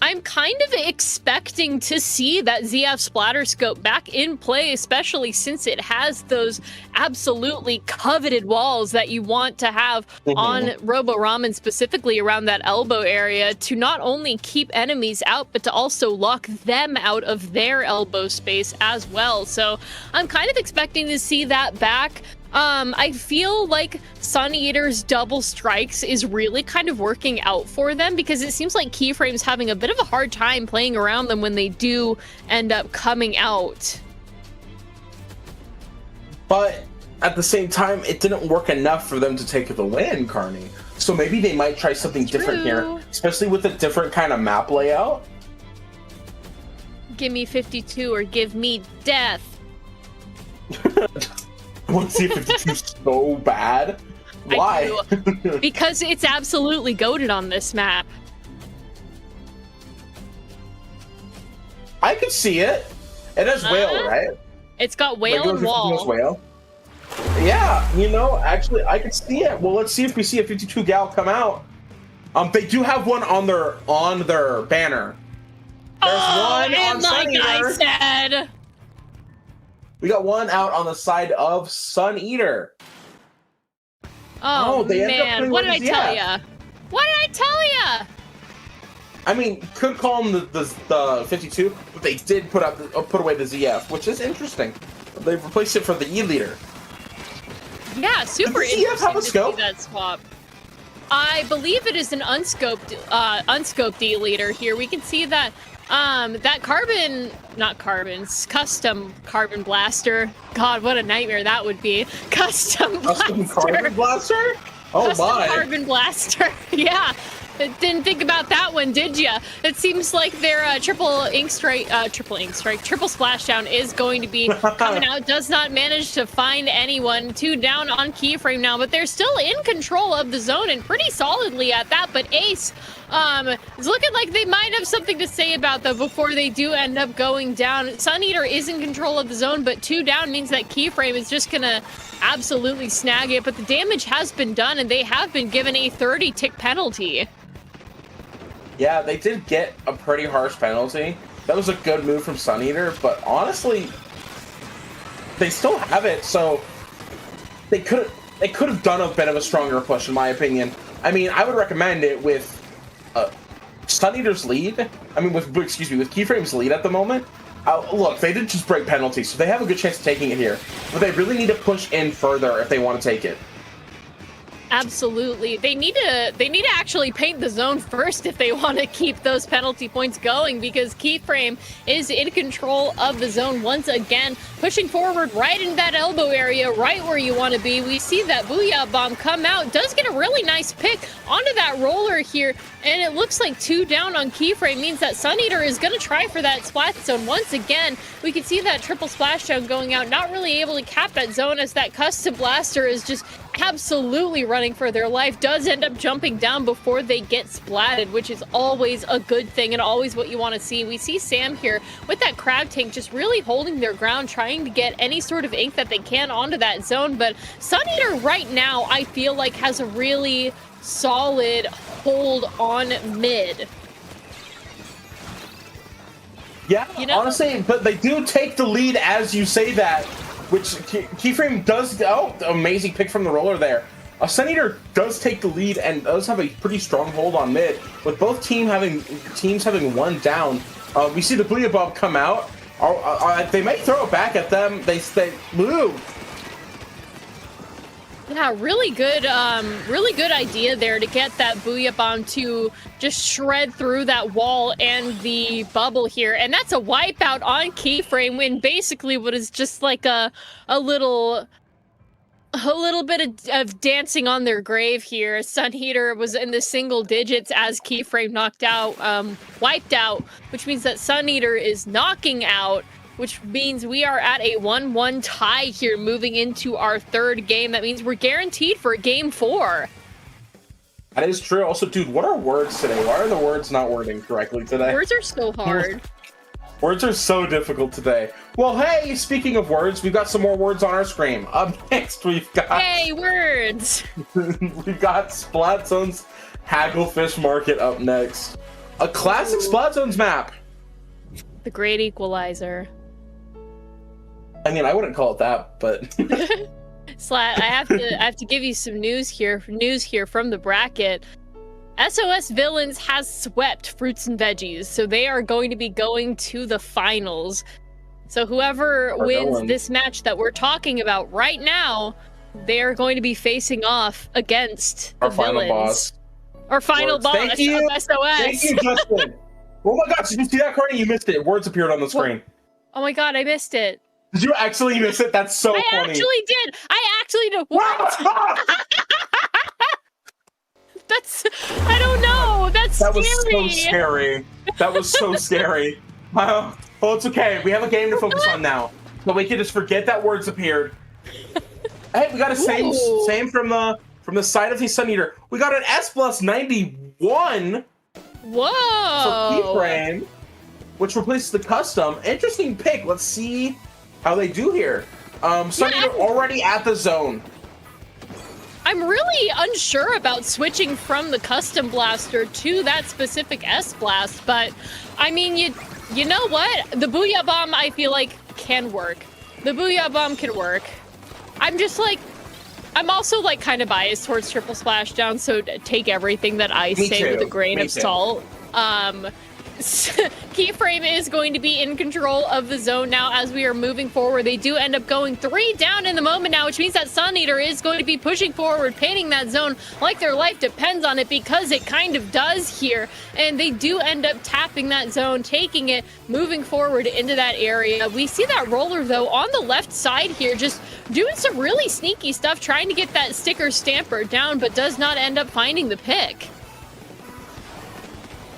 I'm kind of expecting to see that ZF Splatter Scope back in play, especially since it has those absolutely coveted walls that you want to have on RRRemix, specifically around that elbow area, to not only keep enemies out, but to also lock them out of their elbow space as well. So I'm kind of expecting to see that back. I feel like Sun Eater's double strikes is really kind of working out for them because it seems like Keyframe's having a bit of a hard time playing around them when they do end up coming out. But at the same time, it didn't work enough for them to take the win, Carney. So maybe they might try something different here, especially with a different kind of map layout. Give me 52 or give me death. I want to see 52 so bad. Why? Because it's absolutely goated on this map. I could see it. It has whale, right? It's got whale and wall. Whale. Yeah, you know, actually, I could see it. Well, let's see if we see a 52 gal come out. They do have one on their banner. There's one on Sun Eater. I said. We got one out on the side of Sun Eater. Oh man, what did I tell ya? What did I tell ya? I mean, could call them the 52, but they did put away the ZF, which is interesting. They've replaced it for the E leader. Yeah, super Does the ZF have a interesting to scope? see that swap. I believe it is an unscoped E leader here. We can see that that custom carbon blaster. God, what a nightmare that would be. Custom carbon blaster? Oh custom my. Carbon blaster. Yeah. Didn't think about that one, did ya? It seems like their triple splashdown is going to be coming out. Does not manage to find anyone. 2 down on Keyframe now, but they're still in control of the zone and pretty solidly at that. But Ace It's looking like they might have something to say about that before they do end up going down. Sun Eater is in control of the zone, but 2 down means that Keyframe is just gonna absolutely snag it. But the damage has been done, and they have been given a 30-tick penalty. Yeah, they did get a pretty harsh penalty. That was a good move from Sun Eater, but honestly, they still have it, so they could have done a bit of a stronger push, in my opinion. I mean, I would recommend it with Sun Eater's lead. I mean, with Keyframe's lead at the moment. Look, they did just break penalties, so they have a good chance of taking it here. But they really need to push in further if they want to take it. Absolutely. They need to actually paint the zone first if they want to keep those penalty points going, because Keyframe is in control of the zone once again, pushing forward right in that elbow area, right where you want to be. We see that Booyah Bomb come out, does get a really nice pick onto that roller here, and it looks like 2 down on Keyframe means that Sun Eater is going to try for that splash zone once again. We can see that triple splashdown going out, not really able to cap that zone as that custom blaster is just absolutely running for their life, does end up jumping down before they get splatted, which is always a good thing and always what you want to see. We see Sam here with that crab tank just really holding their ground, trying to get any sort of ink that they can onto that zone, but Sun Eater right now I feel like has a really solid hold on mid. Yeah, You know? honestly, but they do take the lead as you say that, which Keyframe does. Oh, amazing pick from the roller there. Sun Eater does take the lead and does have a pretty strong hold on mid, with both teams having 1 down. We see the Booyah Bomb come out. They might throw it back at them. They move. Yeah, really good idea there to get that Booyah Bomb to just shred through that wall and the bubble here. And that's a wipeout on Keyframe when basically what is just like a little bit of dancing on their grave here. Sun Eater was in the single digits as Keyframe wiped out, which means that Sun Eater is knocking out, which means we are at a 1-1 tie here moving into our 3rd game. That means we're guaranteed for game 4. That is true. Also, dude, what are words today? Why are the words not wording correctly today? Words are so hard. Words are so difficult today. Well, hey, speaking of words, we've got some more words on our screen. Up next, we've got... Hey, words! We've got Splat Zone's Hagglefish Market up next. A classic Splat Zones map. The Great Equalizer. I mean, I wouldn't call it that, but... Slat, I have to give you some news here from the bracket. SOS Villains has swept Fruits and Veggies, so they are going to be going to the finals. So whoever wins this match that we're talking about right now, they are going to be facing off against our the final villains. boss. Our final boss Thank you. of SOS. Thank you, Justin. Oh my gosh, did you see that, Courtney? You missed it. Words appeared on the screen. Oh my god, I missed it. Did you actually miss it? That's so funny. I actually did. I actually did. What? I don't know. That scary. was so scary. That was so scary. Well, it's okay. We have a game to focus on now. So we can just forget that words appeared. Hey, we got a same from the side of the Sun Eater. We got an S+ 91. Whoa. For Keyframe, which replaces the custom. Interesting pick. Let's see how they do here. Sun Eater already at the zone. I'm really unsure about switching from the custom blaster to that specific S blast, but I mean, you know what? The Booyah Bomb I feel like can work. The Booyah Bomb can work. I'm also like kind of biased towards triple splashdown, so take everything that I say with a grain of salt. Keyframe is going to be in control of the zone now as we are moving forward. They do end up going 3 down in the moment now, which means that Sun Eater is going to be pushing forward, painting that zone like their life depends on it, because it kind of does here. And they do end up tapping that zone, taking it, moving forward into that area. We see that roller, though, on the left side here, just doing some really sneaky stuff, trying to get that sticker stamper down, but does not end up finding the pick.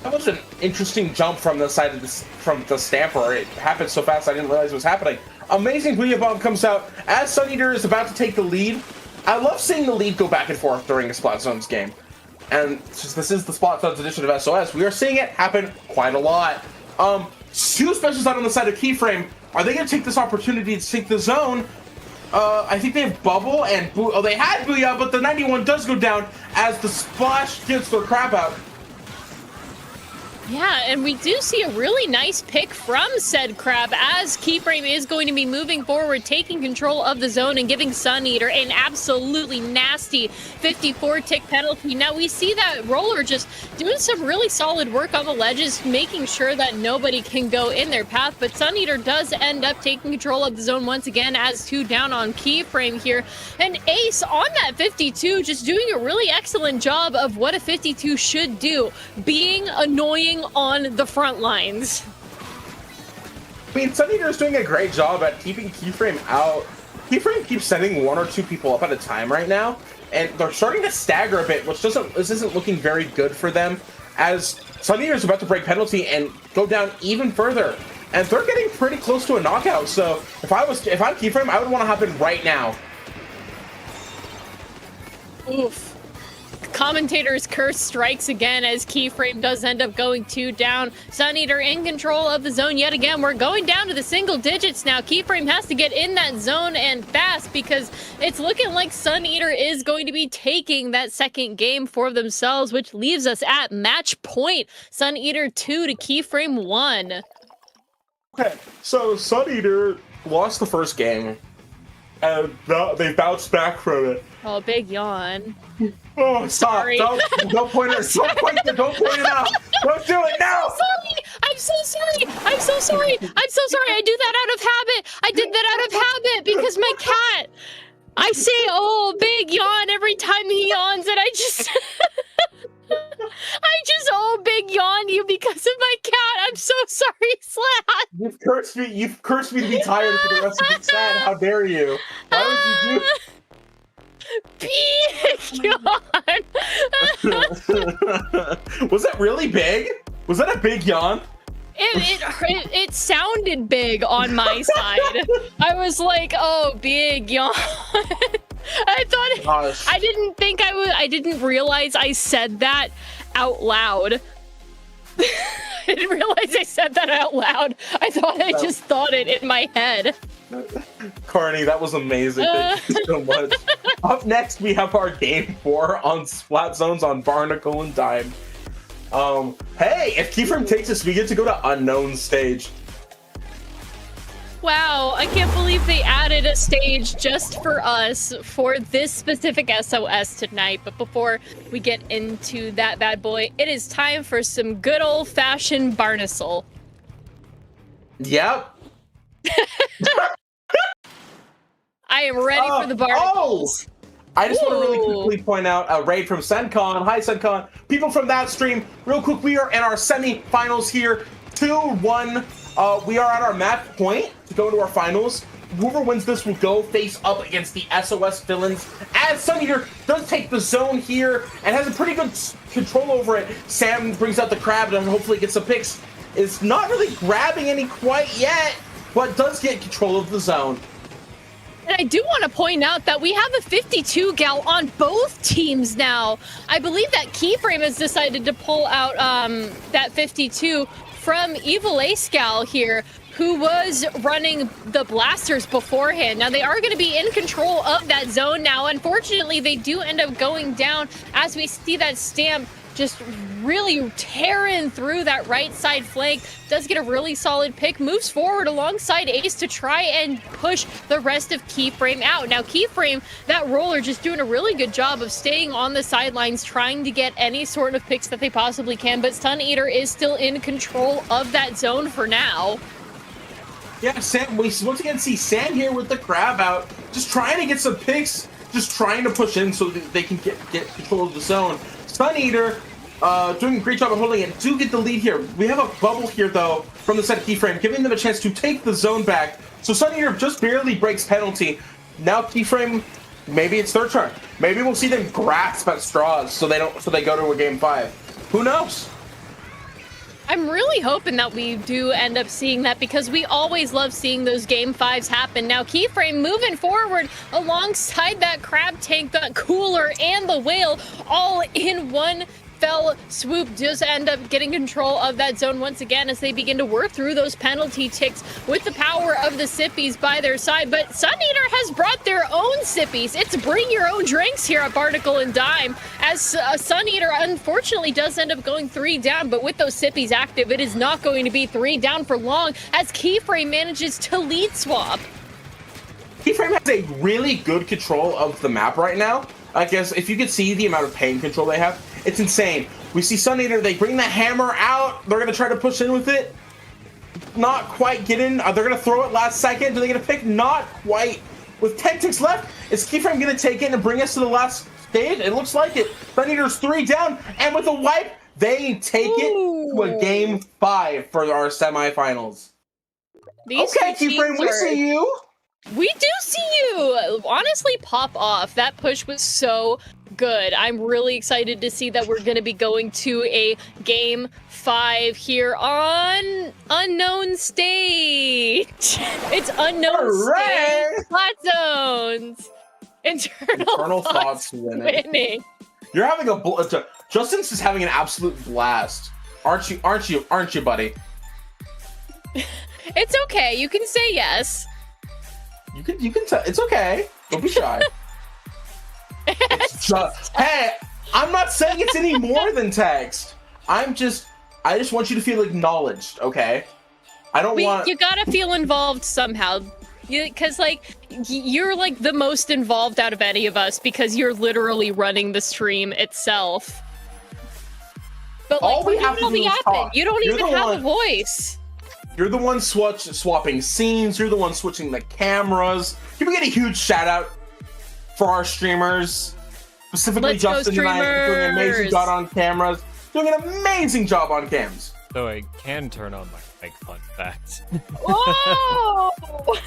That was an interesting jump from the side of from the stamper. It happened so fast I didn't realize it was happening. Amazing Booyah Bomb comes out as Sun Eater is about to take the lead. I love seeing the lead go back and forth during a Splat Zones game. and since this is the Spot Zones edition of SOS, we are seeing it happen quite a lot. Two specials out on the side of Keyframe. Are they going to take this opportunity to take the zone? I think they have Bubble and they had Booyah, but the 91 does go down as the Splash gets their crab out. Yeah, and we do see a really nice pick from said Crab as Keyframe is going to be moving forward, taking control of the zone and giving Sun Eater an absolutely nasty 54 tick penalty. Now we see that Roller just doing some really solid work on the ledges, making sure that nobody can go in their path, but Sun Eater does end up taking control of the zone once again as 2 down on Keyframe here. And Ace on that 52 just doing a really excellent job of what a 52 should do, being annoying on the front lines. I mean, Sun Eater is doing a great job at keeping Keyframe out. Keyframe keeps sending 1 or 2 people up at a time right now, and they're starting to stagger a bit, which this isn't looking very good for them, as Sun Eater is about to break penalty and go down even further. And they're getting pretty close to a knockout, so if I'm Keyframe, I would want to happen right now. Oof. Commentator's curse strikes again as Keyframe does end up going 2 down. Sun Eater in control of the zone yet again. We're going down to the single digits now. Keyframe has to get in that zone and fast because it's looking like Sun Eater is going to be taking that second game for themselves, which leaves us at match point. Sun Eater 2 to Keyframe 1. Okay, so Sun Eater lost the first game, and they bounced back from it. Oh, big yawn. Oh, stop! Sorry. Don't point it. Don't point it out. Don't do it now. I'm so sorry. I'm so sorry. I do that out of habit. I did that out of habit because my cat. I say, "Oh, big yawn" every time he yawns, and I just oh, big yawn you because of my cat. I'm so sorry, Slash. You've cursed me to be tired for the rest of the set. How dare you? Why would you do? Big yawn. Was that really big? Was that a big yawn? It sounded big on my side. I was like, oh, big yawn. I thought Gosh. I didn't realize I said that out loud. I didn't realize I said that out loud. I thought I just thought it in my head. Carney, that was amazing. Thank you so much. Up next, we have our game 4 on Splat Zones on Barnacle and Dime. Hey, if Keyframe takes this, we get to go to Unknown Stage. Wow, I can't believe they added a stage just for us for this specific SOS tonight. But before we get into that bad boy, it is time for some good old-fashioned Barnacle. Yep. I am ready for the Barnacles. I just want to really quickly point out a raid from Sencon. Hi, Sencon. People from that stream, real quick, we are in our semi-finals here. 2-1. We are at our match point to go into our finals. Whoever wins this will go face up against the SOS villains. As Sun Eater does take the zone here and has a pretty good control over it. Sam brings out the crab and hopefully gets some picks. Is not really grabbing any quite yet, but does get control of the zone. And I do want to point out that we have a 52 gal on both teams now. I believe that Keyframe has decided to pull out that 52 from Evil Ace gal here, who was running the blasters beforehand. Now they are going to be in control of that zone now. Unfortunately, they do end up going down as we see that Stamp just really tearing through that right side flank. Does get a really solid pick, moves forward alongside Ace to try and push the rest of Keyframe out. Now Keyframe, that roller, just doing a really good job of staying on the sidelines, trying to get any sort of picks that they possibly can, but Sun Eater is still in control of that zone for now. Yeah, Sam, we once again see Sam here with the crab out, just trying to get some picks, just trying to push in so that they can get control of the zone. Sun Eater doing a great job of holding it, do get the lead here. We have a bubble here, though, from the set of Keyframe, giving them a chance to take the zone back. So Sun Eater just barely breaks penalty. Now Keyframe, maybe it's their turn. Maybe we'll see them grasp at straws so they go to a game 5. Who knows? I'm really hoping that we do end up seeing that because we always love seeing those game 5s happen. Now, Keyframe moving forward alongside that crab tank, the cooler, and the whale all in one fell swoop, just end up getting control of that zone once again as they begin to work through those penalty ticks with the power of the Sippies by their side. But Suneater has brought their own Sippies. It's bring your own drinks here at Barnacle and Dime, as Suneater unfortunately does end up going 3 down, but with those Sippies active, it is not going to be 3 down for long as Keyframe manages to lead swap. Keyframe has a really good control of the map right now. I guess if you could see the amount of pain control they have, it's insane. We see Suneater, they bring the hammer out. They're going to try to push in with it. Not quite get in. They're going to throw it last second. Do they get a pick? Not quite. With 10 ticks left, is Keyframe going to take it and bring us to the last stage? It looks like it. Suneater's 3 down, and with a wipe, they take it to a game 5 for our semifinals. Okay, Keyframe, we see you. We do see you! Honestly, pop off. That push was so good. I'm really excited to see that we're going to be going to a game 5 here on Unknown Stage. It's Unknown Stage Flat Zones. Internal Thoughts winning. You're having a Justin's just having an absolute blast. Aren't you, buddy? It's okay. You can say yes. You can tell. It's okay. Don't be shy. Hey, I'm not saying it's any more than text. I just want you to feel acknowledged, okay? I don't want... You gotta feel involved somehow. Because, you're, the most involved out of any of us because you're literally running the stream itself. But, all we have to do is talk. You don't even have a voice. You're the one swapping scenes. You're the one switching the cameras. Can we get a huge shout out for our streamers? Specifically, Let's Justin go, and I doing an amazing job on cameras. Doing an amazing job on cams. So I can turn on my mic, fun fact. Whoa! Oh.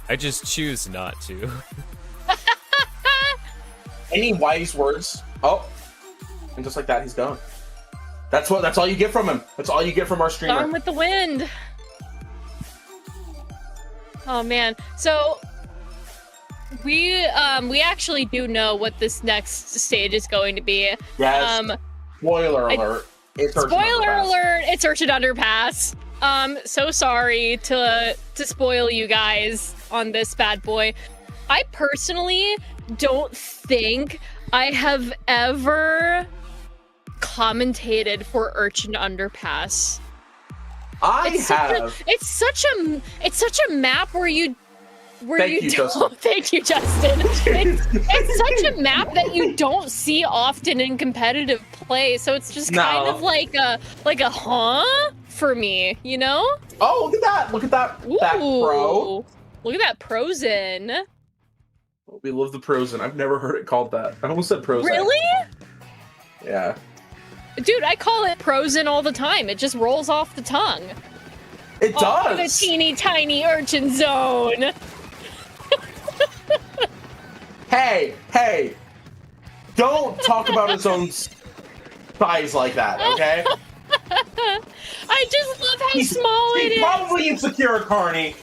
I just choose not to. Any wise words? Oh, and just like that, he's gone. That's all you get from him. That's all you get from our streamer. Gone with the wind. Oh man. So we actually do know what this next stage is going to be. Yes. Spoiler alert. It's Urchin Underpass. So sorry to spoil you guys on this bad boy. I personally don't think I have ever commentated for Urchin Underpass. It's such a map where you Thank you, Justin. Thank you, Justin. It's such a map that you don't see often in competitive play, so it's just kind of like a huh for me, you know? Oh, look at that pro. Look at that Prozen. We love the Prozen. I've never heard it called that. I almost said Prozen. Really? Yeah. Dude, I call it Prozen all the time. It just rolls off the tongue. It does. The teeny tiny urchin zone. Hey, don't talk about his own size like that, okay? I just love how small it is. He's probably insecure, Carney.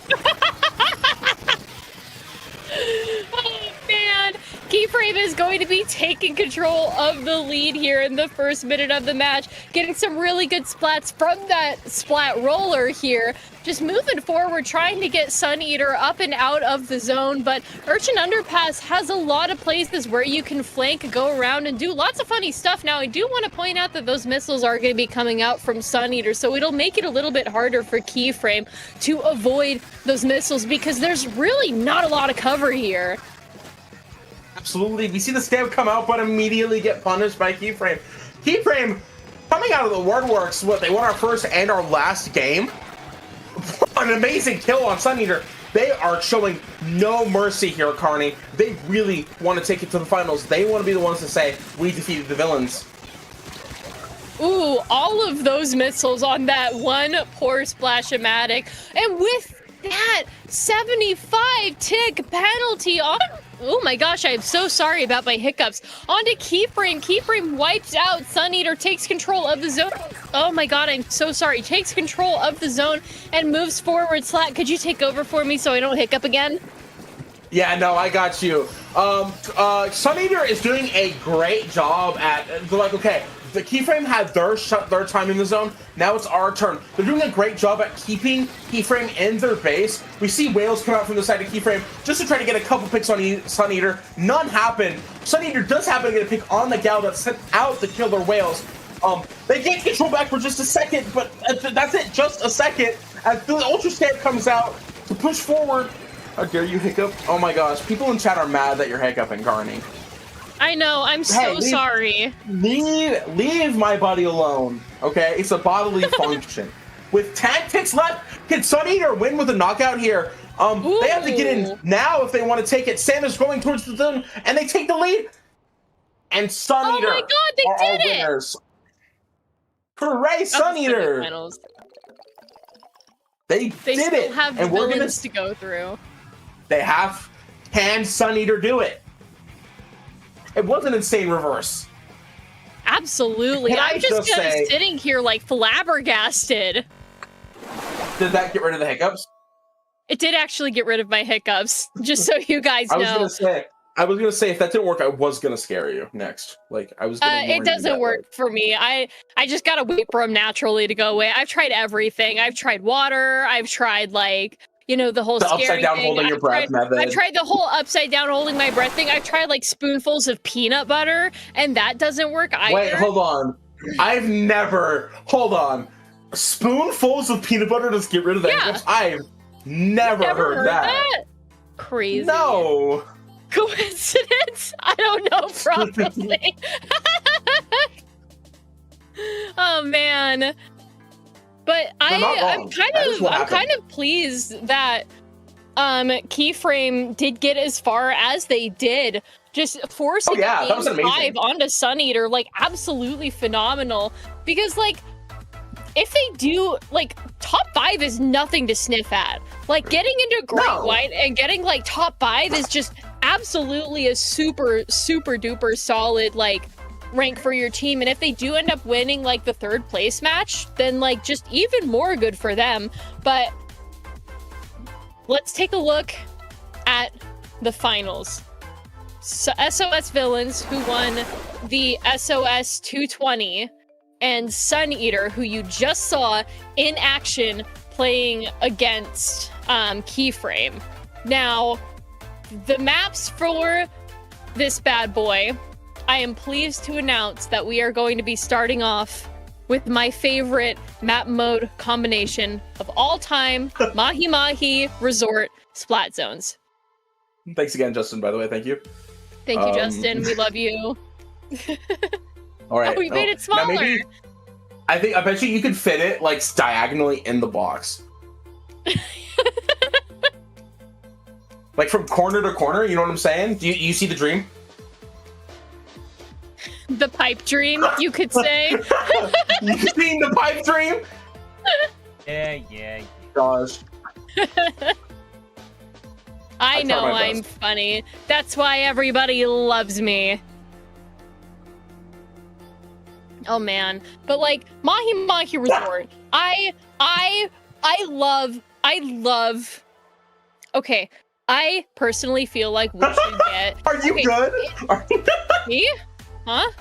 Oh, man. Keyframe is going to be taking control of the lead here in the first minute of the match, getting some really good splats from that splat roller here. Just moving forward, trying to get Suneater up and out of the zone, but Urchin Underpass has a lot of places where you can flank, go around, and do lots of funny stuff. Now, I do want to point out that those missiles are going to be coming out from Suneater, so it'll make it a little bit harder for Keyframe to avoid those missiles because there's really not a lot of cover here. Absolutely. We see the stab come out, but immediately get punished by Keyframe. Keyframe, coming out of the woodworks, they won our first and our last game. An amazing kill on Suneater. They are showing no mercy here, Carney. They really want to take it to the finals. They want to be the ones to say, we defeated the villains. Ooh, all of those missiles on that one poor Splash-O-Matic. And with that 75 tick penalty on Oh my gosh, I am so sorry about my hiccups. On to Keyframe. Keyframe wipes out. Sun Eater takes control of the zone. Oh my god, I'm so sorry. Takes control of the zone and moves forward. Slat, could you take over for me so I don't hiccup again? Yeah, no, I got you. Sun Eater is doing a great job at, like, okay, the Keyframe had their time in the zone. Now it's our turn. They're doing a great job at keeping Keyframe in their base. We see Whales come out from the side of Keyframe just to try to get a couple picks on Sun Eater. None happen. Sun Eater does happen to get a pick on the gal that's sent out to kill their Whales. They get control back for just a second, but that's it, just a second. As the Ultra Stamp comes out to push forward. How dare you hiccup? Oh my gosh, people in chat are mad that you're hiccuping, Carney. I know, I'm so sorry. Leave my buddy alone, okay? It's a bodily function. With tactics left, can Sun Eater win with a knockout here? They have to get in now if they want to take it. Sam is going towards the zone, and they take the lead. And Sun Eater my god, they are did our it! winners. Hooray, Sun Eater! They did still it, have and we're gonna villains to go through. They have. Can Sun Eater do it? It was an insane reverse. Absolutely. Can I I'm just just say- sitting here like flabbergasted. Did that get rid of the hiccups? It did actually get rid of my hiccups, just so you guys know. I was gonna say if that didn't work, I was gonna scare you next. Like I was. Gonna warn it you doesn't that work for me. I just gotta wait for them naturally to go away. I've tried everything. I've tried water. I've tried like, you know, the whole The scary upside down thing. holding your breath method. I've tried the whole upside down holding my breath thing. I've tried like spoonfuls of peanut butter, and that doesn't work either. Wait, hold on. I've never. Hold on. Spoonfuls of peanut butter to get rid of the hiccups? I've never heard that. Crazy. No. Coincidence? I don't know, probably. Oh man. But I'm kind of pleased that Keyframe did get as far as they did. Just forcing that was game amazing. 5 onto Sun Eater, like absolutely phenomenal. Because like if they do, like, top 5 is nothing to sniff at. Like, getting into Great White and getting, like, top 5 is just absolutely a super, super duper solid, like, rank for your team. And if they do end up winning, like, the 3rd place match, then, like, just even more good for them. But let's take a look at the finals. So SOS Villains, who won the SOS 220, and Sun Eater, who you just saw in action playing against Keyframe. Now, the maps for this bad boy, I am pleased to announce that we are going to be starting off with my favorite map mode combination of all time, Mahi Mahi Resort Splat Zones. Thanks again, Justin, by the way. Thank you. Thank you, Justin. We love you. All right. Oh, we made it smaller. Now maybe, I bet you could fit it like diagonally in the box. Like from corner to corner, you know what I'm saying? Do you see the dream? The pipe dream, you could say. You seen the pipe dream? Yeah. Gosh. I know my I'm best. funny. That's why everybody loves me. Oh man. But like Mahi Mahi Resort, I love Okay, I personally feel like we should get Are you good? Me? Huh?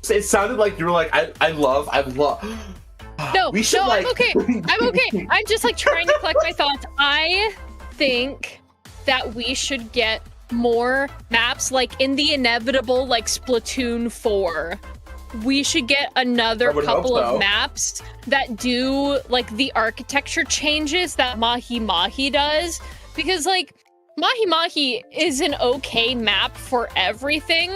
It sounded like you were like, I love. No, we should, no, like... I'm okay. I'm just like trying to collect my thoughts. I think that we should get more maps like in the inevitable like Splatoon 4. We should get another couple of maps that do like the architecture changes that Mahi Mahi does, because like Mahi Mahi is an okay map for everything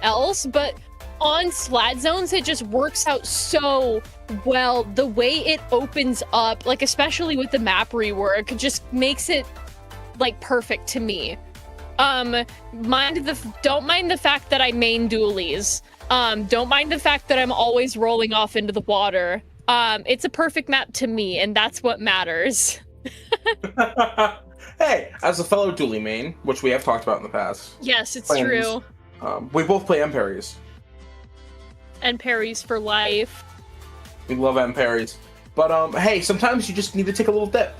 else, but on Splat Zones it just works out so well. The way it opens up, like especially with the map rework, just makes it like perfect to me. Don't mind the fact that I main dualies. Don't mind the fact that I'm always rolling off into the water. It's a perfect map to me, and that's what matters. Hey, as a fellow dually main, which we have talked about in the past, Yes, it's Friends. true. We both play M parries. And parries for life. We love M parries. But hey, sometimes you just need to take a little dip.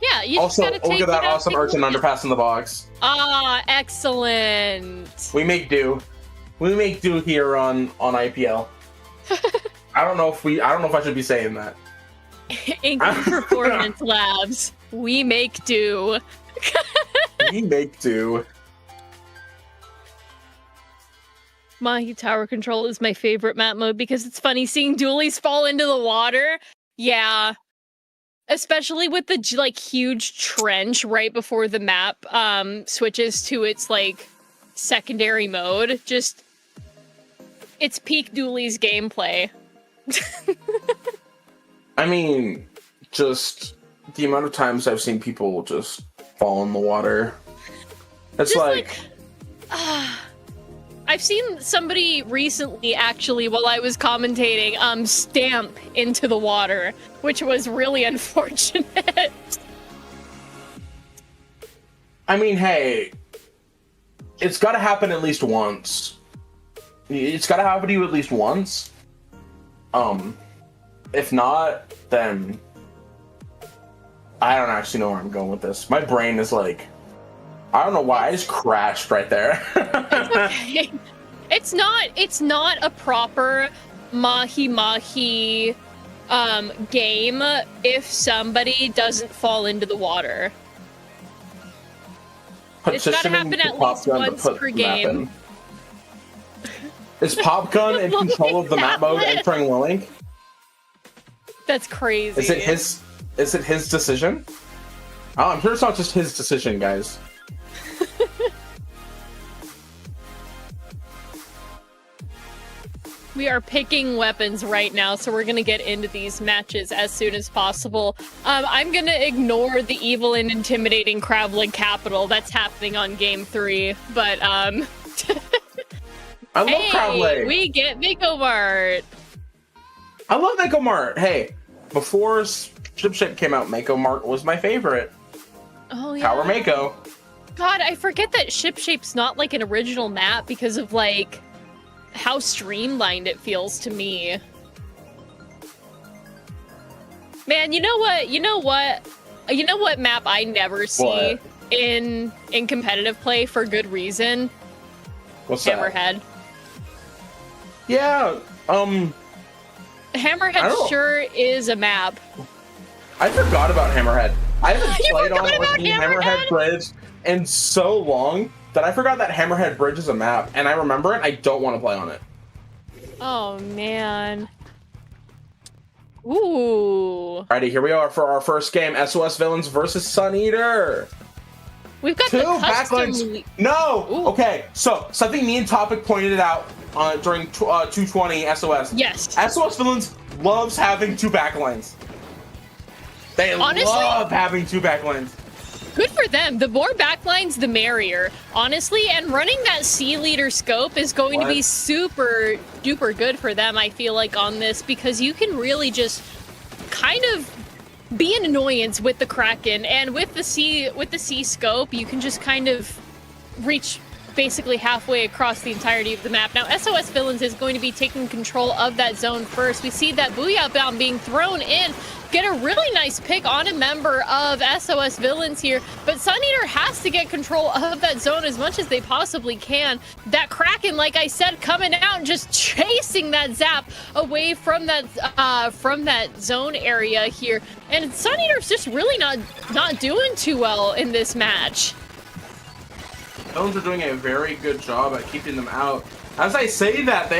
Yeah, you Also, just gotta look take at that it out, awesome take a Urchin look. underpass in the box. Ah, excellent. We make do. We make do here on IPL. I don't know if I should be saying that. Inkling Performance Labs. We make do. We make do. Mahi Tower Control is my favorite map mode because it's funny seeing dualies fall into the water. Yeah. Especially with the like huge trench right before the map switches to its like secondary mode. Just it's peak dualies gameplay. I mean, just the amount of times I've seen people just fall in the water. It's Just I've seen somebody recently, actually, while I was commentating, stamp into the water, which was really unfortunate. I mean, hey, it's got to happen at least once. It's got to happen to you at least once. If not, then I don't actually know where I'm going with this. My brain is like, I don't know why I just crashed right there. Okay. It's not a proper mahi-mahi game if somebody doesn't fall into the water. It's gotta Petitioning happen to at Pop least Gun to once put per the map game. in. Is Pop Gun in control of the map mode entering Link? That's crazy. Is it his decision? Oh, I'm sure it's not just his decision, guys. We are picking weapons right now, so we're gonna get into these matches as soon as possible. I'm gonna ignore the evil and intimidating Crableg Capital that's happening on Game 3, but I love hey, Crowley. we get Micomart. I love Mako Mart. Hey, before Ship Shape came out, Mako Mart was my favorite. Oh yeah. Power Mako. God, I forget that Shipshape's not like an original map because of like how streamlined it feels to me. Man, you know what map I never see What? in competitive play for good reason? What's that? Hammerhead. Yeah. I Hammerhead don't- sure is a map. I forgot about Hammerhead. I haven't You played on forgot about the Hammerhead Hammerhead? Bridge in so long that I forgot that Hammerhead Bridge is a map, and I remember it. I don't want to play on it. Oh man. Ooh. Alrighty, here we are for our first game: SOS Villains versus Sun Eater. We've got Two the custom. backlines. No. Ooh. Okay, so something me and Topic pointed out during 220 SOS. Yes. SOS Villains loves having two backlines. They Honestly? love having two backlines. Good for them. The more backlines, the merrier. Honestly, and running that C leader scope is going to be What? super duper good for them, I feel like, on this, because you can really just kind of be an annoyance with the Kraken, and with the C scope, you can just kind of reach basically halfway across the entirety of the map. Now, SOS Villains is going to be taking control of that zone first. We see that Booyah Bomb being thrown in. Get a really nice pick on a member of SOS Villains here, but Sun Eater has to get control of that zone as much as they possibly can. That Kraken, like I said, coming out and just chasing that zap away from that zone area here. And Sun Eater's just really not doing too well in this match. Villains are doing a very good job at keeping them out. As I say that,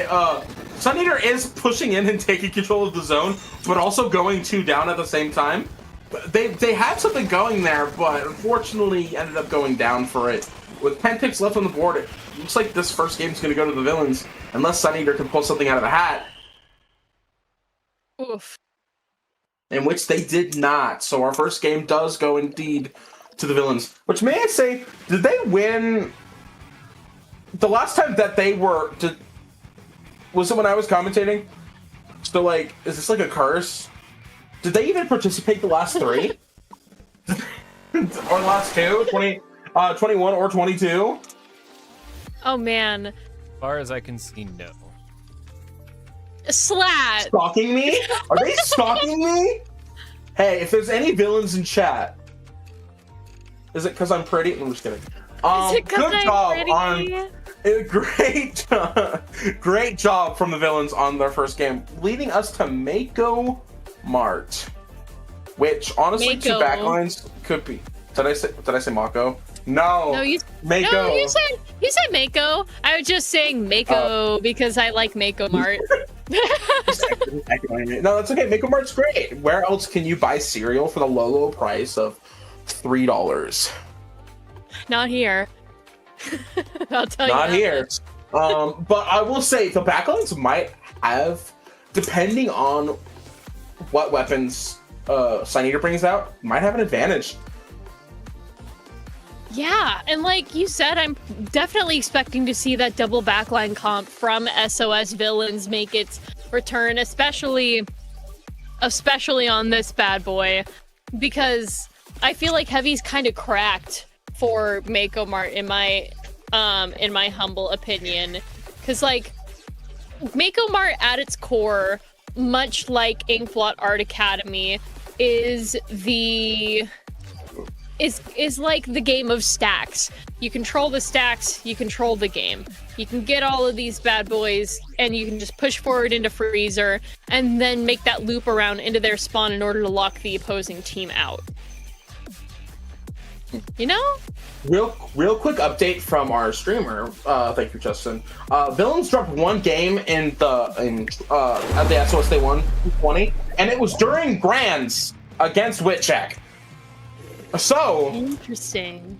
Sun Eater is pushing in and taking control of the zone, but also going two down at the same time. They had something going there, but unfortunately ended up going down for it. With 10 picks left on the board, it looks like this first game is going to go to the Villains, unless Sun Eater can pull something out of the hat, Oof. in which they did not. So our first game does go indeed to the Villains. Which, may I say, did they win? The last time that they were... Was it when I was commentating? So, like, is this like a curse? Did they even participate the last three? or the last two, 21 or 22. Oh man, As far as I can see, no. Slat. Stalking me? Are they stalking me? Hey, if there's any villains in chat, is it because I'm pretty? I'm just kidding. Is it 'cause Good I'm job pretty? on great job from the villains on their first game, leading us to Mako Mart, which honestly two Mako. backlines could be. Did I say Mako? No. No, you. Mako. No, you said Mako. I was just saying Mako because I like Mako Mart. No, that's okay. Mako Mart's great. Where else can you buy cereal for the low price of $3? Not here. I'll tell Not you. here. But I will say the backlines might have, depending on what weapons Sun Eater brings out, might have an advantage. Yeah, and like you said, I'm definitely expecting to see that double backline comp from SOS Villains make its return, especially on this bad boy, because I feel like Heavy's kind of cracked for Mako Mart in my humble opinion, because like Mako Mart at its core, much like Inkblot Art Academy, is like the game of stacks. You control the stacks, you control the game. You can get all of these bad boys, and you can just push forward into Freezer, and then make that loop around into their spawn in order to lock the opposing team out. You know? Real quick update from our streamer. Thank you, Justin. Villains dropped one game at the SOS they won 20, and it was during Grands against Witcheck. So Interesting.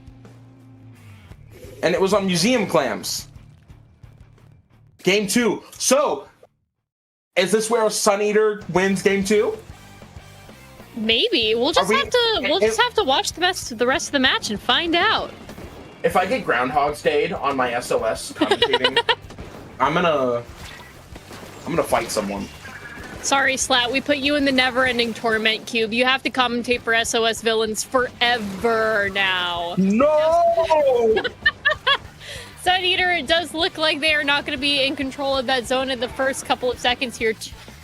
And it was on Museum Clams. Game 2. So is this where Sun Eater wins game 2? Maybe we'll just have to watch the rest of the match and find out. If I get Groundhog's Day on my SOS commentating, I'm gonna fight someone. Sorry, Slat, we put you in the never-ending torment cube. You have to commentate for SOS Villains forever now. No! Sun Eater, it does look like they are not going to be in control of that zone in the first couple of seconds here.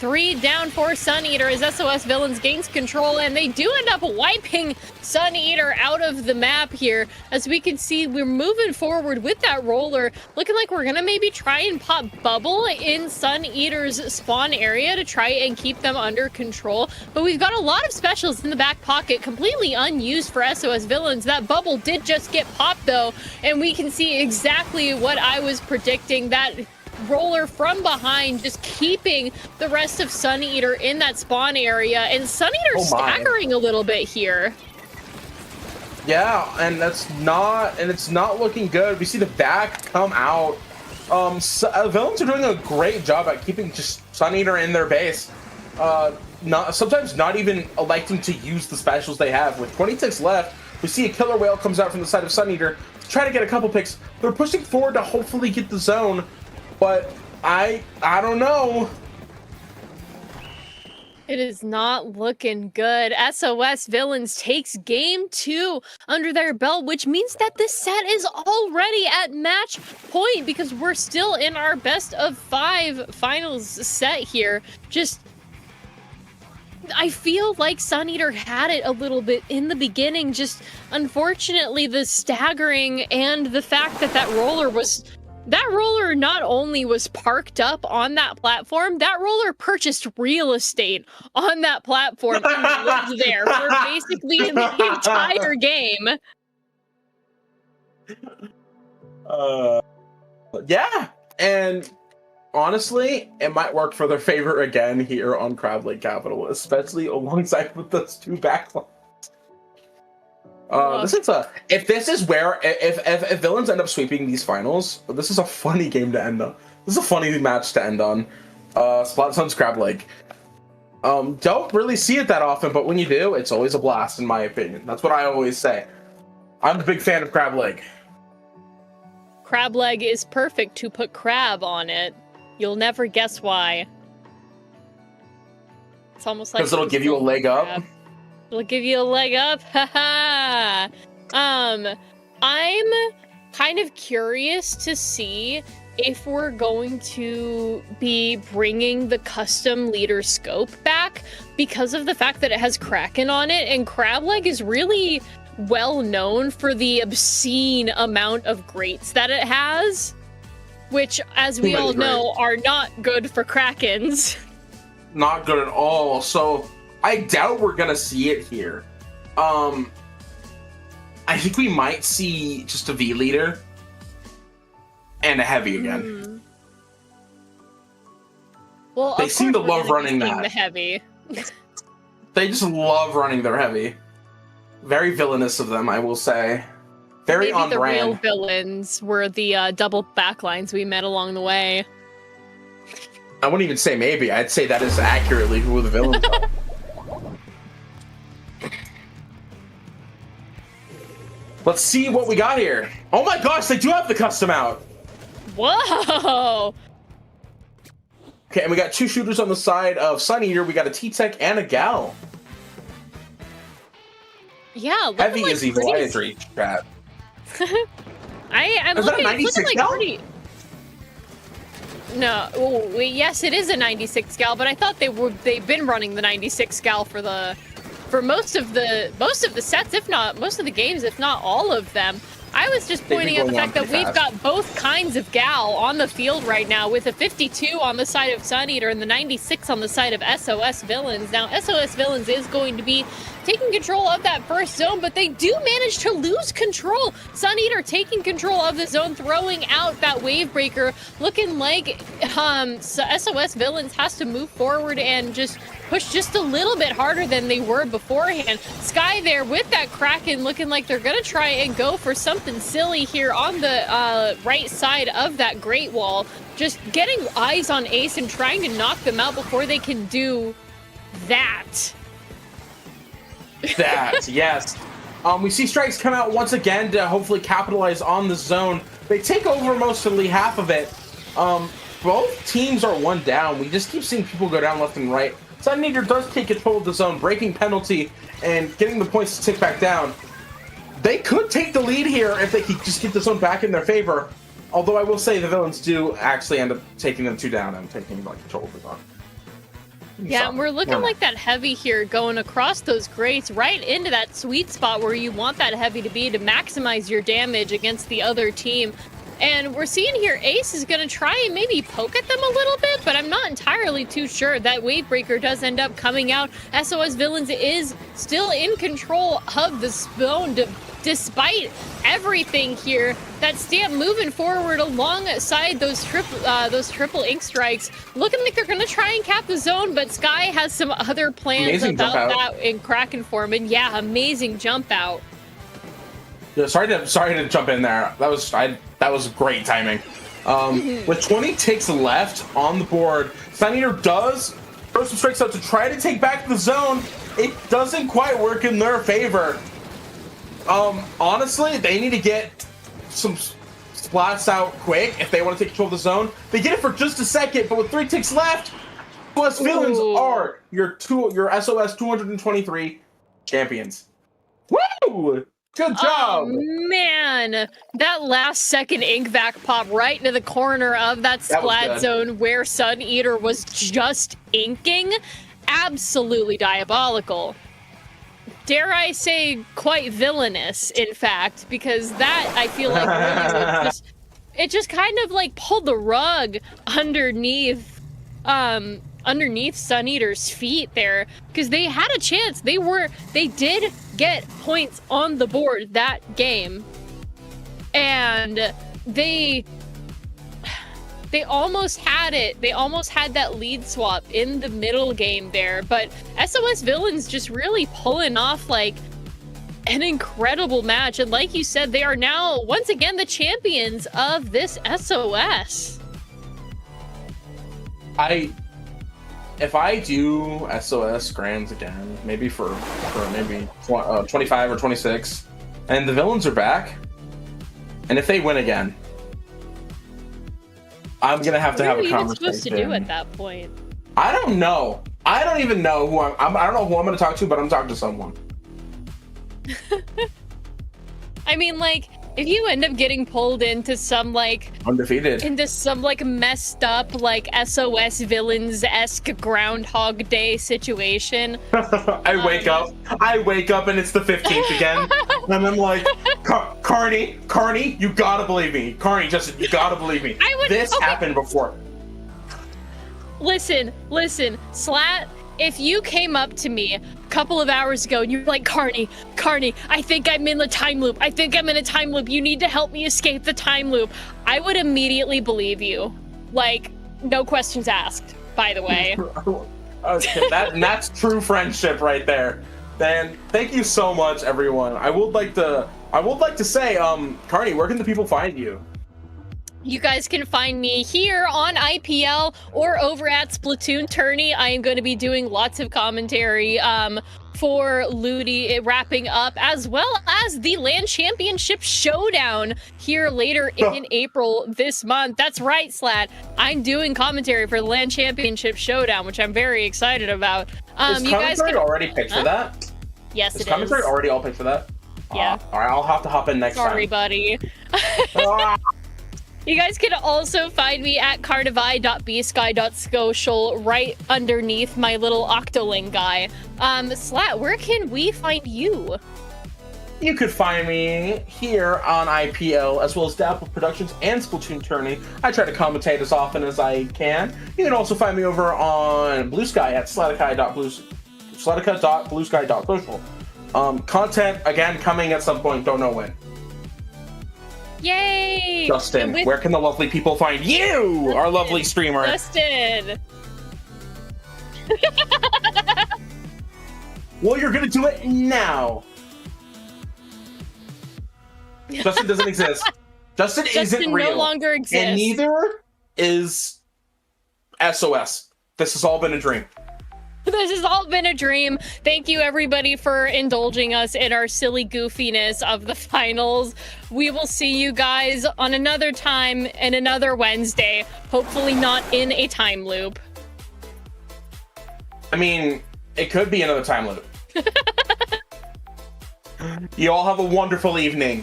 3 down for Sun Eater as SOS Villains gains control, and they do end up wiping Sun Eater out of the map here. As we can see, we're moving forward with that roller, looking like we're gonna maybe try and pop Bubble in Sun Eater's spawn area to try and keep them under control. But we've got a lot of specials in the back pocket, completely unused for SOS Villains. That Bubble did just get popped though, and we can see exactly what I was predicting, that roller from behind just keeping the rest of Sun Eater in that spawn area, and Sun Eater staggering a little bit here. Yeah, and it's not looking good. We see the back come out. Villains are doing a great job at keeping just Sun Eater in their base. Sometimes not even electing to use the specials they have. With 26 left, we see a killer whale comes out from the side of Sun Eater to try to get a couple picks. They're pushing forward to hopefully get the zone. But I don't know. It is not looking good. SOS Villains takes game 2 under their belt, which means that this set is already at match point because we're still in our best of 5 finals set here. I feel like Sun Eater had it a little bit in the beginning. Just unfortunately, the staggering and the fact that roller not only was parked up on that platform, that roller purchased real estate on that platform and lived there for basically the entire game. Yeah, and honestly, it might work for their favor again here on Crab Lake Capital, especially alongside with those 2 backlines. If Villains end up sweeping these finals, this is a funny game to end on. This is a funny match to end on. Splatoon's Crab Lake. Don't really see it that often, but when you do, it's always a blast, in my opinion. That's what I always say. I'm a big fan of Crab Lake. Crab leg is perfect to put crab on it. You'll never guess why. It's almost like because it'll give you a leg up. It'll give you a leg up. Haha. I'm kind of curious to see if we're going to be bringing the custom leader scope back because of the fact that it has Kraken on it, and Crableg is really well known for the obscene amount of grates that it has, which, as we all know, are not good for Krakens. Not good at all. So I doubt we're gonna see it here. I think we might see just a V leader and a heavy again. Well, they seem to love running the that. heavy. They just love running their heavy. Very villainous of them, I will say. Very Maybe on the brand. real villains were the double backlines we met along the way. I wouldn't even say maybe. I'd say that is accurately who the villains are. Let's see what we got here. Oh my gosh, they do have the custom out. Whoa! Okay, and we got two shooters on the side of Sun Eater. We got a T-Tech and a Gal. Yeah, Heavy like is evil. I agree, chat. I'm Is that a looking, 96 looking like gal? pretty... No, oh, wait, yes, it is a 96 gal, but I thought they've been running the 96 gal for most of the sets, if not most of the games, if not all of them. I was just pointing out the fact that we've got both kinds of gal on the field right now, with a 52 on the side of Sun Eater and the 96 on the side of SOS Villains. Now, SOS Villains is going to be taking control of that first zone, but they do manage to lose control. Sun Eater taking control of the zone, throwing out that wave breaker, looking like SOS Villains has to move forward and just push just a little bit harder than they were beforehand. Sky there with that Kraken, looking like they're gonna try and go for something silly here on the right side of that Great Wall, just getting eyes on Ace and trying to knock them out before they can do that. That, yes. We see strikes come out once again to hopefully capitalize on the zone. They take over mostly half of it. Both teams are one down. We just keep seeing people go down left and right. Sun Eater does take control of the zone, breaking penalty and getting the points to tick back down. They could take the lead here if they could just get the zone back in their favor. Although I will say the villains do actually end up taking them two down and taking like control of the zone. Yeah, we're looking like that heavy here going across those grates right into that sweet spot where you want that heavy to be to maximize your damage against the other team. And we're seeing here Ace is going to try and maybe poke at them a little bit, but I'm not entirely too sure. That wave breaker does end up coming out. SOS Villains is still in control of the zone despite everything here. That Stamp moving forward alongside those triple ink strikes, looking like they're going to try and cap the zone, but Sky has some other plans about that in Kraken form. And yeah, amazing jump out. Yeah, sorry to jump in there. That was great timing. With 20 ticks left on the board, Sun Eater does throw some strikes out to try to take back the zone. It doesn't quite work in their favor. Honestly, they need to get some splats out quick if they want to take control of the zone. They get it for just a second, but with 3 ticks left, SOS Villains are your SOS 223 champions. Woo! Good job! Oh, man. That last second ink vac pop right into the corner of that splat zone where Sun Eater was just inking. Absolutely diabolical. Dare I say quite villainous, in fact, because that, I feel like, really it just kind of like pulled the rug underneath Sun Eater's feet there, because they had a chance. They did get points on the board that game, and they almost had it. They almost had that lead swap in the middle game there, but SOS Villains just really pulling off like an incredible match. And like you said, they are now once again the champions of this SOS. If I do SOS Grands again, maybe for maybe 25 or 26, and the villains are back, and if they win again, I'm gonna have to have a conversation. What are you supposed to do at that point? I don't know. I don't even know who I don't know who I'm gonna talk to, but I'm talking to someone. I mean, like, if you end up getting pulled into some, like... Undefeated. Into some, like, messed up, like, SOS Villains-esque Groundhog Day situation... I wake up and it's the 15th again. And I'm like, Carney, you gotta believe me. Carney, just, you gotta believe me. This happened before. Listen, Slat, if you came up to me a couple of hours ago and you're like, Carney, I think I'm in the time loop. I think I'm in a time loop. You need to help me escape the time loop. I would immediately believe you. Like, no questions asked, by the way. Okay, that's true friendship right there. Then thank you so much, everyone. I would like to say, Carney, where can the people find you? You guys can find me here on IPL or over at Splatoon Tourney. I am going to be doing lots of commentary for Ludi wrapping up, as well as the LAN Championship Showdown here later in April this month. That's right, Slat. I'm doing commentary for the LAN Championship Showdown, which I'm very excited about. Is you guys commentary already picked for that? Yes, it is. Is commentary already all picked for that? Yeah. All right, I'll have to hop in next time. Sorry, buddy. Ah. You guys can also find me at carnivai.bsky.social right underneath my little Octoling guy. Slat, where can we find you? You could find me here on IPL, as well as Dapple Productions and Splatoon Tourney. I try to commentate as often as I can. You can also find me over on Blue Sky at slatica.bluesky.social. Content, again, coming at some point, don't know when. Yay! Justin, where can the lovely people find you, our lovely streamer? Justin! Well, you're gonna do it now. Justin doesn't exist. Justin isn't real. no longer exists. And neither is SOS. This has all been a dream. This has all been a dream. Thank you, everybody, for indulging us in our silly goofiness of the finals. We will see you guys on another time and another Wednesday. Hopefully not in a time loop. I mean, it could be another time loop. You all have a wonderful evening.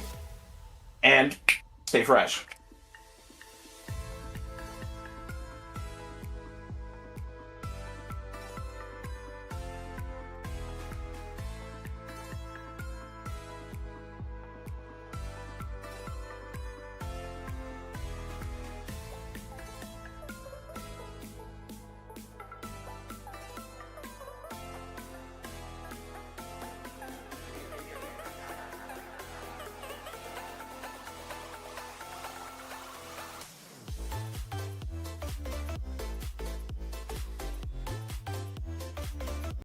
And stay fresh.